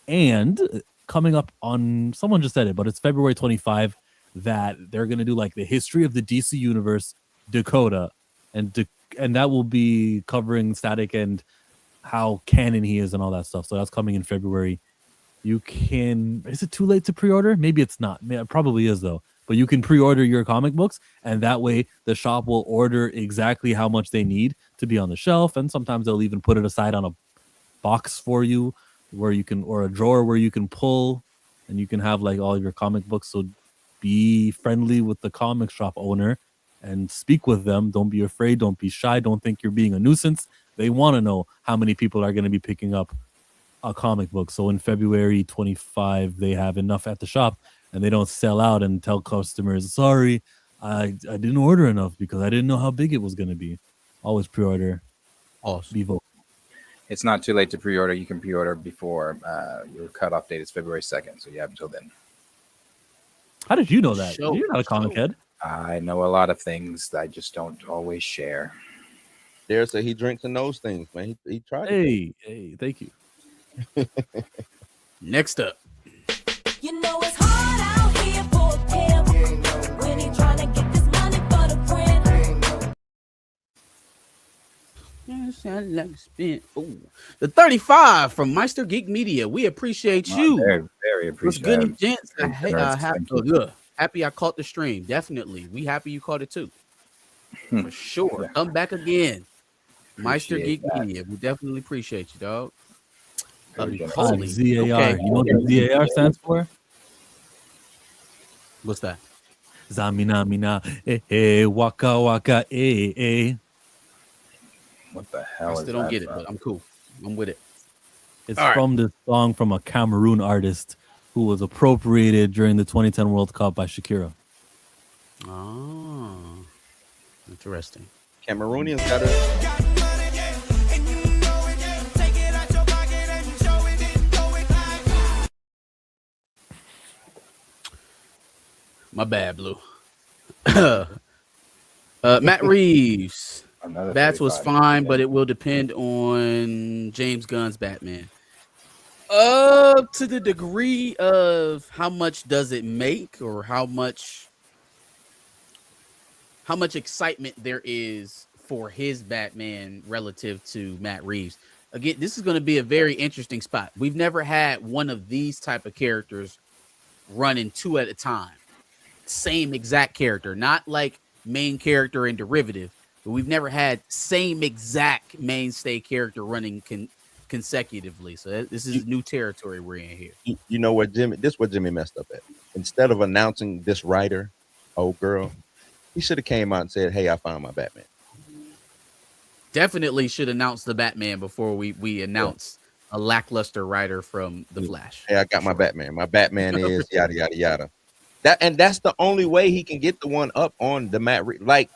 And coming up on, someone just said it, but it's February 25 that they're going to do like the history of the DC universe, Dakota, and that will be covering Static and how canon he is and all that stuff. So that's coming in February. You can, is it too late to pre-order? Maybe it's not. It probably is though. But you can pre-order your comic books, and that way the shop will order exactly how much they need to be on the shelf, and sometimes they'll even put it aside on a box for you where you can, or a drawer where you can pull, and you can have like all your comic books. So be friendly with the comic shop owner and speak with them. Don't be afraid. Don't be shy. Don't think you're being a nuisance. They want to know how many people are going to be picking up a comic book. So in February 25, they have enough at the shop, and they don't sell out and tell customers, sorry, I didn't order enough because I didn't know how big it was going to be. Always pre-order. Awesome. Be vocal. It's not too late to pre-order. You can pre-order before your cutoff date is February 2nd, so you have until then. How did you know that? Show- You're not a comic head. I know a lot of things that I just don't always share. Dare say he drinks and knows things, man. He tried it. Hey, thank you. Next up. You know it's hard out here for a pimp when he tryna get this money for the print. Ooh. The 35 from Meister Geek Media. We appreciate you. Very, very What's appreciative. good, gents? Happy I caught the stream. Definitely. We happy you caught it too. For sure. Yeah. Come back again. Meister Appreciate Geek that. Media. We definitely appreciate you, dog. Very generous. Holy ZAR. okay. You know what the ZAR stands for? What's that? Zamina mina, waka waka, What the I hell is still don't that get it, from? but I'm cool. I'm with it. It's All right. from this song from a Cameroon artist who was appropriated during the 2010 World Cup by Shakira. Oh, interesting. Cameroonians got it. My bad, Blue. Matt Reeves. Another Bats was 35. fine, but it will depend on James Gunn's Batman. To the degree of how much does it make, or how much excitement there is for his Batman relative to Matt Reeves. Again, this is going to be a very interesting spot. We've never had one of these type of characters running two at a time. Same exact character, not like main character and derivative, but we've never had same exact mainstay character running consecutively. So this is new territory we're in here. You know what, Jimmy? This is what Jimmy messed up at. Instead of announcing this writer, old girl, he should have came out and said, "Hey, I found my Batman." Definitely should announce the Batman before we announce a lackluster writer from The Flash. Hey, I got my Batman. My Batman is yada yada yada. That's the only way he can get the one up on the Matt Reeves. Like,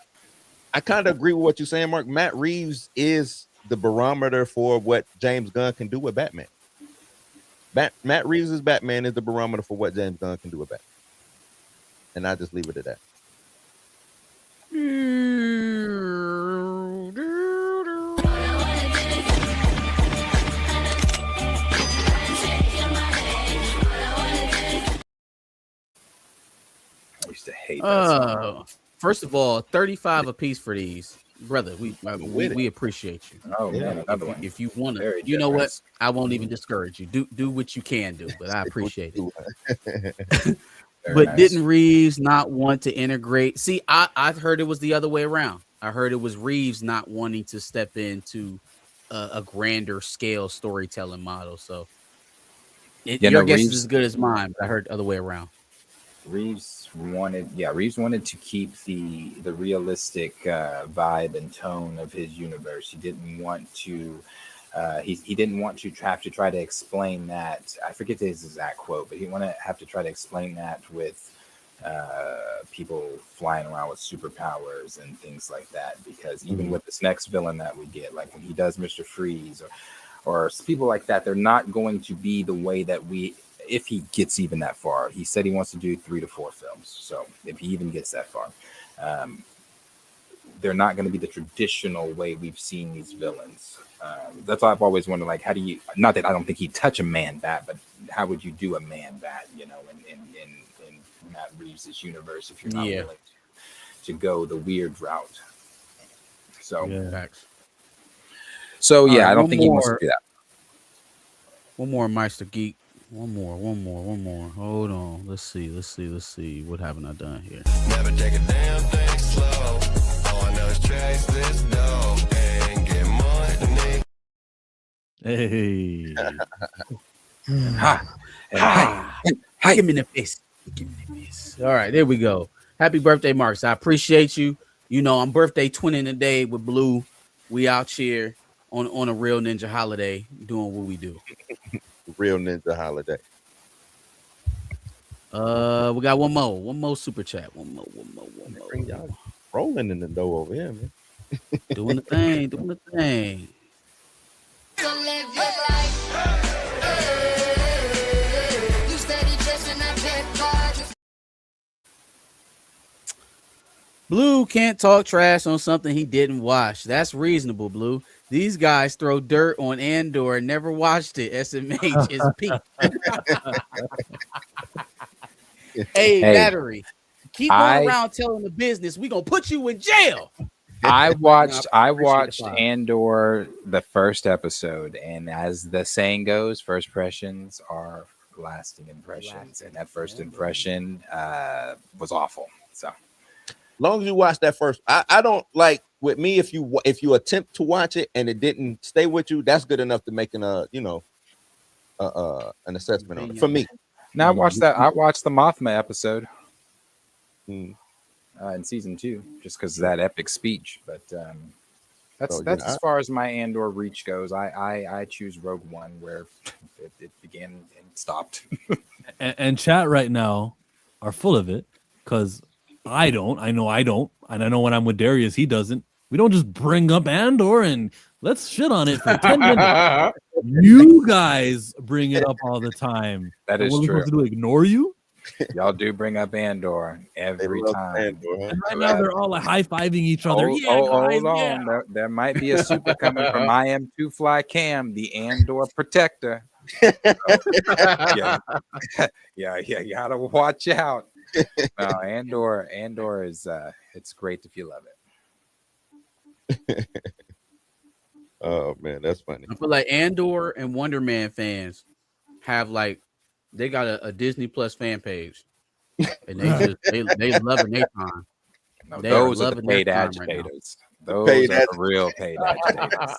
I kind of agree with what you're saying, Mark. Matt Reeves is the barometer for what James Gunn can do with Batman. Matt Reeves' Batman is the barometer for what James Gunn can do with Batman. And I just leave it at that. I used to hate that song. First of all, 35 a piece for these, brother. We appreciate you. Oh man, another one. If you want to, Very you know what? generous. I won't even discourage you. Do what you can do, but I appreciate it. Very But nice. didn't Reeves not want to integrate? See, I've heard it was the other way around. I heard it was Reeves not wanting to step into a grander scale storytelling model. So your guess is as good as mine, but I heard the other way around. Reeves wanted to keep the realistic vibe and tone of his universe. He didn't want to he didn't want to have to try to explain that. I forget his exact quote, but he wanted to have to try to explain that with people flying around with superpowers and things like that. Because even with this next villain that we get, like when he does Mr. Freeze or people like that, they're not going to be the way that if he gets even that far. He said he wants to do 3 to 4 films. So if he even gets that far, they're not going to be the traditional way we've seen these villains. That's why I've always wondered, like, how do you, not that I don't think he'd touch a man bat, but how would you do a man bat, you know, in Matt Reeves' universe if you're not willing to go the weird route. So, I don't think he wants to do that. One more, Meister Geek. One more. Hold on. Let's see. What haven't I done here? Never take a damn thing slow. All I know is chase this dough. Ain't Hey. Give me the face. Give me the face. All right, there we go. Happy birthday, Marks. I appreciate you. You know, I'm birthday twinning today with Blue. We out here on a real ninja holiday doing what we do. Real ninja holiday. We got one more super chat. One more. Y'all rolling in the dough over here, man. Doing the thing. Blue can't talk trash on something he didn't watch. That's reasonable, Blue. These guys throw dirt on Andor and never watched it. SMH is peak. Hey, Battery. Keep going around telling the business. We gonna put you in jail. I watched Andor the first episode, and as the saying goes, first impressions are lasting impressions, and that first impression was awful. So, long as you watch that first, I don't like with me. If you attempt to watch it and it didn't stay with you, that's good enough to make an assessment on it for me. Now I watched the Mothma episode in season 2, just because of that epic speech. But that's as far as my Andor reach goes. I choose Rogue One, where it began and stopped. and chat right now are full of it because I know I don't, and I know when I'm with Darius, he doesn't. We don't just bring up Andor and let's shit on it for 10 minutes. You guys bring it up all the time. That is what true. We're supposed to do, ignore you? Y'all do bring up Andor every time. Andor, huh? And right now they're all like high-fiving each other. Hold on. There might be a super coming from I Am Two Fly Cam, the Andor protector. Yeah, you gotta watch out. No, Andor is it's great if you love it. Oh man, that's funny. I feel like Andor and Wonder Man fans have they got a Disney Plus fan page, and they loving their time. No, those are the paid agitators. Those are the real paid agitators.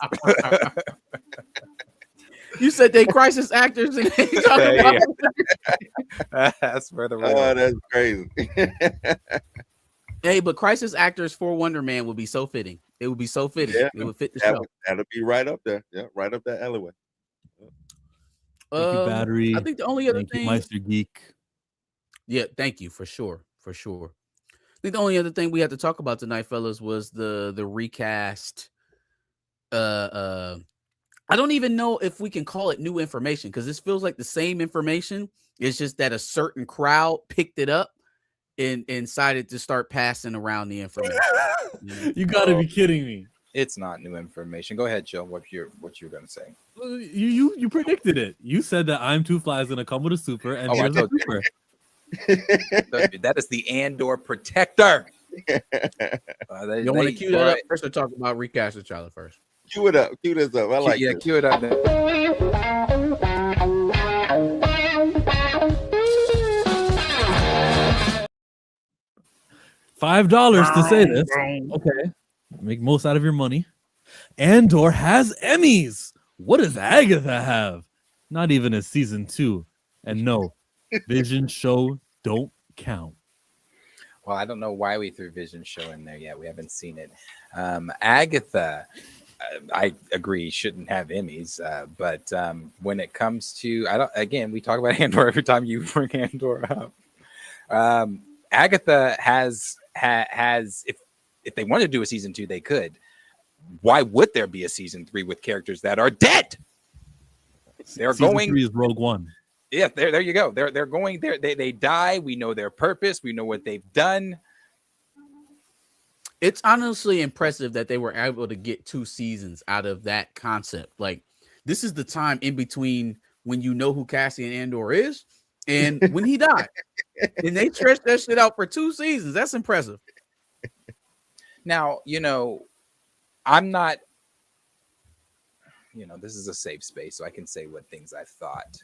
You said they crisis actors, and they talking about that's for the real. Oh, that's crazy. Hey, but crisis actors for Wonder Man would be so fitting. It would be so fitting. Yeah, it would fit the show. That'll be right up there. Yeah, right up that alleyway. Thank you, Battery. I think the only other Thank thing, you, Meister Geek. Yeah, thank you for sure. I think the only other thing we had to talk about tonight, fellas, was the recast. I don't even know if we can call it new information because this feels like the same information. It's just that a certain crowd picked it up and decided to start passing around the information. You got to be kidding me. It's not new information. Go ahead, Joe. What you're gonna say? You predicted it. You said that I'm Two Fly is gonna come with a super, and here's a super. That is the Andor protector. You want to cue that up first or talk about Recast with Charlie first? Cue it up. Cue this up. I like it. Cue it up. $5 to say this. Okay. Make most out of your money. Andor has Emmys. What does Agatha have? Not even a season 2. And no, Vision show don't count. Well, I don't know why we threw Vision show in there yet. We haven't seen it. Agatha, I agree, shouldn't have Emmys. But when it comes to, we talk about Andor every time you bring Andor up. Agatha has if they wanted to do a season 2, they could. Why would there be a season 3 with characters that are dead? They're season going 3 is Rogue One. Yeah, there you go. They're going there. They die. We know their purpose. We know what they've done. It's honestly impressive that they were able to get 2 seasons out of that concept. Like, this is the time in between when you know who Cassian Andor is and when he died. And they stretched that shit out for 2 seasons. That's impressive. Now, I'm not, this is a safe space, so I can say what things I've thought.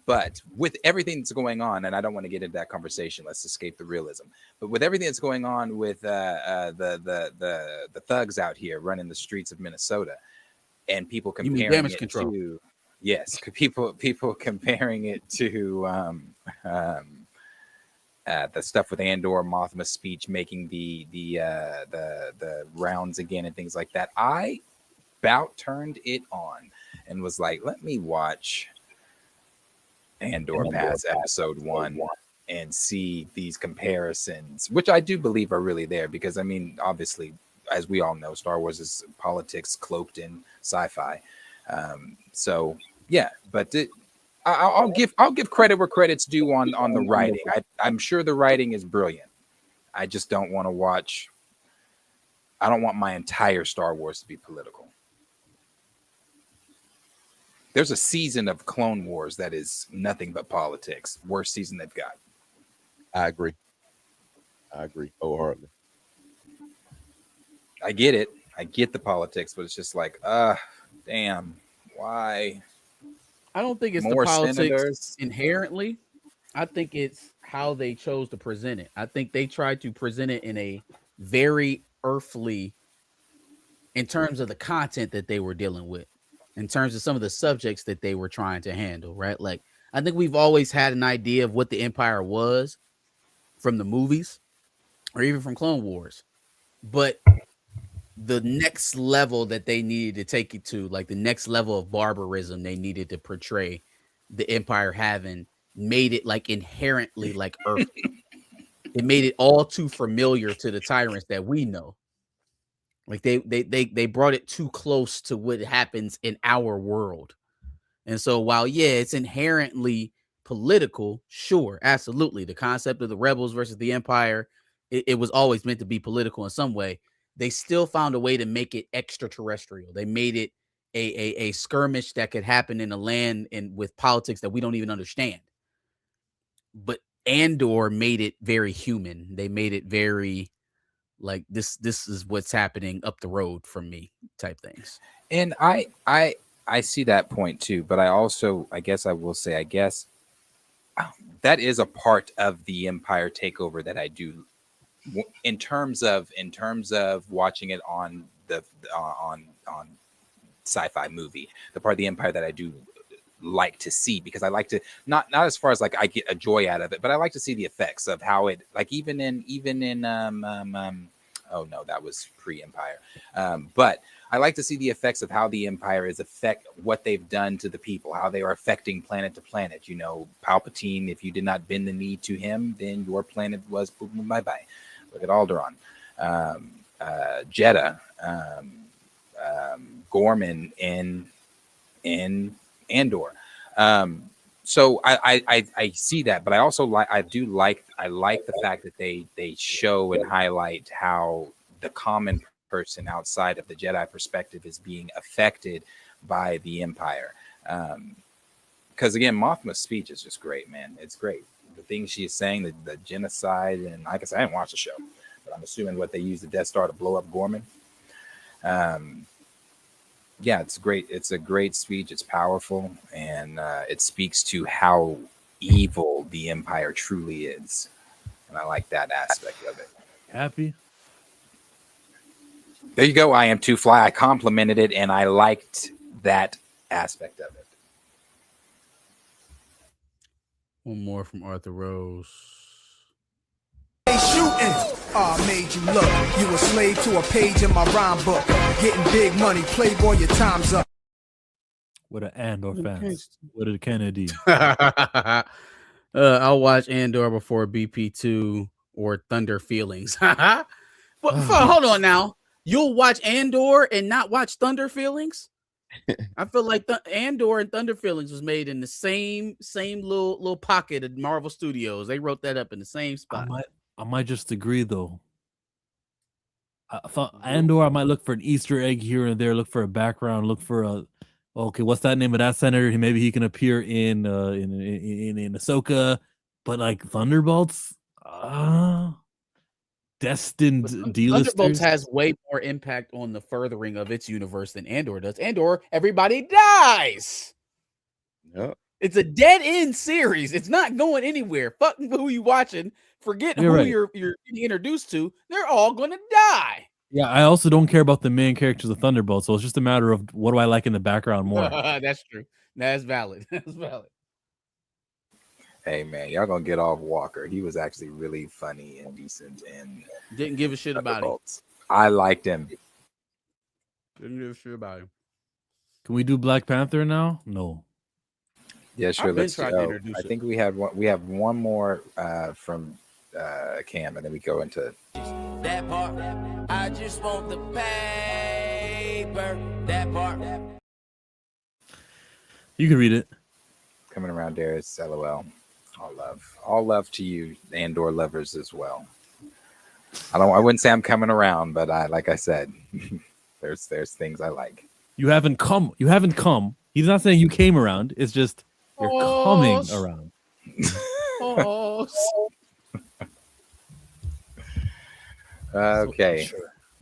But with everything that's going on, and I don't want to get into that conversation, let's escape the realism. But with everything that's going on with the thugs out here running the streets of Minnesota, and people You mean comparing damage it control? to people comparing it to the stuff with Andor, Mothma's speech, making the rounds again and things like that. I about turned it on and was like, let me watch Andor past episode 1 and see these comparisons, which I do believe are really there, because I mean, obviously, as we all know, Star Wars is politics cloaked in sci-fi. So yeah, but I'll give credit where credit's due on the writing. I'm sure the writing is brilliant. I just don't want to watch. I don't want my entire Star Wars to be political. There's a season of Clone Wars that is nothing but politics. Worst season they've got. I agree wholeheartedly. I get it. I get the politics, but it's just like, damn, why? I don't think it's More the politics senators? inherently. I think it's how they chose to present it. I think they tried to present it in a very earthly, in terms of the content that they were dealing with, in terms of some of the subjects that they were trying to handle, right? Like, I think we've always had an idea of what the Empire was from the movies or even from Clone Wars. But the next level that they needed to take it to, like the next level of barbarism they needed to portray the Empire having, made it like inherently like Earth. It made it all too familiar to the tyrants that we know. Like they brought it too close to what happens in our world. And so while, yeah, it's inherently political, sure, absolutely. The concept of the rebels versus the Empire, it was always meant to be political in some way. They still found a way to make it extraterrestrial. They made it a skirmish that could happen in a land and with politics that we don't even understand. But Andor made it very human. They made it very like this is what's happening up the road from me type things. And I see that point too, but I guess I will say, that is a part of the Empire takeover that I do, in terms of watching it on the on sci-fi movie, the part of the Empire that I do like to see, because I like to not as far as like I get a joy out of it, but I like to see the effects of how it, like even in oh no, that was pre-Empire, but I like to see the effects of how the Empire is what they've done to the people, how they are affecting planet to planet. You know, Palpatine, if you did not bend the knee to him, then your planet was boom, bye-bye. Look at Alderaan, Jeddah, Gorman in Andor. So I see that, but I also like the fact that they show and highlight how the common person outside of the Jedi perspective is being affected by the Empire. Because again, Mothma's speech is just great, man. It's great. The things she is saying, the genocide, and like I said, I didn't watch the show, but I'm assuming what they used the Death Star to blow up Gorman. Yeah, it's great. It's a great speech. It's powerful, and it speaks to how evil the Empire truly is, and I like that aspect of it. Happy? There you go. I am too fly. I complimented it, and I liked that aspect of it. One more from Arthur Rose. They shooting. Made you look. You a slave to a page in my rhyme book. Getting big money. Playboy, your time's up. What an Andor fans. What a Kennedy. I'll watch Andor before BP2 or Thunder Feelings. But hold on now. You'll watch Andor and not watch Thunder Feelings? I feel like Andor and Thunder Feelings was made in the same little pocket of Marvel Studios. They wrote that up in the same spot. I might just agree though. I thought Andor, I might look for an Easter egg here and there, look for a background, look for a okay, what's that name of that senator? Maybe he can appear in Ahsoka, but like Thunderbolts, destined D-listers. Thunderbolts has way more impact on the furthering of its universe than Andor does. Andor, everybody dies. Yep. It's a dead end series. It's not going anywhere. Fuck who you watching. Forget You're who right. you're getting introduced to. They're all gonna die. Yeah, I also don't care about the main characters of Thunderbolt, so it's just a matter of what do I like in the background more. That's true. That's valid. That's valid. Hey man, y'all gonna get off Walker. He was actually really funny and decent and Didn't give a shit about him. Thunderbolts. I liked him. Didn't give a shit about him. Can we do Black Panther now? No. Yeah, sure. I've been Let's trying to go. introduce I it. think we have one more from Cam, and then we go into That part, I just want the paper. That part. You can read it. coming around Darius. LOL. All love to you, Andor lovers as well. I wouldn't say I'm coming around, but like I said, there's things I like. You haven't come. He's not saying you came around. It's just you're coming around. Okay.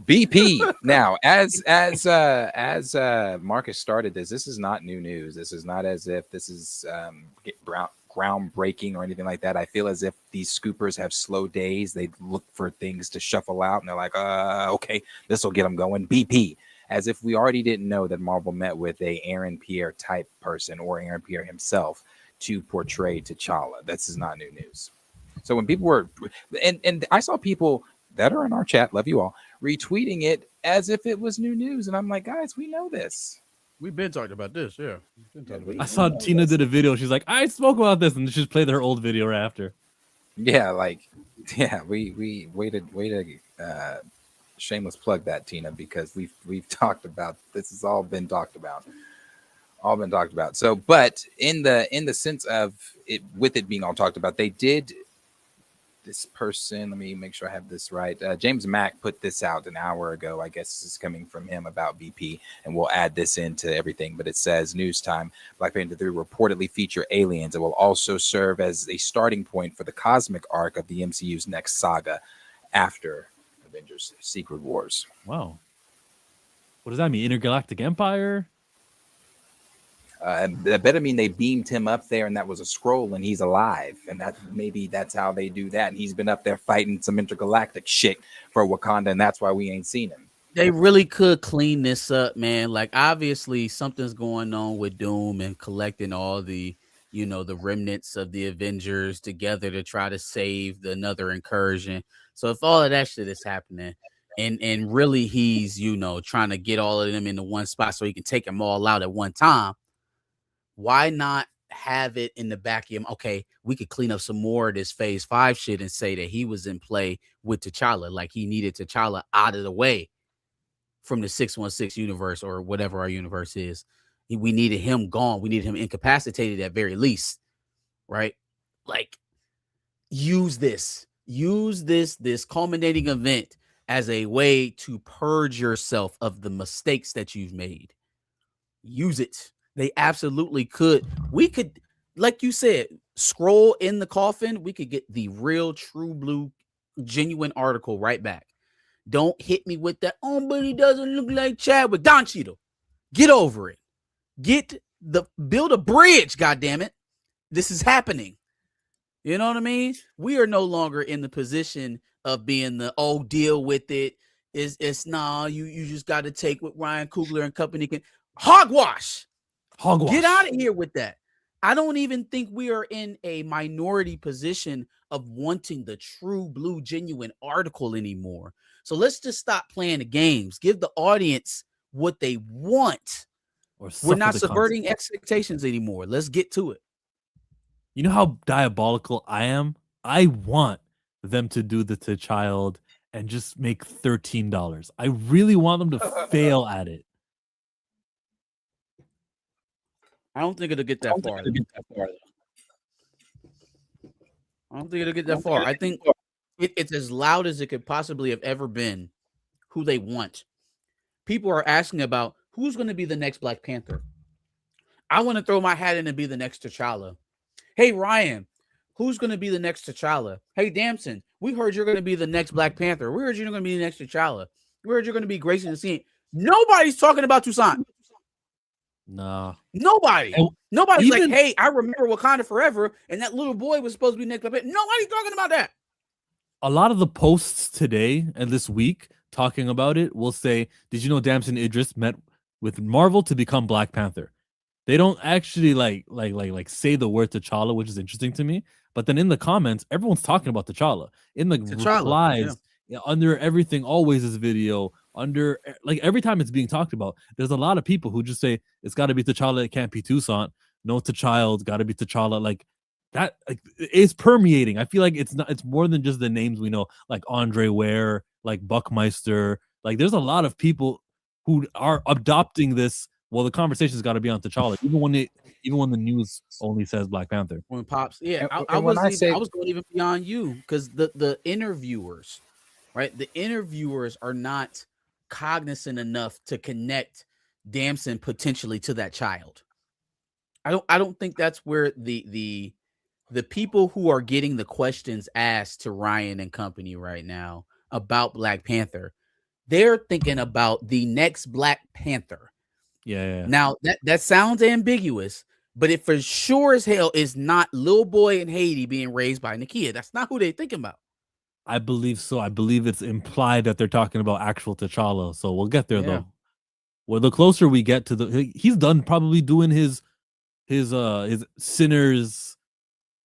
BP. Now, as Marcus started this is not new news. This is not as if this is groundbreaking or anything like that. I feel as if these scoopers have slow days. They look for things to shuffle out, and they're like, okay, this will get them going. BP. As if we already didn't know that Marvel met with a Aaron Pierre type person or Aaron Pierre himself to portray T'Challa. This is not new news. So when people were, and I saw people that are in our chat, love you all, retweeting it as if it was new news. And I'm like, guys, we know this. We've been talking about this, yeah. I saw Tina did a video. She's like, I spoke about this, and she just played her old video right after. Yeah, we waited. Shameless plug that, Tina, because we've talked about this. Has all been talked about. So, but in the sense of it, with it being all talked about, they did. This person, let me make sure I have this right. James Mack put this out an hour ago. I guess this is coming from him about BP, and we'll add this into everything. But it says, news time, Black Panther 3 reportedly feature aliens. It will also serve as a starting point for the cosmic arc of the MCU's next saga after Avengers Secret Wars. Wow. What does that mean? Intergalactic Empire? That better mean they beamed him up there and that was a scroll and he's alive. And that's how they do that. And he's been up there fighting some intergalactic shit for Wakanda, and that's why we ain't seen him. They really could clean this up, man. Like, obviously something's going on with Doom and collecting all the, the remnants of the Avengers together to try to save another incursion. So if all of that shit is happening and really he's, trying to get all of them into one spot so he can take them all out at one time, why not have it in the back of him? Okay, we could clean up some more of this Phase 5 shit and say that he was in play with T'Challa, like he needed T'Challa out of the way from the 616 universe or whatever our universe is. We needed him gone. We needed him incapacitated at very least, right? Like, use this culminating event as a way to purge yourself of the mistakes that you've made. Use it. They absolutely could. We could, like you said, scroll in the coffin. We could get the real, true blue, genuine article right back. Don't hit me with that. Oh, but he doesn't look like Chadwick. Don Cheadle, get over it. Build a bridge. God damn it, this is happening. You know what I mean? We are no longer in the position of being deal with it. It's you just got to take what Ryan Coogler and company can. Hogwash. Get out of here with that. I don't even think we are in a minority position of wanting the true blue genuine article anymore. So let's just stop playing the games. Give the audience what they want. We're not subverting expectations anymore. Let's get to it. You know how diabolical I am? I want them to do the T'Child and just make $13. I really want them to fail at it. I don't think it'll get that far. I don't think it'll get that far. I think it's as loud as it could possibly have ever been who they want. People are asking about who's going to be the next Black Panther. I want to throw my hat in and be the next T'Challa. Hey, Ryan, who's going to be the next T'Challa? Hey, Damson, we heard you're going to be the next Black Panther. We heard you're going to be the next T'Challa. We heard you're going to be Grayson the Scene. Nobody's talking about Toussaint. Nah. Nobody's like, hey, I remember Wakanda Forever, and that little boy was supposed to be next. Nobody's talking about that. A lot of the posts today and this week, talking about it will say, "Did you know Damson Idris met with Marvel to become Black Panther?" They don't actually like say the word T'Challa, which is interesting to me. But then in the comments, everyone's talking about T'Challa. In the T'Challa, replies, under everything, always this video, under like every time it's being talked about, there's a lot of people who just say it's got to be T'Challa, it can't be Toussaint. No T'Child, got to be T'Challa. Like that, like it's permeating. I feel like it's not. It's more than just the names we know, like Andre Ware, like Buckmeister. Like there's a lot of people who are adopting this. Well, the conversation's got to be on T'Challa, even when the news only says Black Panther. When Pops, yeah, And I when was I say- I was going even beyond you because the interviewers, right? The interviewers are not cognizant enough to connect Damson potentially to that child. I don't think that's where the people who are getting the questions asked to Ryan and company right now about Black Panther, they're thinking about the next Black Panther. Yeah. Now that sounds ambiguous, but it for sure as hell is not Lil Boy and Haiti being raised by Nakia. That's not who they thinking about. I believe so. I believe it's implied that they're talking about actual T'Challa. So we'll get there Yeah. though. Well, the closer we get to he's done probably doing his Sinners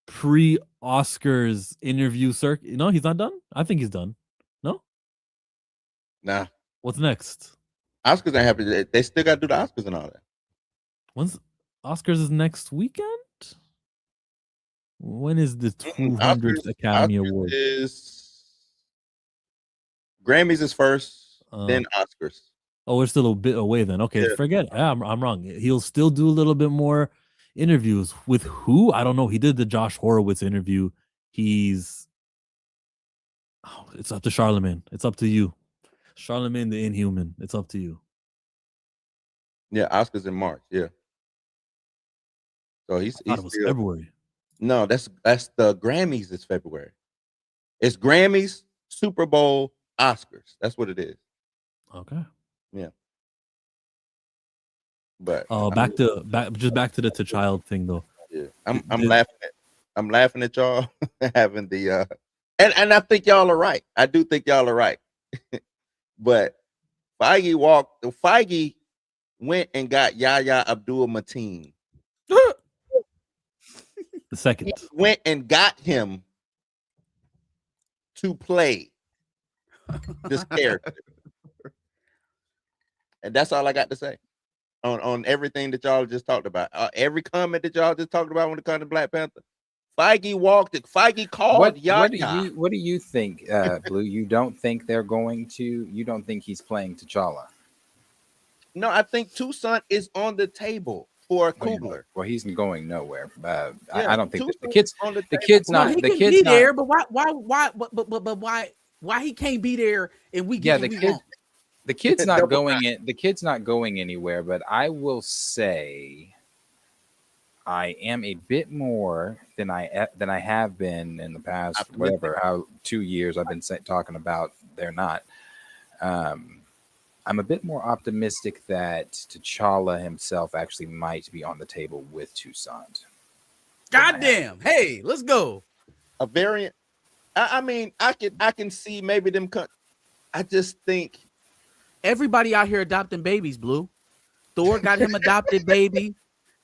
pre-Oscars interview circuit. No, he's not done. I think he's done. No. Nah, What's next? Oscars ain't happy. They still got to do the Oscars and all that. When's Oscars is next weekend? When is the 200th Oscars- Academy Oscars Award? Grammys is first, Uh, then Oscars. Oh, we're still a bit away then. Okay, Yeah. forget it. I'm wrong. He'll still do a little bit more interviews with who? I don't know. He did the Josh Horowitz interview. It's up to Charlemagne. It's up to you. Charlemagne the Inhuman. It's up to you. Yeah, Oscars in March. Yeah. So I thought it was still, February. No, that's the Grammys is February. It's Grammys, Super Bowl, Oscars. That's what it is. Okay. But Back to the T'Child thing though. yeah, I'm laughing at y'all having the and I think y'all are right. I do think y'all are right. But Feige went and got Yahya Abdul-Mateen. The second. He went and got him to play this character. And that's all I got to say on everything that y'all just talked about. Every comment that y'all just talked about when it comes to Black Panther. Feige called Yahya. What do you think, Blue? You don't think they're going to? You don't think he's playing T'Challa? No, I think Toussaint is on the table for Coogler. Well, he's going nowhere. Yeah, I don't think the Toussaint kids. on The table. kids No, not. he The can kids be not. there, but why he can't be there and we Yeah, get the what we kids. want? The kid's not Double going in. The kid's not going anywhere. But I will say, I am a bit more than I have been in the past. Optimistic. How 2 years I've been talking about. They're not. I'm a bit more optimistic that T'Challa himself actually might be on the table with Toussaint. Goddamn. Hey, let's go. A variant. I mean, I can see maybe them cut. I just think Everybody out here adopting babies, Blue. Thor got him adopted baby.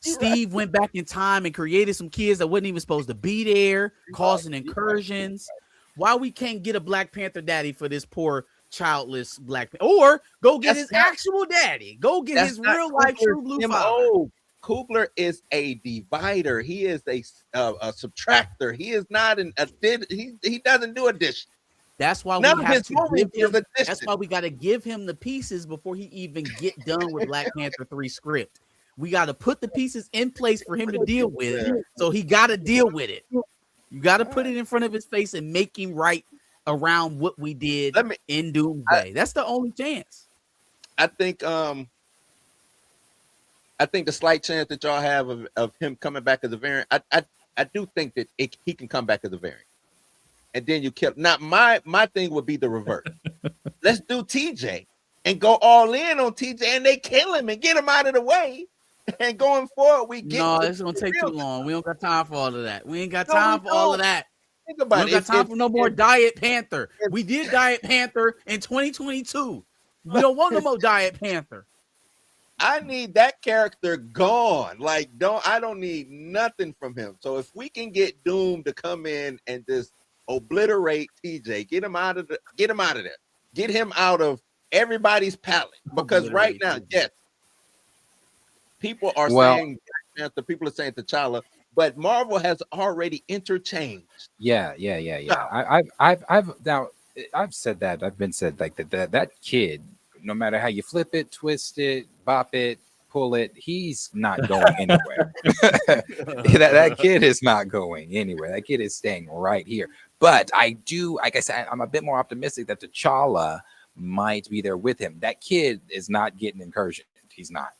Steve went back in time and created some kids that wasn't even supposed to be there, causing incursions. Why we can't get a Black Panther daddy for this poor childless Black Panther? Or go get That's his not- actual daddy. Go get that's his not real life Coogler's true blue father. MO. Coogler is a divider. He is a subtractor. He is not he doesn't do addition. That's why None we of have his to movies give him. is addition. That's why we got to give him the pieces before he even get done with Black Panther 3 script. We got to put the pieces in place for him to deal with it. So he got to deal with it. You got to put it in front of his face and make him right around what we did in Doomsday. That's the only chance. I think the slight chance that y'all have of him coming back as a variant, I do think that he can come back as a variant. And then you kill. Now my thing would be the reverse. Let's do TJ and go all in on TJ, and they kill him and get him out of the way. And going forward, we get No, it's gonna take too long. We don't got time for all of that. We ain't got No, time we for all of don't. that. think We about don't it. got time for no more Diet Panther. We did Diet Panther in 2022. We don't want no more Diet Panther. I need that character gone. Like, I don't need nothing from him. So if we can get Doom to come in and just obliterate TJ, get him out of there, get him out of everybody's palette. Because right now, yes, people are saying Black Panther, people are saying T'Challa, but Marvel has already interchanged. Yeah. I've said that. I've been said like that kid, no matter how you flip it, twist it, bop it, pull it, he's not going anywhere. that kid is not going anywhere. That kid is staying right here. But I do, like I said, I'm a bit more optimistic that T'Challa might be there with him. That kid is not getting incursion. He's not.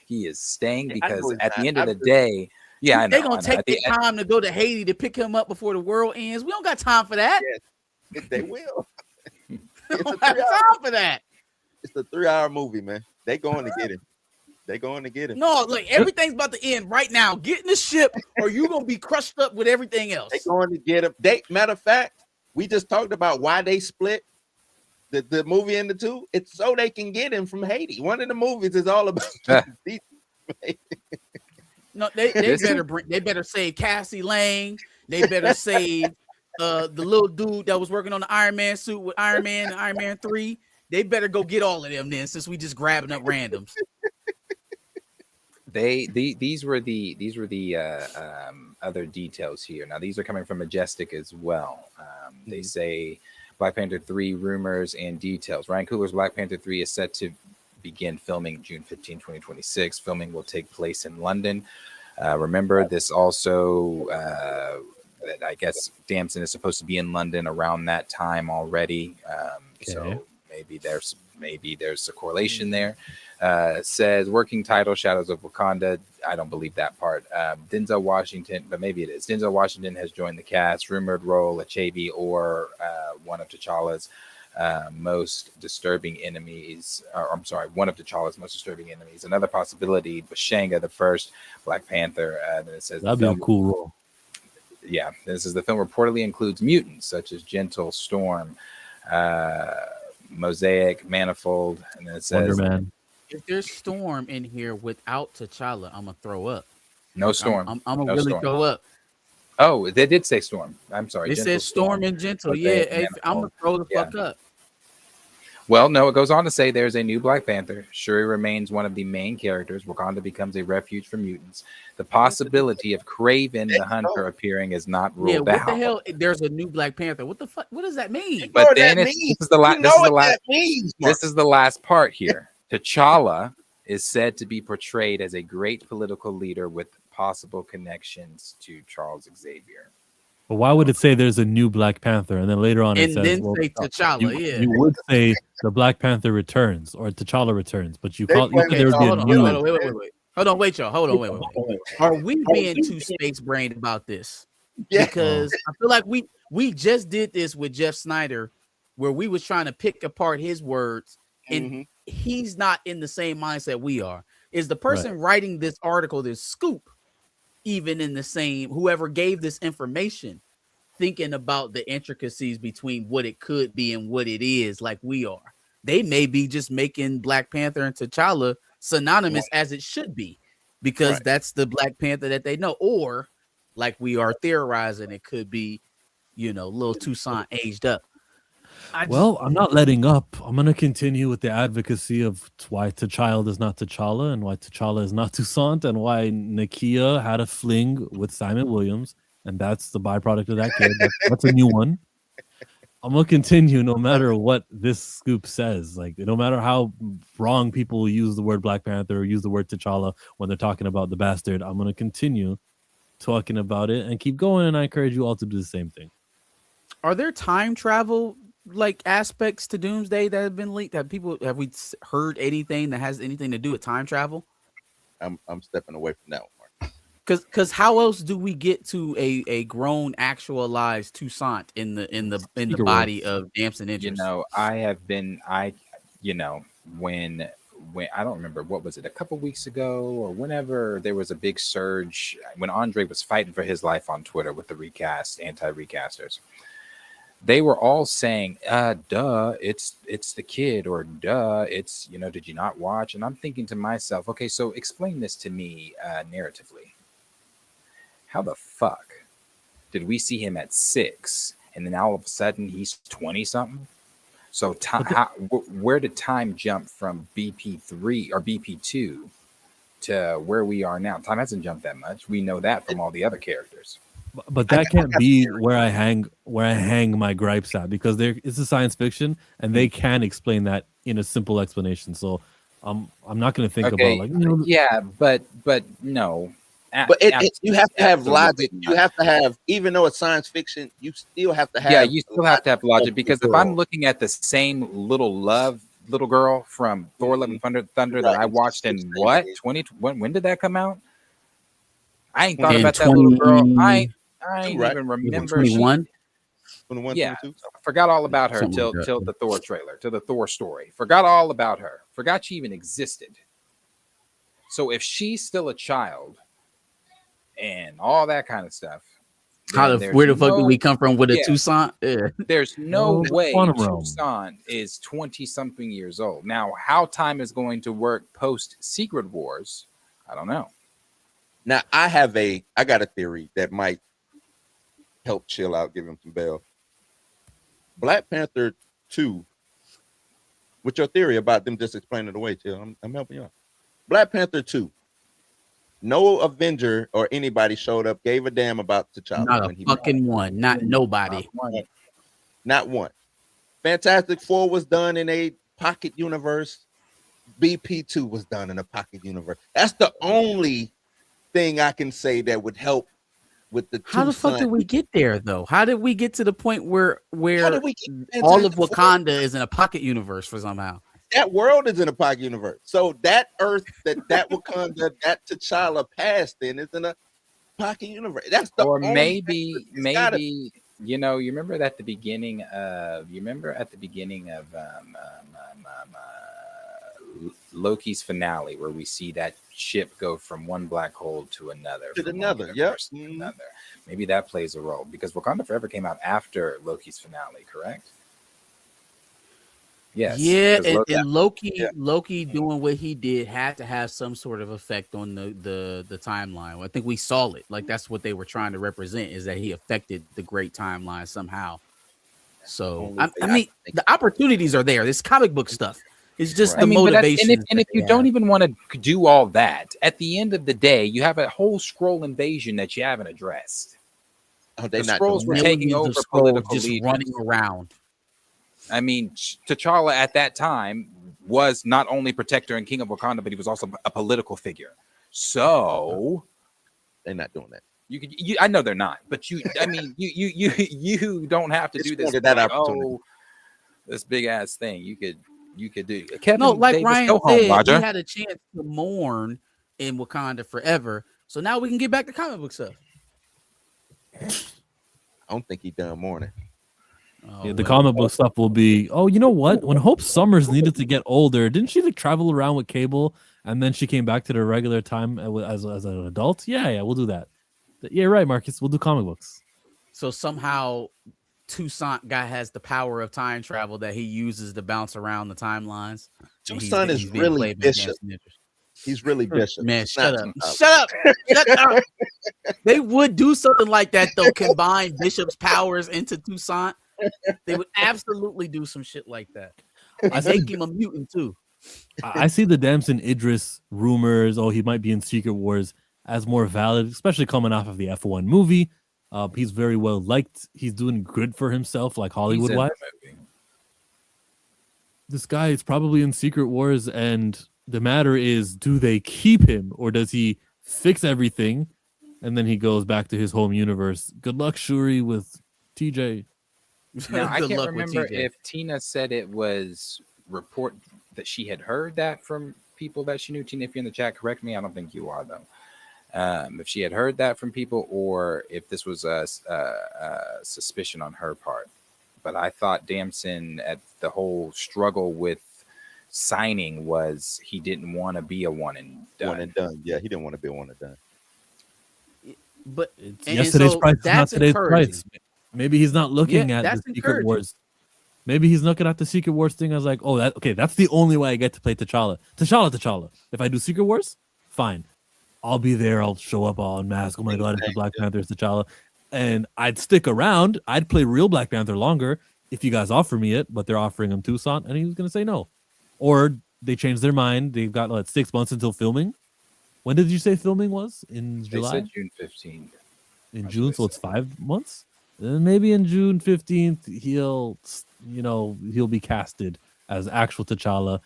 He is staying because at the end of the day, yeah, I know. They're going to take their time to go to Haiti to pick him up before the world ends. We don't got time for that. Yes, they will. We don't have time for that. It's a 3-hour movie, man. They going to get him. They going to get him. No, like everything's about to end right now. Get in the ship or you're going to be crushed up with everything else. They going to get him. Matter of fact, we just talked about why they split the movie into two. It's so they can get him from Haiti. One of the movies is all about No, they better save Cassie Lang. They better save the little dude that was working on the Iron Man suit with Iron Man and Iron Man 3. They better go get all of them then, since we just grabbing up randoms. These were the other details here. Now these are coming from Majestic as well. They say Black Panther 3 rumors and details. Ryan Coogler's Black Panther 3 is set to begin filming June 15, 2026. Filming will take place in London. Remember, this also, I guess Damson is supposed to be in London around that time already. So maybe there's a correlation there. Says working title Shadows of Wakanda. I don't believe that part. Denzel Washington, but maybe it is. Denzel Washington has joined the cast. Rumored role Achebe or one of T'Challa's most disturbing enemies. One of T'Challa's most disturbing enemies. Another possibility, Bashanga, the first Black Panther. Then it says that'd be a cool role. Yeah, this is the film reportedly includes mutants such as Gentle, Storm, Mosaic, Manifold, and then it says Wonder Man. If there's Storm in here without T'Challa, I'm gonna throw up. No Storm. I'm gonna really throw up. Oh, they did say Storm. I'm sorry. It says Storm and Gentle. Yeah, I'm gonna throw the fuck up. Well, no, it goes on to say there's a new Black Panther. Shuri remains one of the main characters. Wakanda becomes a refuge for mutants. The possibility of Kraven the Hunter appearing is not ruled out. What the hell? There's a new Black Panther. What the fuck? What does that mean? But then this is the last part here. T'Challa is said to be portrayed as a great political leader with possible connections to Charles Xavier. But why would it say there's a new Black Panther and then later on it says, then say T'Challa? You would say the Black Panther returns or T'Challa returns, but you said there would be a new. Wait. Hold on, wait, y'all. Hold on, wait. Are we being too space brained about this? Yeah. Because I feel like we just did this with Jeff Snyder, where we was trying to pick apart his words, and he's not in the same mindset we are. Is the person writing this article, this scoop, even in the same, whoever gave this information, thinking about the intricacies between what it could be and what it is, like we are? They may be just making Black Panther and T'Challa synonymous as it should be, because that's the Black Panther that they know. Or like we are theorizing, it could be, little Toussaint aged up. I'm not letting up. I'm going to continue with the advocacy of why T'Challa is not T'Challa and why T'Challa is not Toussaint and why Nakia had a fling with Simon Williams. And that's the byproduct of that kid. That's a new one. I'm going to continue no matter what this scoop says. Like, no matter how wrong people use the word Black Panther or use the word T'Challa when they're talking about the bastard, I'm going to continue talking about it and keep going. And I encourage you all to do the same thing. Are there time travel aspects to Doomsday that have been leaked? Have we heard anything that has anything to do with time travel? I'm stepping away from that one. Because how else do we get to a grown actualized Toussaint in the body of Damson Idris? When when I don't remember what was it, a couple weeks ago or whenever there was a big surge when Andre was fighting for his life on Twitter with the recast, anti-recasters. They were all saying, duh, it's the kid, or duh, it's, did you not watch? And I'm thinking to myself, okay, so explain this to me narratively. How the fuck did we see him at 6 and then all of a sudden he's 20 something? So where did time jump from BP3 or BP2 to where we are now? Time hasn't jumped that much. We know that from all the other characters. But that can't be where I hang my gripes at, because it's a science fiction and they can explain that in a simple explanation. So I'm not going to think about like yeah, but no. But you have to have logic. You have to have, even though it's science fiction, you still have to have. Yeah, you still have to have logic, because if I'm looking at the same little girl from Thor: Love and Thunder that I watched in what 20? When did that come out? I ain't thought about that little girl. I ain't even remember. 21. 21, yeah, 22. forgot all about her Something like till that. the Thor trailer, to the Thor story. Forgot all about her. Forgot she even existed. So if she's still a child and all that kind of stuff, Where the fuck did we come from with a Tucson? Yeah. there's no way quantum realm. Tucson is 20 something years old. Now, how time is going to work post Secret Wars, I don't know. Now I got a theory that might help chill out, give him some bail. Black Panther 2, with your theory about them just explaining it away, Chill, I'm helping you out. Black Panther 2, no Avenger or anybody showed up, gave a damn about T'Challa. Not a fucking one. Not nobody. Not one. Fantastic Four was done in a pocket universe. BP2 was done in a pocket universe. That's the only thing I can say that would help with the How the fuck did we get there though? How did we get to the point where all of Wakanda is in a pocket universe for somehow? That world is in a pocket universe. So that Earth, that Wakanda, that T'Challa passed in is in a pocket universe. That's the only maybe you remember at the beginning of Loki's finale, where we see that ship go from one black hole to another, another. Maybe that plays a role, because Wakanda Forever came out after Loki's finale, correct? Yes. Yeah, and Loki doing what he did had to have some sort of effect on the timeline. I think we saw it. Like that's what they were trying to represent, is that he affected the great timeline somehow. So I mean, the opportunities are there. This comic book stuff. It's just the motivation. And if you don't even want to do all that, at the end of the day, you have a whole Skrull invasion that you haven't addressed. Oh, the Skrulls were taking over political leaders, running around. I mean, T'Challa at that time was not only protector and king of Wakanda, but he was also a political figure. So they're not doing that. I know they're not, but you don't have to do this. That opportunity. This big ass thing you could do. Kevin, no, like Davis, Ryan go home, said, Roger. we had a chance to mourn in Wakanda Forever. So now we can get back to comic book stuff. I don't think he done mourning. Yeah, the comic book stuff will be. Oh, you know what? When Hope Summers needed to get older, didn't she like travel around with Cable, and then she came back to the regular time as an adult? Yeah, we'll do that. Yeah, right, Marcus. We'll do comic books. So somehow Tucson guy has the power of time travel that he uses to bounce around the timelines. Tucson is really Bishop. He's really Bishop. Man, shut up. Shut up. They would do something like that though. Combine Bishop's powers into Tucson. They would absolutely do some shit like that. I make him a mutant too. I see the Damson Idris rumors. Oh, he might be in Secret Wars as more valid, especially coming off of the F1 movie. He's very well liked. He's doing good for himself, like Hollywood wise. This guy is probably in Secret Wars, and the matter is, do they keep him or does he fix everything and then he goes back to his home universe? Good luck, Shuri, with TJ. Now, I can't remember if Tina said it was report that she had heard that from people that she knew. Tina, if you're in the chat, correct me. I don't think you are, though. If she had heard that from people or if this was a suspicion on her part. But I thought Damson, at the whole struggle with signing was he didn't want to be a one and done. One and done. Yeah, he didn't want to be a one and done. But Yesterday's price is not that's today's encouraging. price. Maybe he's not looking at the that's Secret encouraging. Wars. Maybe he's looking at the Secret Wars thing as like, oh, that's the only way I get to play T'Challa. T'Challa. If I do Secret Wars, fine. I'll be there. I'll show up all unmasked. Oh my god, it's the Black Panther's T'Challa. And I'd stick around. I'd play real Black Panther longer if you guys offer me it, but they're offering him Toussaint, and he was gonna say no. Or they changed their mind. They've got 6 months until filming. When did you say filming was? In July? They said June 15th. In June, so it's 5 months. Then maybe in June 15th he'll be casted as actual T'Challa.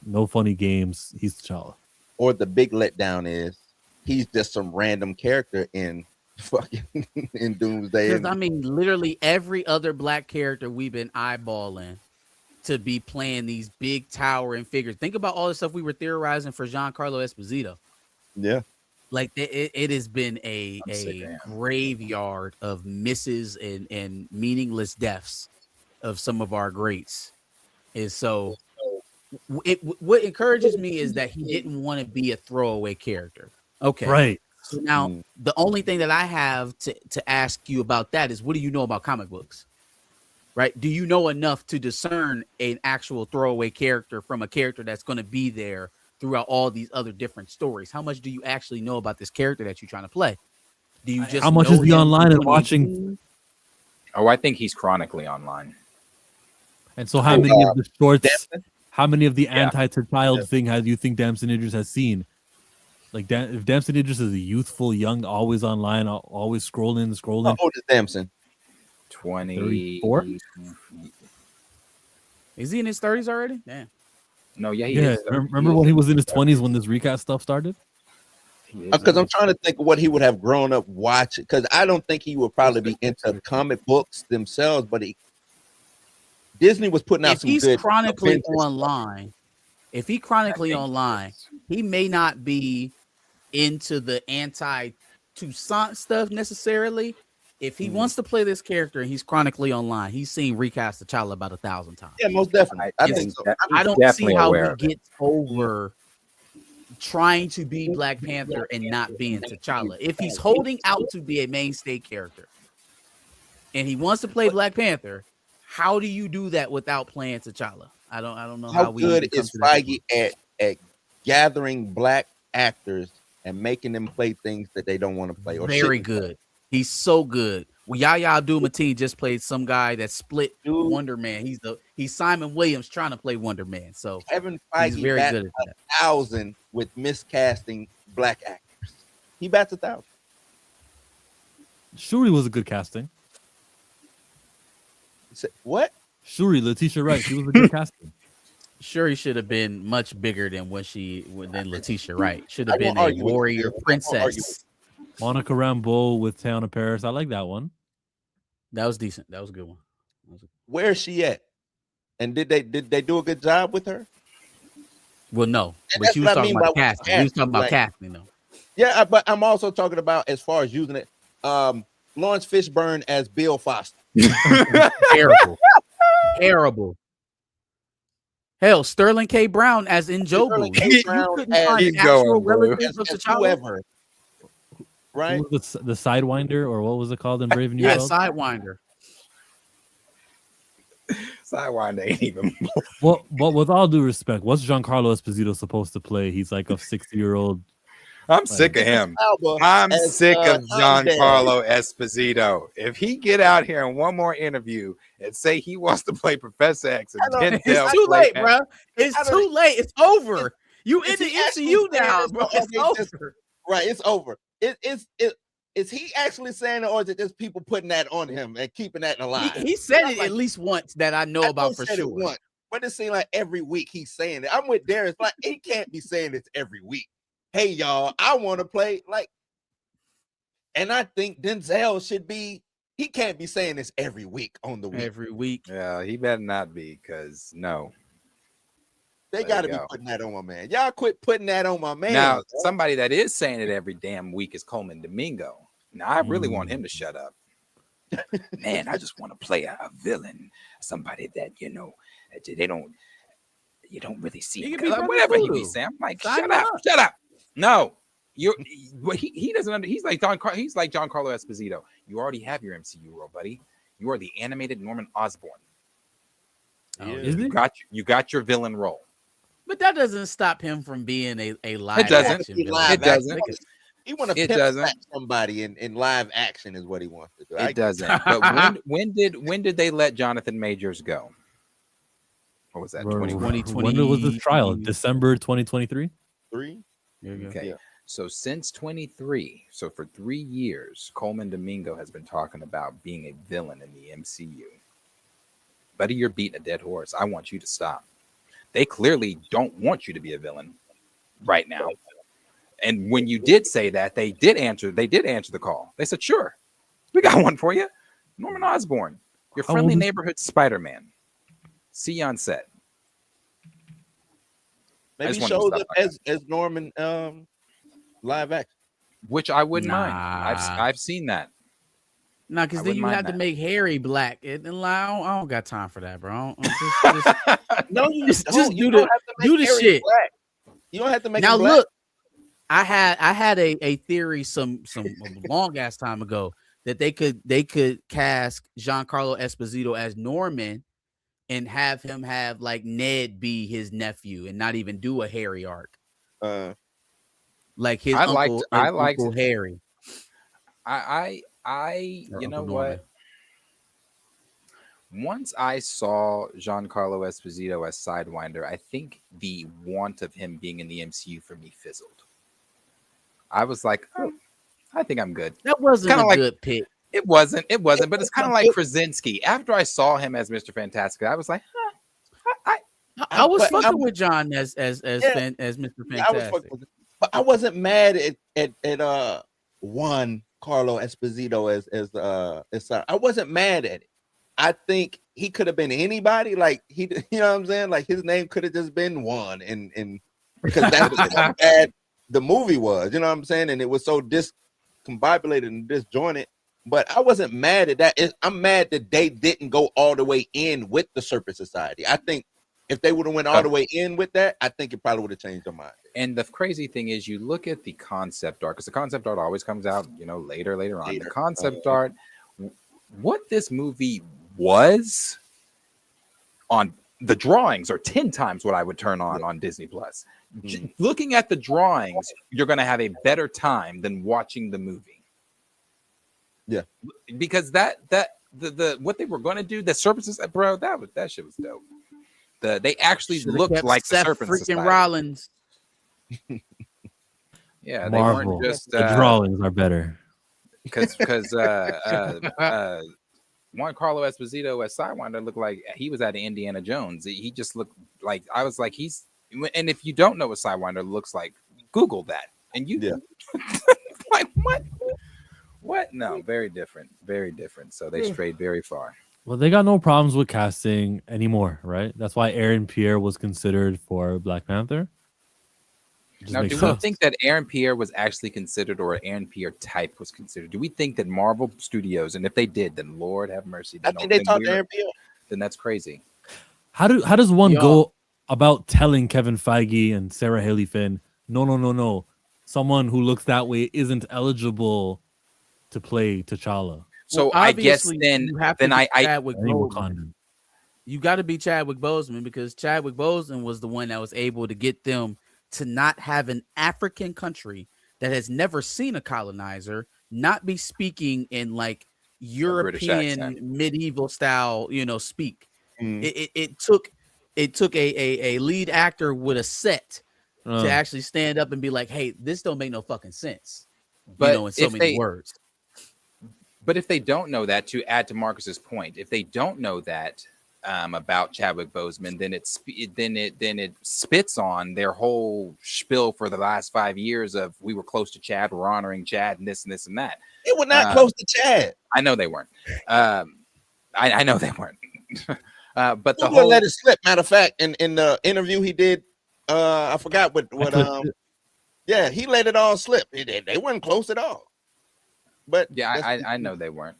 No funny games. He's T'Challa. Or the big letdown is he's just some random character in fucking in Doomsday. Because I mean, literally every other black character we've been eyeballing to be playing these big towering figures. Think about all the stuff we were theorizing for Giancarlo Esposito. Yeah. Like it has been a sick, graveyard of misses and meaningless deaths of some of our greats. And so what encourages me is that he didn't want to be a throwaway character. Okay. Right. So now the only thing that I have to ask you about that is, what do you know about comic books? Right? Do you know enough to discern an actual throwaway character from a character that's going to be there throughout all these other different stories? How much do you actually know about this character that you're trying to play? Do you just how much know is he him online and from watching? Oh, I think he's chronically online. And so how many of the shorts, Damson? how many of the anti-child thing do you think Damson Idris has seen? Like if Damson Idris is a youthful, young, always online, always scrolling. How old is Damson? 24. Is he in his 30s already? Damn. No, yeah, he Yeah, is. remember when he was in his 20s when this recast stuff started? Because I'm trying to think of what he would have grown up watching. Because I don't think he would probably be into comic books themselves, but Disney was putting out If some he's good chronically Avengers stuff. online, if he chronically online, he may not be into the anti-Toussaint stuff necessarily. If he wants to play this character and he's chronically online, he's seen Recast T'Challa about 1,000 times. Yeah, most definitely. I think so. I don't definitely see how aware he of it. gets over trying to be Black Panther and not being T'Challa. If he's holding out to be a mainstay character and he wants to play Black Panther, how do you do that without playing T'Challa? I don't know How we good even come is to that Feige at gathering black actors and making them play things that they don't want to play? Or Very shouldn't good. He's so good. Well, Yahya Abdul-Mateen just played some guy that split Wonder Man. He's Simon Williams trying to play Wonder Man. So Kevin he's Feige very bats good at that. 1,000 with miscasting black actors. He bats 1,000. Shuri was a good casting. What? Shuri, Letitia Wright, she was a good casting. Shuri should have been much bigger than than Letitia Wright. Should have I been won't a argue with warrior you. I won't argue princess. Monica Rambeau with Teyana Paris. I like that one. That was decent. That was a good one. Where is she at? And did they do a good job with her? Well, no, And but that's you was what I talking mean about by casting. You was talking about like- casting, though. Yeah, but I'm also talking about as far as using it. Lawrence Fishburne as Bill Foster. Terrible, terrible. Hell, Sterling K. Brown as Njobu. Sterling K. You Brown couldn't as- find Keep an actual going, bro. relative of As T'Challa. whoever. Right? Who was the Sidewinder, or what was it called in Brave New Yeah, World? Sidewinder. Sidewinder ain't even. Well, but with all due respect, what's Giancarlo Esposito supposed to play? He's like a 60-year-old. I'm sick of him. Alba I'm as, sick of Undead. Giancarlo Esposito. If he get out here in one more interview and say he wants to play Professor X and I know, Denzel It's too play late, bro. It's I don't- too late. It's over. You in Is the he actually MCU saying now, this, bro. or It's they just- over. Right, it's over. Is he actually saying it, or is it just people putting that on him and keeping that alive? He said I'm it like- at least once that I know I about know for said it sure. once, but it seems like every week he's saying it. I'm with Darius. Like, he can't be saying this every week. Hey, y'all, I want to play. Like, and I think Denzel should be. He can't be saying this every week on the week. Every week. Yeah, he better not be, because no. They There got to you be go. putting that on my man. Y'all quit putting that on my man. Now, somebody that is saying it every damn week is Coleman Domingo. Now, I really want him to shut up. Man, I just want to play a villain, somebody that, they don't. You don't really see He him. could be Brother Whatever he be Voodoo. saying. I'm like, Sign shut him up, up. shut up. No, he doesn't he's like he's like Giancarlo Esposito. You already have your MCU role, buddy. You are the animated Norman Osborn. Is You it? got your villain role. But that doesn't stop him from being a live doesn't. action Be villain. live It doesn't. action. He want to It pimp doesn't. slap somebody in live action is what he wants to do. It doesn't. But when did they let Jonathan Majors go? What was that? When 2020. was this trial? December 2023. 3? There you go. Okay. Yeah. So since 23, so for 3 years, Coleman Domingo has been talking about being a villain in the MCU. Buddy, you're beating a dead horse. I want you to stop. They clearly don't want you to be a villain right now. And when you did say that, they did answer the call. They said, sure, we got one for you. Norman Osborn, your How friendly old is- neighborhood Spider-Man. See you on set. Maybe just he wanted to shows stop up as Norman live action. Which I wouldn't mind. Nah. I've seen that. No, because I then wouldn't you mind have to that. make Harry black. And I don't got time for that, bro. Just No, you Just don't. do You the- don't have to make do the Harry shit. black. You don't have to make now him black. look. I had a theory some long ass time ago that they could cast Giancarlo Esposito as Norman and have him have like Ned be his nephew and not even do a Harry arc. Like his I uncle, liked Uncle Harry. I Or you know Uncle what? Norman. Once I saw Giancarlo Esposito as Sidewinder, I think the want of him being in the MCU for me fizzled. I was like, oh, I think I'm good. That wasn't Kinda a like- good pick. It wasn't, but it's kind of like Krasinski. After I saw him as Mr. Fantastic, I was like, I was but fucking I'm- with John as Mr. Yeah, I was Fantastic. fucking with it. But I wasn't mad at one Carlo Esposito as I wasn't mad at it. I think he could have been anybody. Like he, you know what I'm saying? Like his name could have just been Juan, and because that's how bad the movie was. You know what I'm saying? And it was so discombobulated and disjointed. But I wasn't mad at that. I'm mad that they didn't go all the way in with the Serpent Society. I think if they would have went all the way in with that, I think it probably would have changed their mind. and the crazy thing is, you look at the concept art, because the concept art always comes out, later on. Later. The concept art, what this movie was on the drawings are 10 times what I would turn on Disney Plus. Looking at the drawings, you're going to have a better time than watching the movie. Yeah, because the what they were going to do, the Serpents, bro, that shit was dope. They actually Should've looked kept like Seth the Serpent freaking Society. Rollins. Yeah, they Marvel. weren't just The drawings are better. because Juan Carlo Esposito as Sidewinder looked like he was out of Indiana Jones. He just looked like, I was like, and if you don't know what Sidewinder looks like, Google that, and you like what? No, very different. So they strayed very far. Well, they got no problems with casting anymore, right? That's why Aaron Pierre was considered for Black Panther. Just Now, makes do we sense. think that Aaron Pierre was actually considered, or Aaron Pierre type was considered? Do we think that Marvel Studios, and if they did, then Lord have mercy. I think they talked to Aaron Pierre. Then that's crazy. How does one Yo. go about telling Kevin Feige and Sarah Haley Finn, no, someone who looks that way isn't eligible to play T'Challa? So Well, I guess obviously, then you have to be I Chadwick Any Boseman. Wakandan. You got to be Chadwick Boseman because Chadwick Boseman was the one that was able to get them to not have an African country that has never seen a colonizer not be speaking in like British European accent. medieval style, speak. Mm. It took a lead actor with a set to actually stand up and be like, "Hey, this don't make no fucking sense." But in so if many words. But if they don't know that, to add to Marcus's point, if they don't know that about Chadwick Boseman, then it spits on their whole spiel for the last 5 years of we were close to Chad, we're honoring Chad, and this and this and that. It was not close to Chad. I know they weren't. I know they weren't. But the He whole let it slip. Matter of fact, in the interview he did, I forgot what yeah, he let it all slip. They weren't close at all. But yeah, I know they weren't.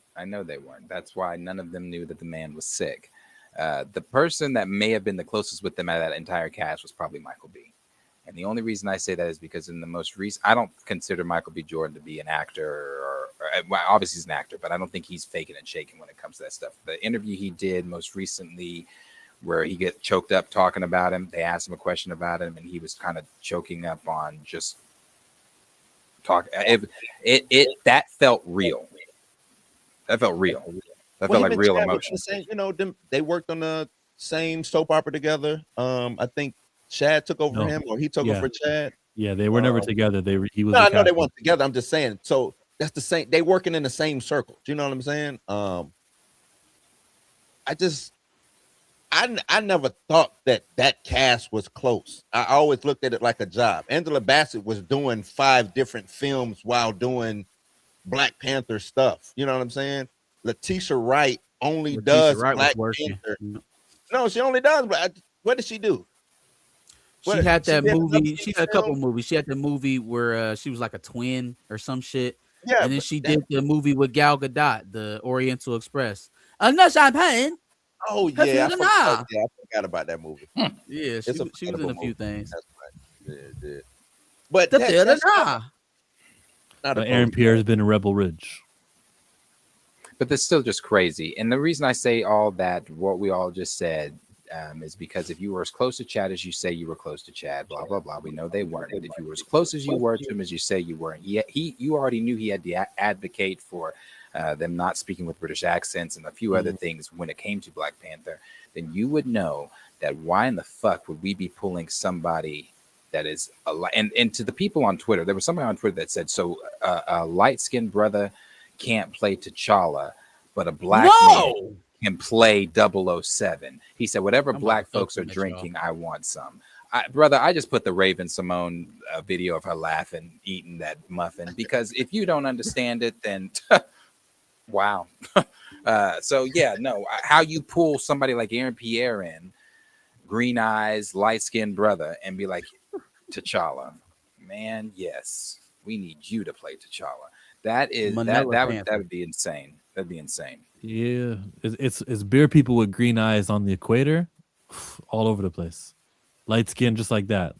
That's why none of them knew that the man was sick. The person that may have been the closest with them out of that entire cast was probably Michael B. And the only reason I say that is because in the most recent, I don't consider Michael B. Jordan to be an actor, or well, obviously he's an actor, but I don't think he's faking and shaking when it comes to that stuff. The interview he did most recently, where he get choked up talking about him, they asked him a question about him, and he was kind of choking up on just talk. That felt real. That felt real. That felt like real emotion. They worked on the same soap opera together. I think Chad took over for him, or he took over for Chad. Yeah, they were never together. He was. No, I know they weren't together. I'm just saying. So that's the same. They working in the same circle. Do you know what I'm saying? I never thought that cast was close. I always looked at it like a job. Angela Bassett was doing 5 different films while doing Black Panther stuff. You know what I'm saying? Letitia Wright does Black Panther. No, she only does. What did she do? She had that movie. She had a couple movies. She had the movie where she was like a twin or some shit. Yeah, and then she did the movie with Gal Gadot, the Oriental Express. No champagne. Oh yeah, I forgot about that movie. Yeah, she was in a few things. That's right. Yeah. But Aaron Pierre has been in Rebel Ridge. But that's still just crazy. And the reason I say all that, what we all just said, is because if you were as close to Chad as you say you were close to Chad, blah, blah, blah, we know they weren't. But if you were as close as you were to him as you say you weren't, you already knew he had to advocate for them not speaking with British accents and a few other things when it came to Black Panther, then you would know that why in the fuck would we be pulling somebody that is and to the people on Twitter, there was somebody on Twitter that said, so a light-skinned brother can't play T'Challa, but a black man can play 007. He said, whatever black folks are drinking, I want some. Brother, I just put the Raven Simone video of her laughing, eating that muffin, because if you don't understand it, then wow. So yeah, no, how you pull somebody like Aaron Pierre in, green eyes, light-skinned brother, and be like, T'Challa, man, yes, we need you to play T'Challa. That would be insane. That'd be insane. Yeah, it's beer people with green eyes on the equator, all over the place, light skin, just like that.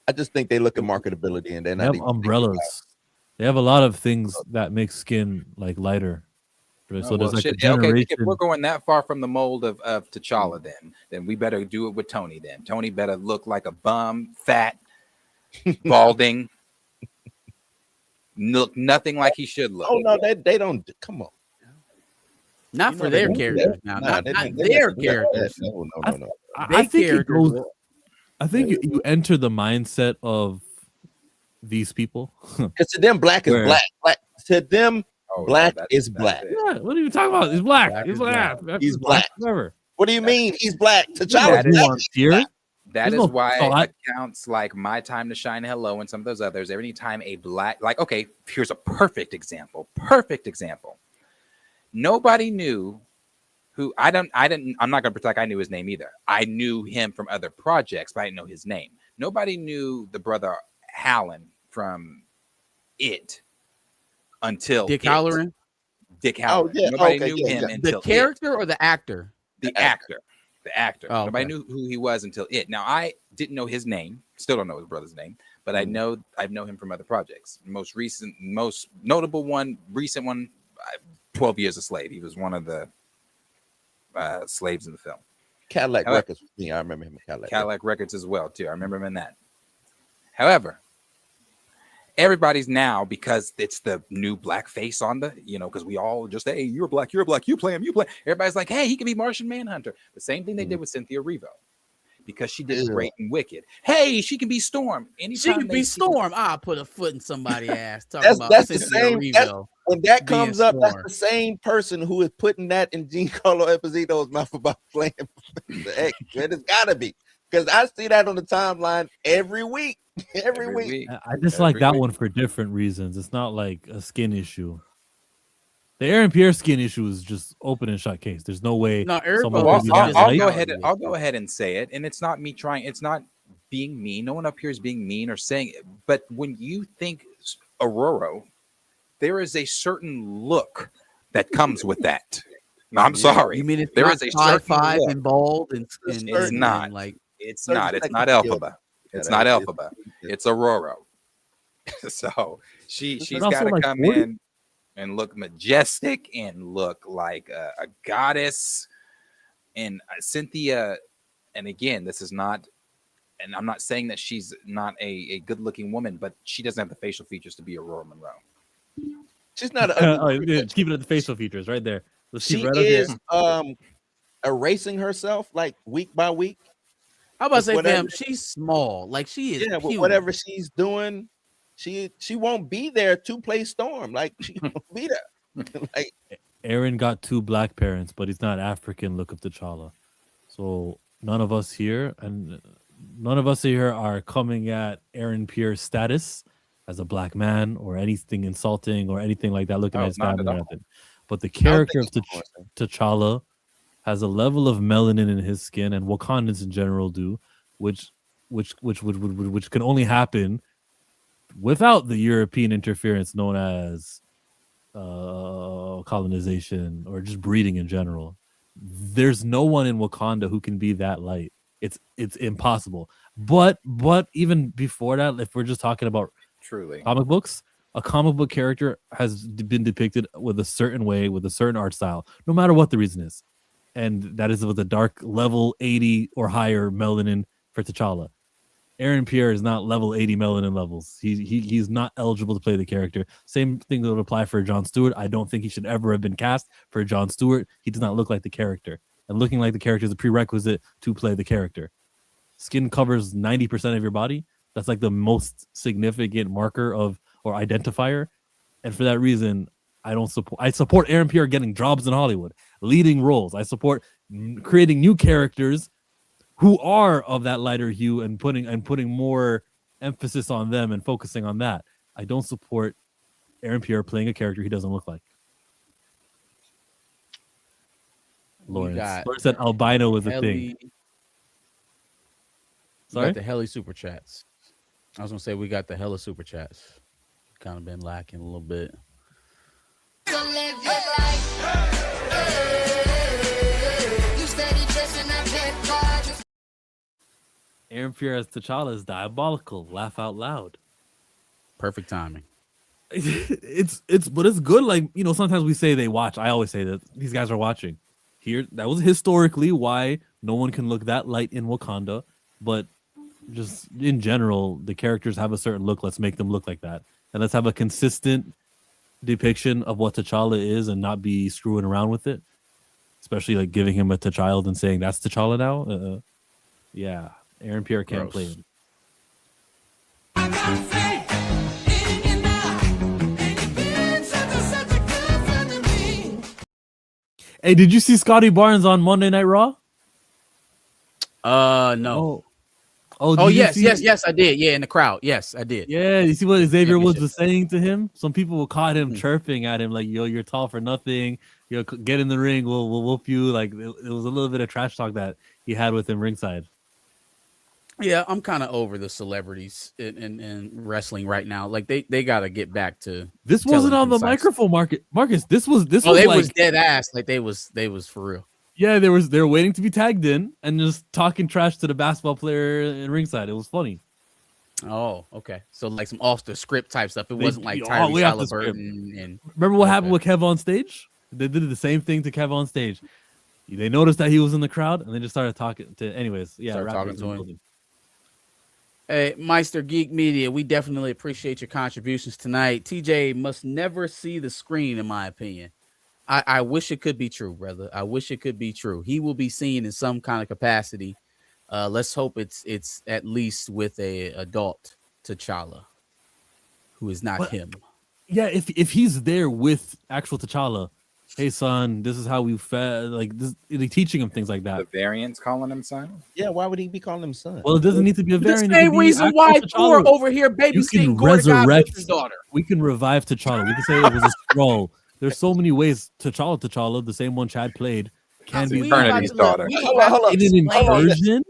I just think they look at marketability, and then they have umbrellas. They have a lot of things that make skin like lighter. Right? So there's like a generation. Okay, if we're going that far from the mold of T'Challa, then we better do it with Tony. Then Tony better look like a bum, fat, balding. Look nothing like he should look. Oh no, they don't. Come on. Not for their characters now. Not their characters. No. I think you enter the mindset of these people. Because to them, black is black. To them, black is black. Yeah, what are you talking about? He's black. He's black. He's black. Whatever. What do you mean? He's black. T'Challa. That is why accounts like My Time to Shine, Hello, and some of those others, every time a black, like, okay, here's a perfect example. Nobody knew who I'm not gonna pretend like I knew his name either. I knew him from other projects, but I didn't know his name. Nobody knew the brother Hallen from It until Dick Halloran. Nobody knew him until the character or the actor. The actor. Oh, nobody knew who he was until It. Now I didn't know his name. Still don't know his brother's name, but I know him from other projects. Most notable one, 12 Years a Slave. He was one of the slaves in the film. Cadillac Records. Yeah, I remember him in Cadillac Records as well too. I remember him in that. However, everybody's now, because it's the new black face on the, because we all just, hey, you're black, you play him, you play. Everybody's like, hey, he can be Martian Manhunter. The same thing they did with Cynthia Erivo, because she did great and Wicked. Hey, she can be Storm. She can be Storm. I'll put a foot in somebody's ass. That's the same. When that comes up, that's the same person who is putting that in Giancarlo Esposito's mouth about playing the X. It's gotta be, because I see that on the timeline every week. Every week. I just like that one for different reasons. It's not like a skin issue. The Aaron Pierre skin issue is just open and shut case. There's no way. No, I'll go ahead and say it, and it's not me trying. It's not being mean. No one up here is being mean or saying it. But when you think Aurora, there is a certain look that comes with that. No, I'm sorry. You mean it's There not is a certain 5'5" look. and bald and It's not. like It's certain not. It's sex not appeal. Elphaba. It's Yeah, not that is- Elphaba. It's Aurora. So she's But also got to like come 40. in and look majestic and look like a goddess. And Cynthia, and again, this is not, and I'm not saying that she's not a good-looking woman, but she doesn't have the facial features to be Aurora Monroe. She's not an ugly Oh, chick, yeah, but keep it at the facial features right there. Let's keep she right up here. is erasing herself like week by week. how about to With say, whatever- fam, she's small. Like she is Yeah, with puny. whatever she's doing, she won't be there to play Storm. Like she won't be there. Like Aaron got 2 black parents, but he's not African. Look up T'Challa. So none of us here are coming at Aaron Pierre's status as a black man or anything insulting or anything like that. Looking Oh, at his not family at or all. nothing. But the I don't character of think it's influencing. T'Challa has a level of melanin in his skin, and Wakandans in general do, which can only happen without the European interference known as colonization or just breeding in general. There's no one in Wakanda who can be that light. It's impossible. But even before that, if we're just talking about Truly. comic books, a comic book character has been depicted with a certain way, with a certain art style, no matter what the reason is. And that is with a dark level 80 or higher melanin for T'Challa. Aaron Pierre is not level 80 melanin levels. He's not eligible to play the character. Same thing that would apply for Jon Stewart. I don't think he should ever have been cast for Jon Stewart. He does not look like the character. And looking like the character is a prerequisite to play the character. Skin covers 90% of your body. That's like the most significant marker of or identifier. And for that reason, I support Aaron Pierre getting jobs in Hollywood, leading roles. I support creating new characters who are of that lighter hue and putting more emphasis on them and focusing on that. I don't support Aaron Pierre playing a character he doesn't look like. Lawrence said albino was a thing. Sorry? Got the hella super chats. I was gonna say we got the hella super chats. Kind of been lacking a little bit. Aaron Pierre as T'Challa is diabolical. Laugh out loud. Perfect timing. It's good. Like, you know, sometimes we say they watch. I always say that these guys are watching. Here, that was historically why no one can look that light in Wakanda. But just in general, the characters have a certain look. Let's make them look like that, and let's have a consistent depiction of what T'Challa is, and not be screwing around with it. Especially like giving him a T'Child and saying that's T'Challa now. Yeah, Aaron Pierre can't play him. Hey, did you see Scotty Barnes on Monday Night Raw? No. Oh, yes, I did. Yeah, in the crowd. Yes, I did. Yeah, you see what Xavier Woods was saying to him? Some people caught him chirping at him like, "Yo, you're tall for nothing. Yo, get in the ring. We'll whoop you." Like it was a little bit of trash talk that he had with him ringside. Yeah, I'm kind of over the celebrities in wrestling right now. Like they got to get back to this. Wasn't on the microphone market, Marcus. This was they like, was dead ass. Like they was for real. Yeah, they were waiting to be tagged in and just talking trash to the basketball player in ringside. It was funny. Oh, okay. So like some off the script type stuff. It wasn't like Tyrese Halliburton. And remember what happened with Kev on stage? They did the same thing to Kev on stage. They noticed that he was in the crowd and they just started talking to. Anyways, yeah, started talking to him. Hey, Meister Geek Media, we definitely appreciate your contributions tonight. TJ must never see the screen, in my opinion. I wish it could be true, brother. I wish it could be true. He will be seen in some kind of capacity. Let's hope it's at least with a adult T'Challa, who is not him. Yeah, if he's there with actual T'Challa, hey son, this is how we fed. Like this, they teaching him things like that. The variants calling him son. Yeah, why would he be calling him son? Well, it doesn't need to be a variant. The same reason why Thor over here babysitting Gorgon's daughter. We can revive T'Challa. We can say it was a scroll. There's so many ways T'Challa, the same one Chad played, can be Eternity's daughter. In an incursion.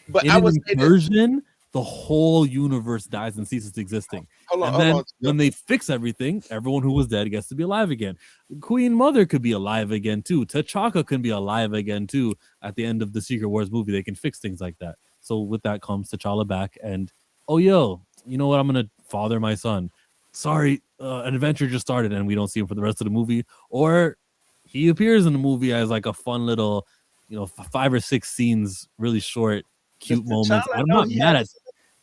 But in I an would incursion the whole universe dies and ceases existing. Hold on, And hold then on. when they fix everything, everyone who was dead gets to be alive again. Queen Mother could be alive again too. T'Chaka can be alive again too. At the end of the Secret Wars movie, they can fix things like that. So with that comes T'Challa back, and oh yo, you know what? I'm gonna father my son. Sorry, an adventure just started, and we don't see him for the rest of the movie. Or he appears in the movie as like a fun little, 5 or 6 scenes, really short, cute Mr. moments. T'Challa, I'm no, not he mad at has-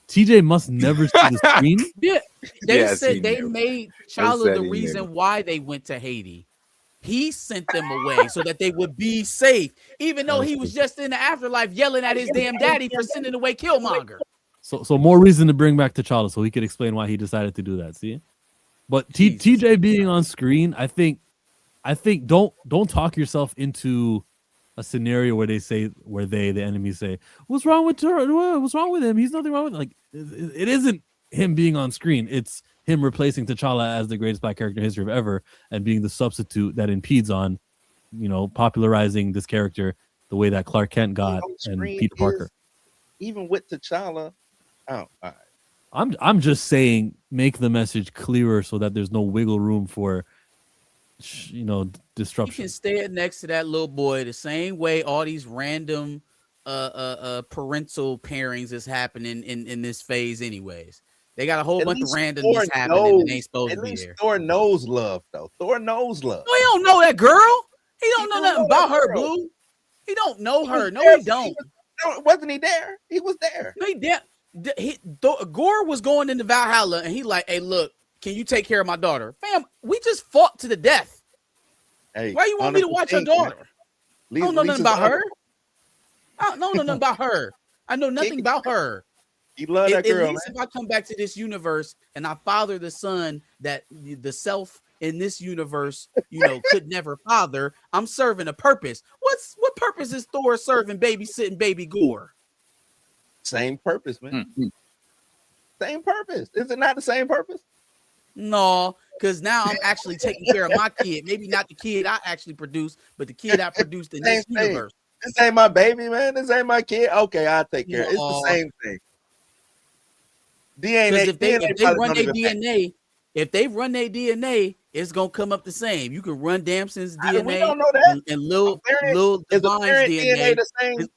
TJ. Must never see the screen. Yeah, they Yes, said he they knew. made They T'Challa said the he reason knew. why they went to Haiti. He sent them away so that they would be safe, even though he was just in the afterlife yelling at his damn daddy for sending away Killmonger. So more reason to bring back T'Challa so he could explain why he decided to do that. See, but TJ being on screen, I think don't talk yourself into a scenario where the enemies say, "What's wrong with her? What's wrong with him? He's nothing wrong with." Like it isn't him being on screen. It's him replacing T'Challa as the greatest black character in history of ever and being the substitute that impedes on, popularizing this character the way that Clark Kent got on and screen Peter Parker. is- even with T'Challa. Oh, all right. I'm just saying, make the message clearer so that there's no wiggle room for, You disruption. can stand next to that little boy the same way all these random parental pairings is happening in this phase anyways. They got a whole At bunch of least randomness Thor happening knows- and ain't supposed At to be least there. Thor knows love, though. Thor knows love. No, he don't know that girl. He don't know don't nothing know about that her, girl. Blue. He don't know her. was No, there he for- don't. No, wasn't he there? He was there. No, he didn't. Gore was going into Valhalla and he like, hey, look, can you take care of my daughter? Fam, we just fought to the death. Hey, Why you want me to watch her 100%, man. daughter? I don't know nothing Lisa's about her. honorable. I don't know nothing about her. I know nothing about her. You love that At girl, man. least if I come back to this universe and I father the son that the self in this universe, could never father, I'm serving a purpose. What purpose is Thor serving babysitting baby Gore? Same purpose, man. Same purpose. Is it not the same purpose? No, because now I'm actually taking care of my kid. Maybe not the kid I actually produced, but the kid I produced in this Same thing. universe. This ain't my baby, man. This ain't my kid. Okay, I'll take care. It's the No. same thing. Because DNA. if they probably run don't their even matter. DNA, if they run their DNA, it's gonna come up the same. You can run Damson's We DNA don't know that. and Lil Is the Divine's parent DNA. DNA the same?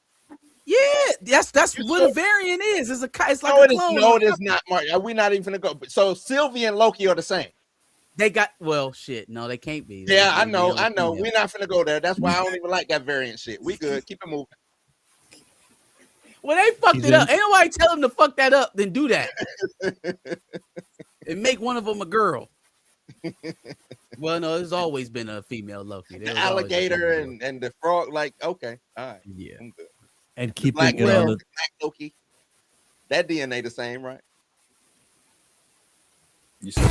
Yeah, that's You what sure? a variant is. It's like No, a it is. clone. No, it is not. Mark, are we not even gonna go? So Sylvie and Loki are the same. They got shit. No, they can't be. Yeah, I They know. male and female. We're not finna go there. That's why I don't even like that variant shit. We good. Keep it moving. Well, they fucked He's it up. in- Ain't nobody tell them to fuck that up. Then do that and make one of them a girl. Well, no, there's always been a female Loki. The There's always a alligator female and the frog. Like, okay, all right. Loki. Yeah. I'm good. And The keeping black it on whale, the the black Loki. That DNA the same, right? You said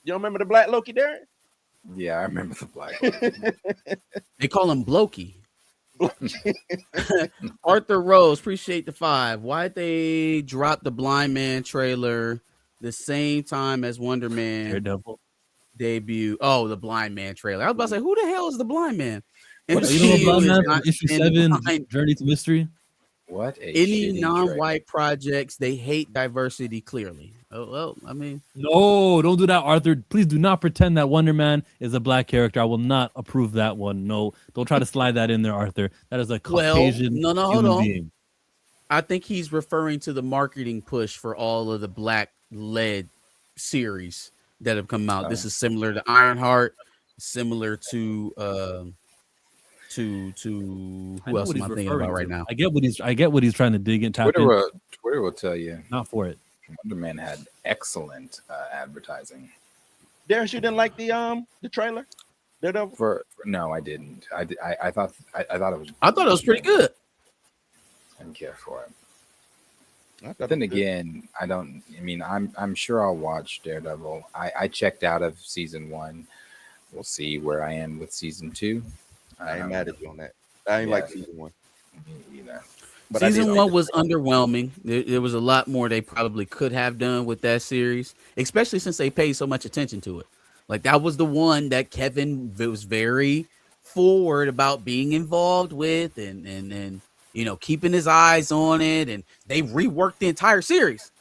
You don't remember the black Loki, Darren? yeah, I remember the black. They call him Blokey. Arthur Rose, appreciate the 5. Why'd they drop the Blind Man trailer the same time as Wonder Man Daredevil. debut? Oh, the Blind Man trailer. I was about to say, who the hell is the Blind Man? You know MCU Blind is Man not from issue in 7, behind Journey to Mystery. What a any shitty non-white projects. They hate diversity clearly. Oh well, I mean, No, don't do that, Arthur. Please do not pretend that Wonder Man is a black character. I will not approve that one. No, don't try to slide that in there, Arthur. That is a Well, Caucasian no, hold human on. being. I think he's referring to the marketing push for all of the black-led series that have come out. This is similar to Ironheart, similar to who I know else what am he's I thinking referring about right to. now? I get what he's trying to dig and tap Twitter in. Twitter will tell you Not for it. Wonder Man had excellent advertising. Darren, you didn't like the trailer? Daredevil? No, I didn't. I thought it was. I thought it was pretty good. I didn't care for it. I thought But then it was good. again, I don't. I mean, I'm sure I'll watch Daredevil. I checked out of season 1. We'll see where I am with season 2. I ain't mad at you on that. I ain't Yeah. like season 1. You know, But I did Season like 1 it. was underwhelming. There was a lot more they probably could have done with that series, especially since they paid so much attention to it. Like that was the one that Kevin was very forward about being involved with and keeping his eyes on it, and they reworked the entire series.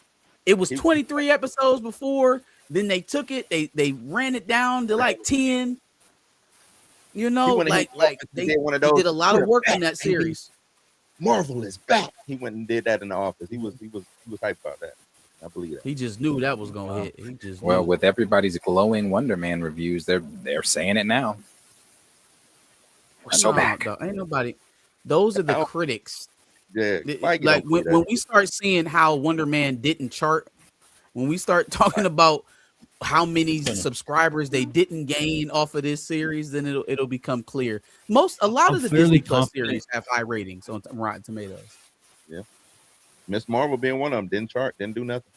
It was 23 episodes before, then they took it, they ran it down to like 10. They did a lot of work in that series. Marvel is back. He went and did that in the office. He was hyped about that. I believe that. He just knew that was gonna hit. He just Well, knew. with everybody's glowing Wonder Man reviews, they're saying it now. We're so back. Dog, ain't nobody. Those are the critics. Yeah, Like when we start seeing how Wonder Man didn't chart, when we start talking about how many subscribers they didn't gain off of this series, then it'll become clear. A lot of the Disney Plus series have high ratings on Rotten Tomatoes. Yeah, Miss Marvel being one of them didn't chart, didn't do nothing.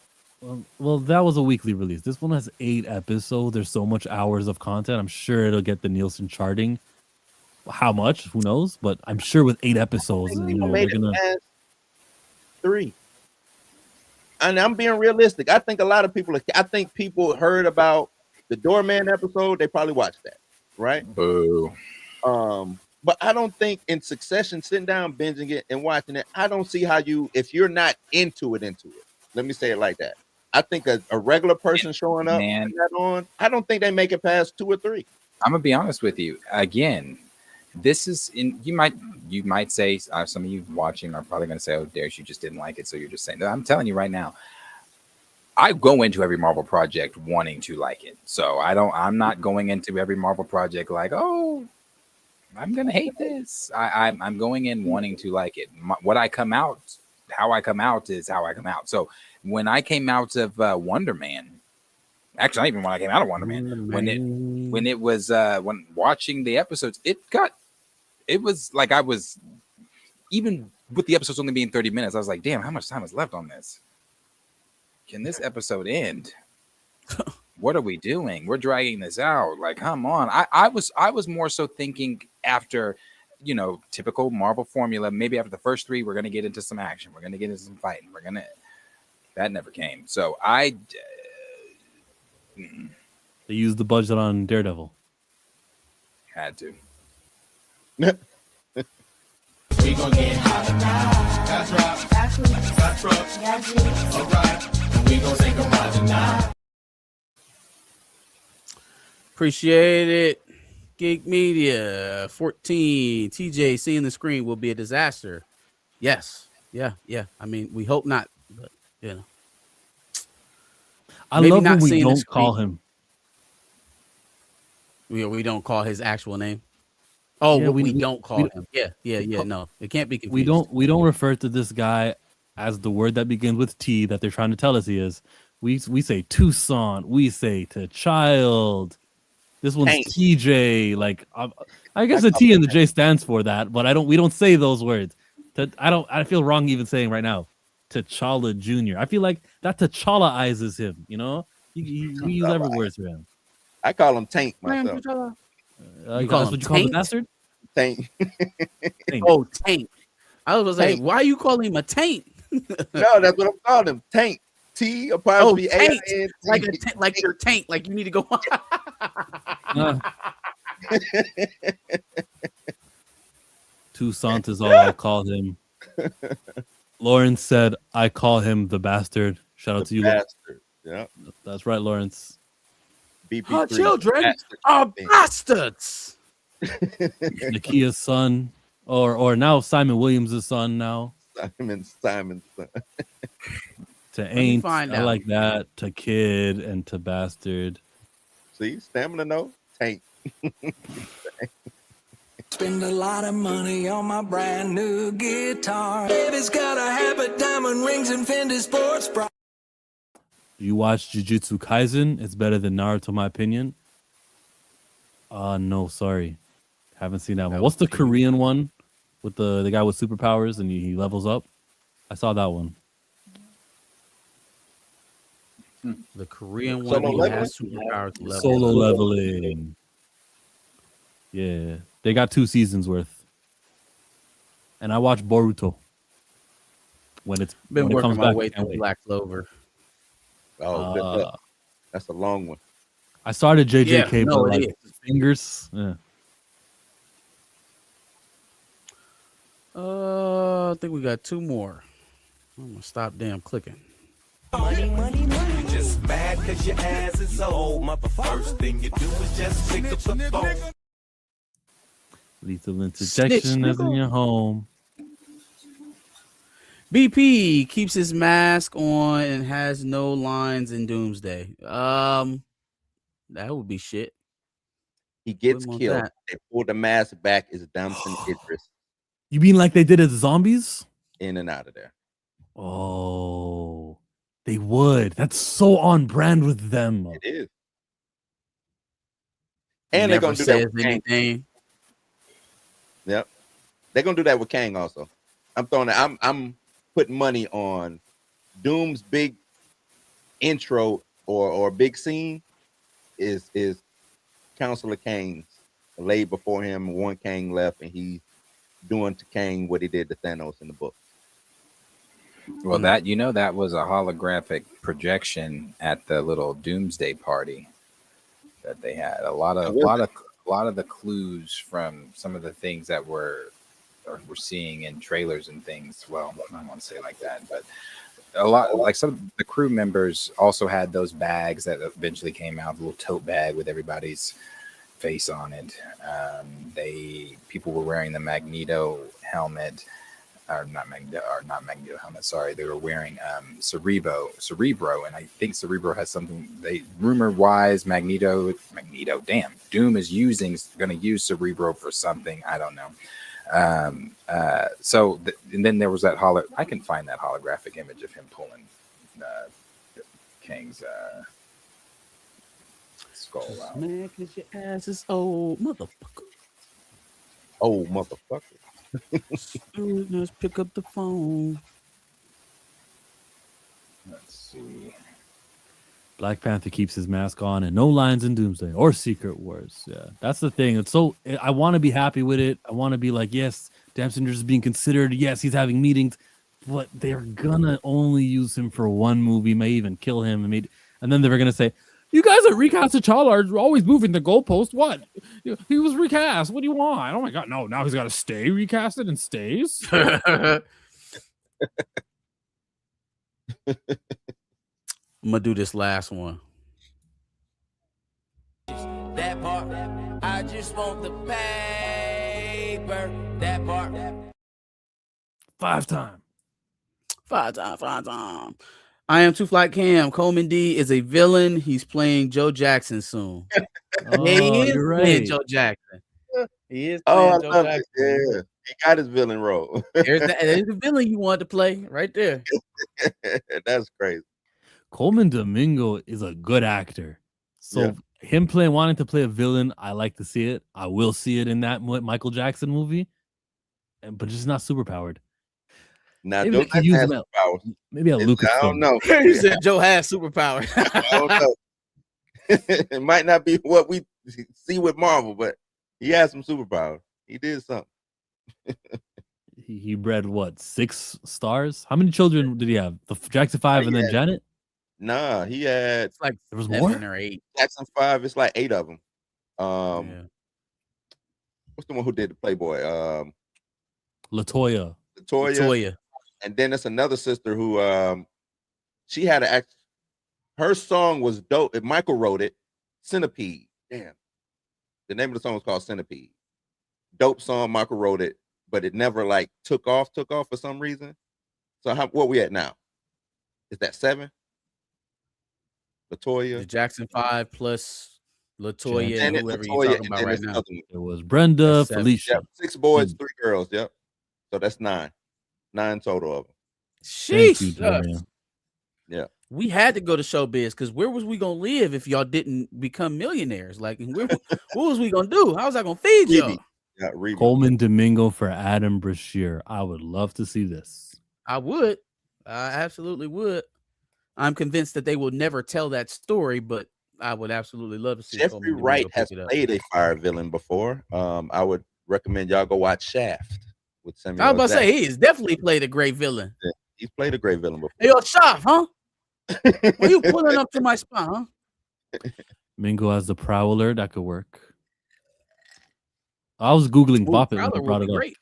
Well, that was a weekly release. This one has 8 episodes. There's so much hours of content. I'm sure it'll get the Nielsen charting. How much? Who knows? But I'm sure with 8 episodes, They're gonna 3. And I'm being realistic. I think a lot of people. I think people heard about the Doorman episode. They probably watched that, right? Boo. But I don't think in succession, sitting down, binging it, and watching it, I don't see how if you're not into it. Let me say it like that. I think a regular person showing up I don't think they make it past 2 or 3. I'm gonna be honest with you. Again, this is in. You might say some of you watching are probably gonna say, "Oh, Darius, you just didn't like it," so you're just saying. No, I'm telling you right now. I go into every Marvel project wanting to like it, so I'm not going into every Marvel project like, "Oh, I'm gonna hate this." I'm going in wanting to like it. How I come out is how I come out. So when I came out of Wonder Man, actually, not even when I came out of Wonder Man, when watching the episodes, it was like I was, even with the episodes only being 30 minutes, I was like, damn, how much time is left on this? Can this episode end? What are we doing? We're dragging this out. Like, come on. I was more so thinking after, typical Marvel formula, maybe after the first 3, we're going to get into some action. We're going to get into some fighting. That never came. So They used the budget on Daredevil. Had to. We gon' get hot tonight. That's right. That's right. All right. We gon' take a ride tonight. Appreciate it. Geek Media 14. TJ, seeing the screen will be a disaster. Yes. Yeah. I mean, we hope not, but I love when we don't call him. We don't call his actual name. Oh, yeah, we don't call him. Yeah. No, it can't be confused. We don't refer to this guy as the word that begins with T that they're trying to tell us he is. We say Tucson. We say to child. This one's TJ. Like I guess the T and the J stands for that, but we don't say those words. I feel wrong even saying right now. T'Challa Jr. I feel like that T'Challa-izes him. We use every word for him. I call him Tank myself. You call what you call the bastard? Tank. Oh, Tank. I was gonna say, why you calling him a Tank? No, that's what I'm calling him. Tank. T apostrophe Tank. A. Like your tank. Like you need to go. Toussaint is all I'll call him. Lawrence said, I call him the bastard. Shout out to you. Bastard. Yeah. That's right, Lawrence. Bp3. Our children are bastards. Nakia's son, or now Simon Williams' son now. Simon's son. To ain't, I like that. To kid and to bastard. See, stamina no Tank. Spend a lot of money on my brand new guitar. Baby's got a habit, diamond rings, and Fendi sports bra. You watch Jujutsu Kaisen? It's better than Naruto, in my opinion. No, sorry. Haven't seen that one. What's the Korean one with the guy with superpowers and he levels up? I saw that one. The Korean one has superpowers. Solo leveling. Yeah. They got 2 seasons worth. And I watch Boruto. When it working comes my back way through Black Clover. Oh, that's a long one. I started JJK, but like fingers. Yeah. I think we got 2 more. I'm gonna stop damn clicking. Money, money, money. You just mad cause your ass is old. First thing you do is just pick up the phone. Lethal interjection is in nigga. your home. BP keeps his mask on and has no lines in Doomsday. That would be shit. He gets Wouldn't want killed. that. They pull the mask back. It's Dumpton Idris You mean like they did as zombies? in and out of there. Oh, they would. That's so on brand with them. It is. He And they're never gonna do that says with Kang. anything. Yep. They're gonna do that with Kang also. I'm putting money on Doom's big intro or big scene is Counselor Kang's laid before him, one Kang left, and he's doing to Kang what he did to Thanos in the book. Well, that that was a holographic projection at the little Doomsday party that they had. A lot of the clues from some of the things that we're seeing in trailers and things. Well, I don't want to say it like that, but a lot like some of the crew members also had those bags that eventually came out, the little tote bag with everybody's face on it. People were wearing the Magneto helmet. Not Magneto helmet. Sorry, they were wearing Cerebro, and I think Cerebro has something. They rumor wise, Magneto. Damn, Doom is going to use Cerebro for something. I don't know. And then there was that I can find that holographic image of him pulling Kang's skull out. Man, cause your ass is old, motherfucker. Oh, motherfucker. Let's pick up the phone. Let's see. Black Panther keeps his mask on and no lines in Doomsday or Secret Wars. Yeah, that's the thing. It's so I want to be happy with it. I want to be like, yes, Damsenders is being considered. Yes, he's having meetings, but they're gonna only use him for one movie. May even kill him. And then they're gonna say, "You guys at Recast T'Challa are always moving the goalpost. What? He was recast. What do you want? Oh my god, no! Now he's got to stay recasted and stays." I'm gonna do this last one. That part, I just want the paper. That part. 5 times. 5 times. I am Two Flight Cam. Coleman D is a villain. He's playing Joe Jackson soon. Oh, Yeah, he is you're playing right. Joe Jackson. He is Oh, playing I Joe love Jackson. it. Yeah, he got his villain role. There's the villain you wanted to play right there. That's crazy. Coleman Domingo is a good actor. So him wanting to play a villain, I like to see it. I will see it in that Michael Jackson movie, but just not superpowered. Now, Maybe Joe they could use Jackson him has powers. Maybe a Lucas. I don't know. He said Joe has superpower. I don't know. It might not be what we see with Marvel, but he has some superpowers. He did something. He bred what, 6 stars? How many children did he have? The Jackson 5 and then Janet? Nah, he had It's like There was 7 more? or 8. Jackson 5. It's like 8 of them. Yeah. What's the one who did the Playboy? Latoya. Latoya. And then there's another sister who she had her song was dope. Michael wrote it. Centipede. Damn. The name of the song was called Centipede. Dope song. Michael wrote it, but it never like took off for some reason. So what we at now? Is that 7? Latoya. The Jackson 5 plus Latoya Janet, and whoever Latoya, you're talking and about then right there's now. another one. It was Brenda, That's 7. Felicia. Yep. 6 boys, 3 girls. Yep. So that's 9. 9 total of them. Thank you, Sheesh. Dorian. Yeah. We had to go to showbiz because where was we gonna live if y'all didn't become millionaires? Like, what was we gonna do? How was I gonna feed y'all? Yeah, Reba. Coleman Domingo for Adam Brashear. I would love to see this. I would. I absolutely would. I'm convinced that they will never tell that story, but I would absolutely love to see Jeffrey Coleman Domingo Wright pick has it up. played a fire villain before. I would recommend y'all go watch Shaft with Samuel. I was about to Jackson. say he has definitely played a great villain. Yeah, he's played a great villain before. Hey, yo, Shaft, huh? Why you pulling up to my spot, huh? Mingo as the Prowler. That could work. I was Googling Ooh, Bop It when Prowler I would brought be it up. great.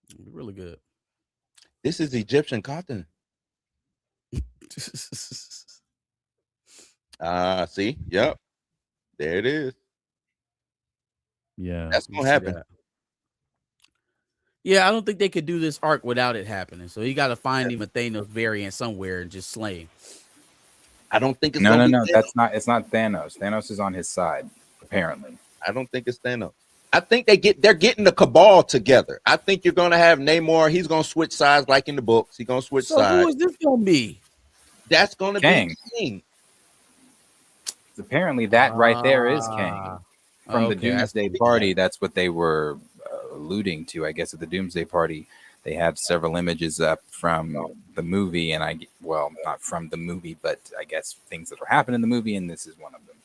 It'd be really good. This is Egyptian cotton. See, yep, there it is. Yeah, That's You gonna see happen. that. Yeah, I don't think they could do this arc without it happening. So you got to find him a Thanos variant somewhere and just slay him. I don't think it's No, gonna no, be no. Thanos. It's not Thanos. Thanos is on his side, apparently. I don't think it's Thanos. I think they're getting the cabal together. I think you're gonna have Namor. He's gonna switch sides like in the books. He's gonna switch So sides. who is this gonna be? That's gonna Kang. be King. Apparently, that right there is Kang Ah, from the okay, that's Doomsday gonna be Party. Kang. That's what they were alluding to, I guess, at the Doomsday Party. They have several images up from the movie, and well, not from the movie, but I guess things that were happening in the movie, and this is one of them.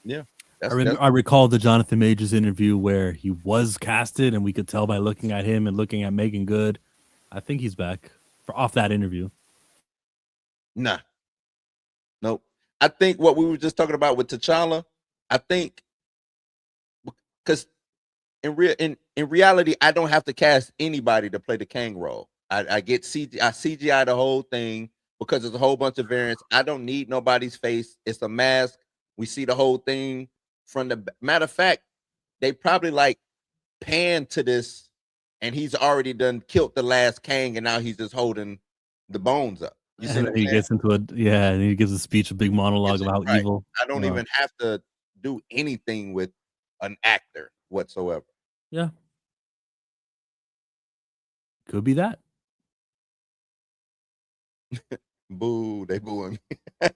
Yeah. I recall the Jonathan Majors interview where he was casted, and we could tell by looking at him and looking at Megan Good. I think he's back off that interview. Nah. Nope. I think what we were just talking about with T'Challa, I think because in reality, I don't have to cast anybody to play the Kang role. I get CGI the whole thing because there's a whole bunch of variants. I don't need nobody's face. It's a mask. We see the whole thing from the matter of fact, they probably like pan to this, and he's already done killed the last Kang, and now he's just holding the bones up. You see And what then he I'm gets into and he gives a speech, a big monologue about how right. evil. I don't even have to do anything with an actor whatsoever. Yeah. Could be that. Boo, they booing me.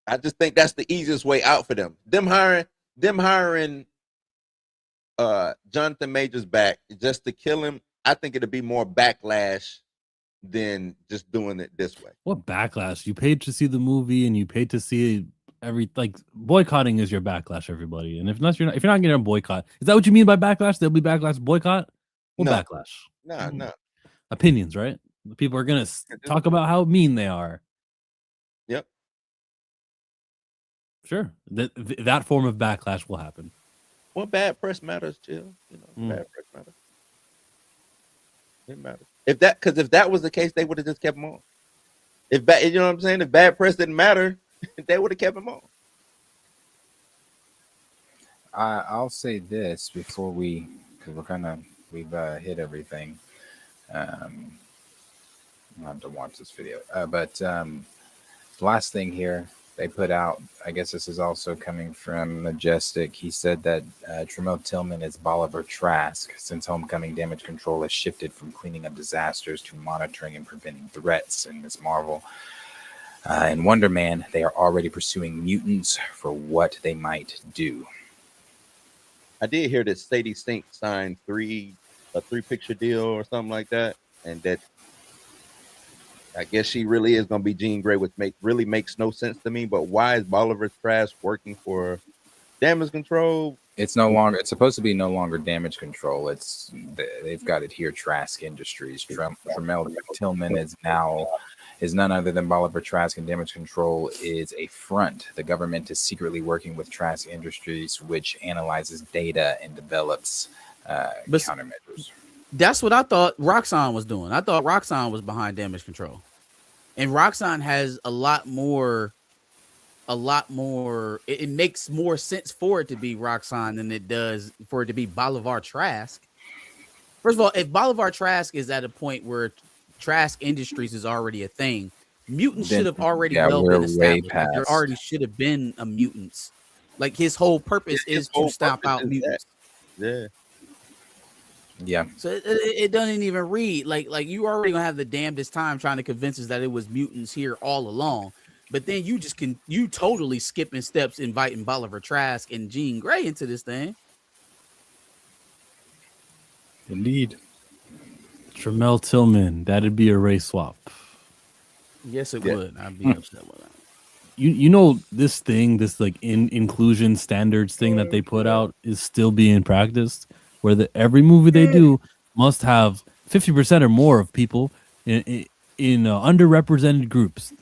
I just think that's the easiest way out for them. Them hiring Jonathan Majors back just to kill him. I think it'd be more backlash than just doing it this way. What backlash? You paid to see the movie, and you paid to see boycotting is your backlash, everybody. And if not, if you're not getting a boycott, is that what you mean by backlash? There'll be backlash, boycott. What backlash? No. Opinions, right? The people are gonna talk about how mean they are. Yep. Sure, that form of backlash will happen. Well, bad press matters, Jill. Bad press matters. It matters. If that was the case, they would have just kept him on. You know what I'm saying? If bad press didn't matter, they would have kept him on. I'll say this before we've hit everything. I'll have to watch this video. But last thing here, they put out, I guess this is also coming from Majestic. He said that Tremel Tillman is Bolivar Trask, since Homecoming Damage Control has shifted from cleaning up disasters to monitoring and preventing threats. In Ms. Marvel and Wonder Man, they are already pursuing mutants for what they might do. I did hear that Sadie Sink signed a 3-picture deal or something like that, and that I guess she really is going to be Jean Grey, which really makes no sense to me. But why is Bolivar Trask working for Damage Control? It's supposed to be no longer Damage Control. They've got it here, Trask Industries. Tremel Tillman is none other than Bolivar Trask, and Damage Control is a front. The government is secretly working with Trask Industries, which analyzes data and develops countermeasures. That's what I thought Roxxon was doing. I thought Roxxon was behind Damage Control. And Roxxon has a lot more. It makes more sense for it to be Roxxon than it does for it to be Bolivar Trask. First of all, if Bolivar Trask is at a point where Trask Industries is already a thing, mutants should have already been established. There already should have been a mutants. Like his whole purpose is to stomp out mutants. Yeah. So it doesn't even read like you already gonna have the damnedest time trying to convince us that it was mutants here all along. But then you totally skipping steps, inviting Bolivar Trask and Jean Grey into this thing. Indeed. Tremel Tillman, that'd be a race swap. Yes, it would. I'd be upset with that. You know this like inclusion standards thing that they put out is still being practiced, where every movie they do must have 50% or more of people in underrepresented groups,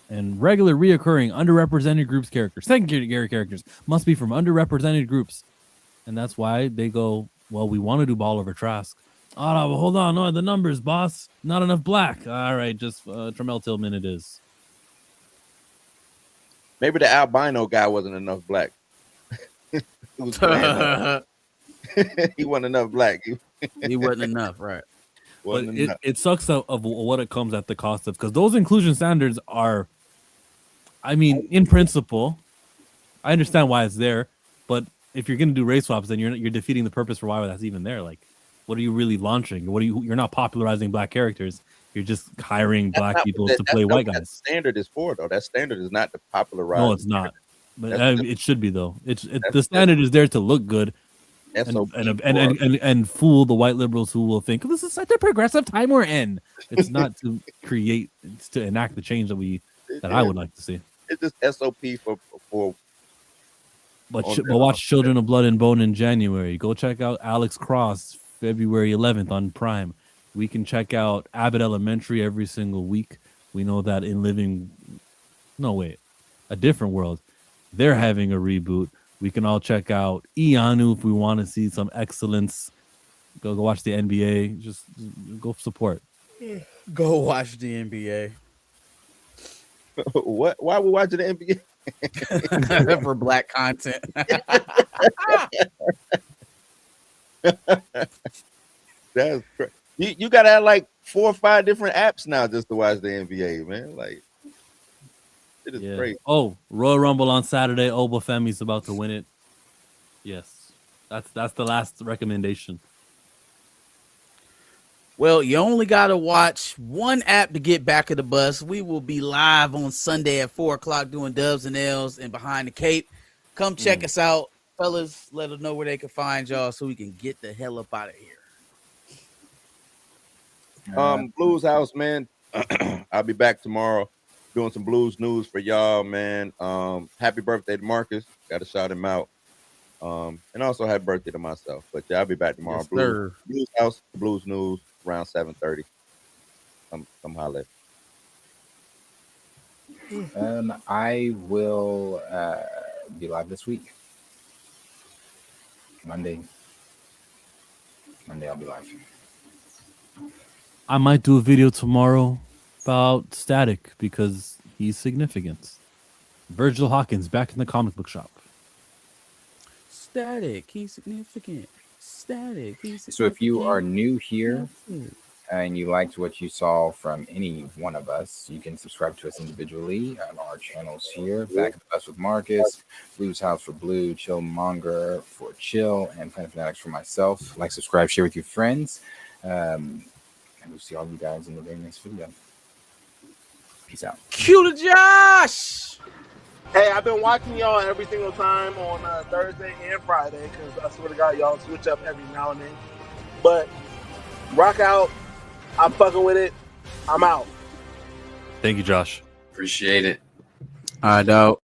and regular reoccurring underrepresented secondary characters must be from underrepresented groups, and that's why they go Well, we want to do Ball over Trask. Oh, no, but hold on. No, the numbers, boss. Not enough black. All right, just Tremel Tillman it is. Maybe the albino guy wasn't enough black. He was playing that. He wasn't enough black. He wasn't enough, right? But it sucks of what it comes at the cost of, because those inclusion standards are, I mean, in principle, I understand why it's there, but if you're going to do race swaps, then you're defeating the purpose for why that's even there. Like, what are you really launching? You're not popularizing black characters. You're just hiring black people to play white guys. That standard is for, though. That standard is not to popularize. No, it's not. But it should be, though. The standard is there to look good and fool the white liberals who will think this is such a progressive time we're in. It's not to create, it's to enact the change that I would like to see. It's just SOP for. But watch Children of Blood and Bone in January. Go check out Alex Cross February 11th on Prime. We can check out Abbott Elementary every single week. We know that in A Different World, they're having a reboot. We can all check out Ianu if we want to see some excellence. Go watch the NBA. Just go support. Go watch the NBA. What? Why are we watching the NBA? For black content. That's crazy. You gotta have like 4 or 5 different apps now just to watch the NBA, man. Like, it is crazy. Oh, Royal Rumble on Saturday. Obafemi's about to win it. Yes, that's the last recommendation. Well, you only got to watch one app to get back of the bus. We will be live on Sunday at 4:00 doing Dubs and L's and Behind the Cape. Come check us out, fellas. Let us know where they can find y'all so we can get the hell up out of here. Blues House, man. I'll be back tomorrow doing some blues news for y'all, man. Happy birthday to Marcus. Got to shout him out. And also happy birthday to myself. But yeah, I'll be back tomorrow. Yes, Blues House, Blues News, around 7:30. Come holler. I will be live this week. Monday I'll be live. I might do a video tomorrow about Static because he's significant. Virgil Hawkins back in the comic book shop. Static, he's significant. Static, he's significant. So if you are new here and you liked what you saw from any one of us, you can subscribe to us individually on our channels here. Back at the Bus with Marcus, Blues House for Blue, Chill Monger for Chill, and Planet Fanatics for myself. Like, subscribe, share with your friends. And we'll see all you guys in the very next video. Peace out. Cue to Josh! Hey, I've been watching y'all every single time on Thursday and Friday because I swear to God, y'all switch up every now and then. But rock out. I'm fucking with it. I'm out. Thank you, Josh. Appreciate it. All right, dog.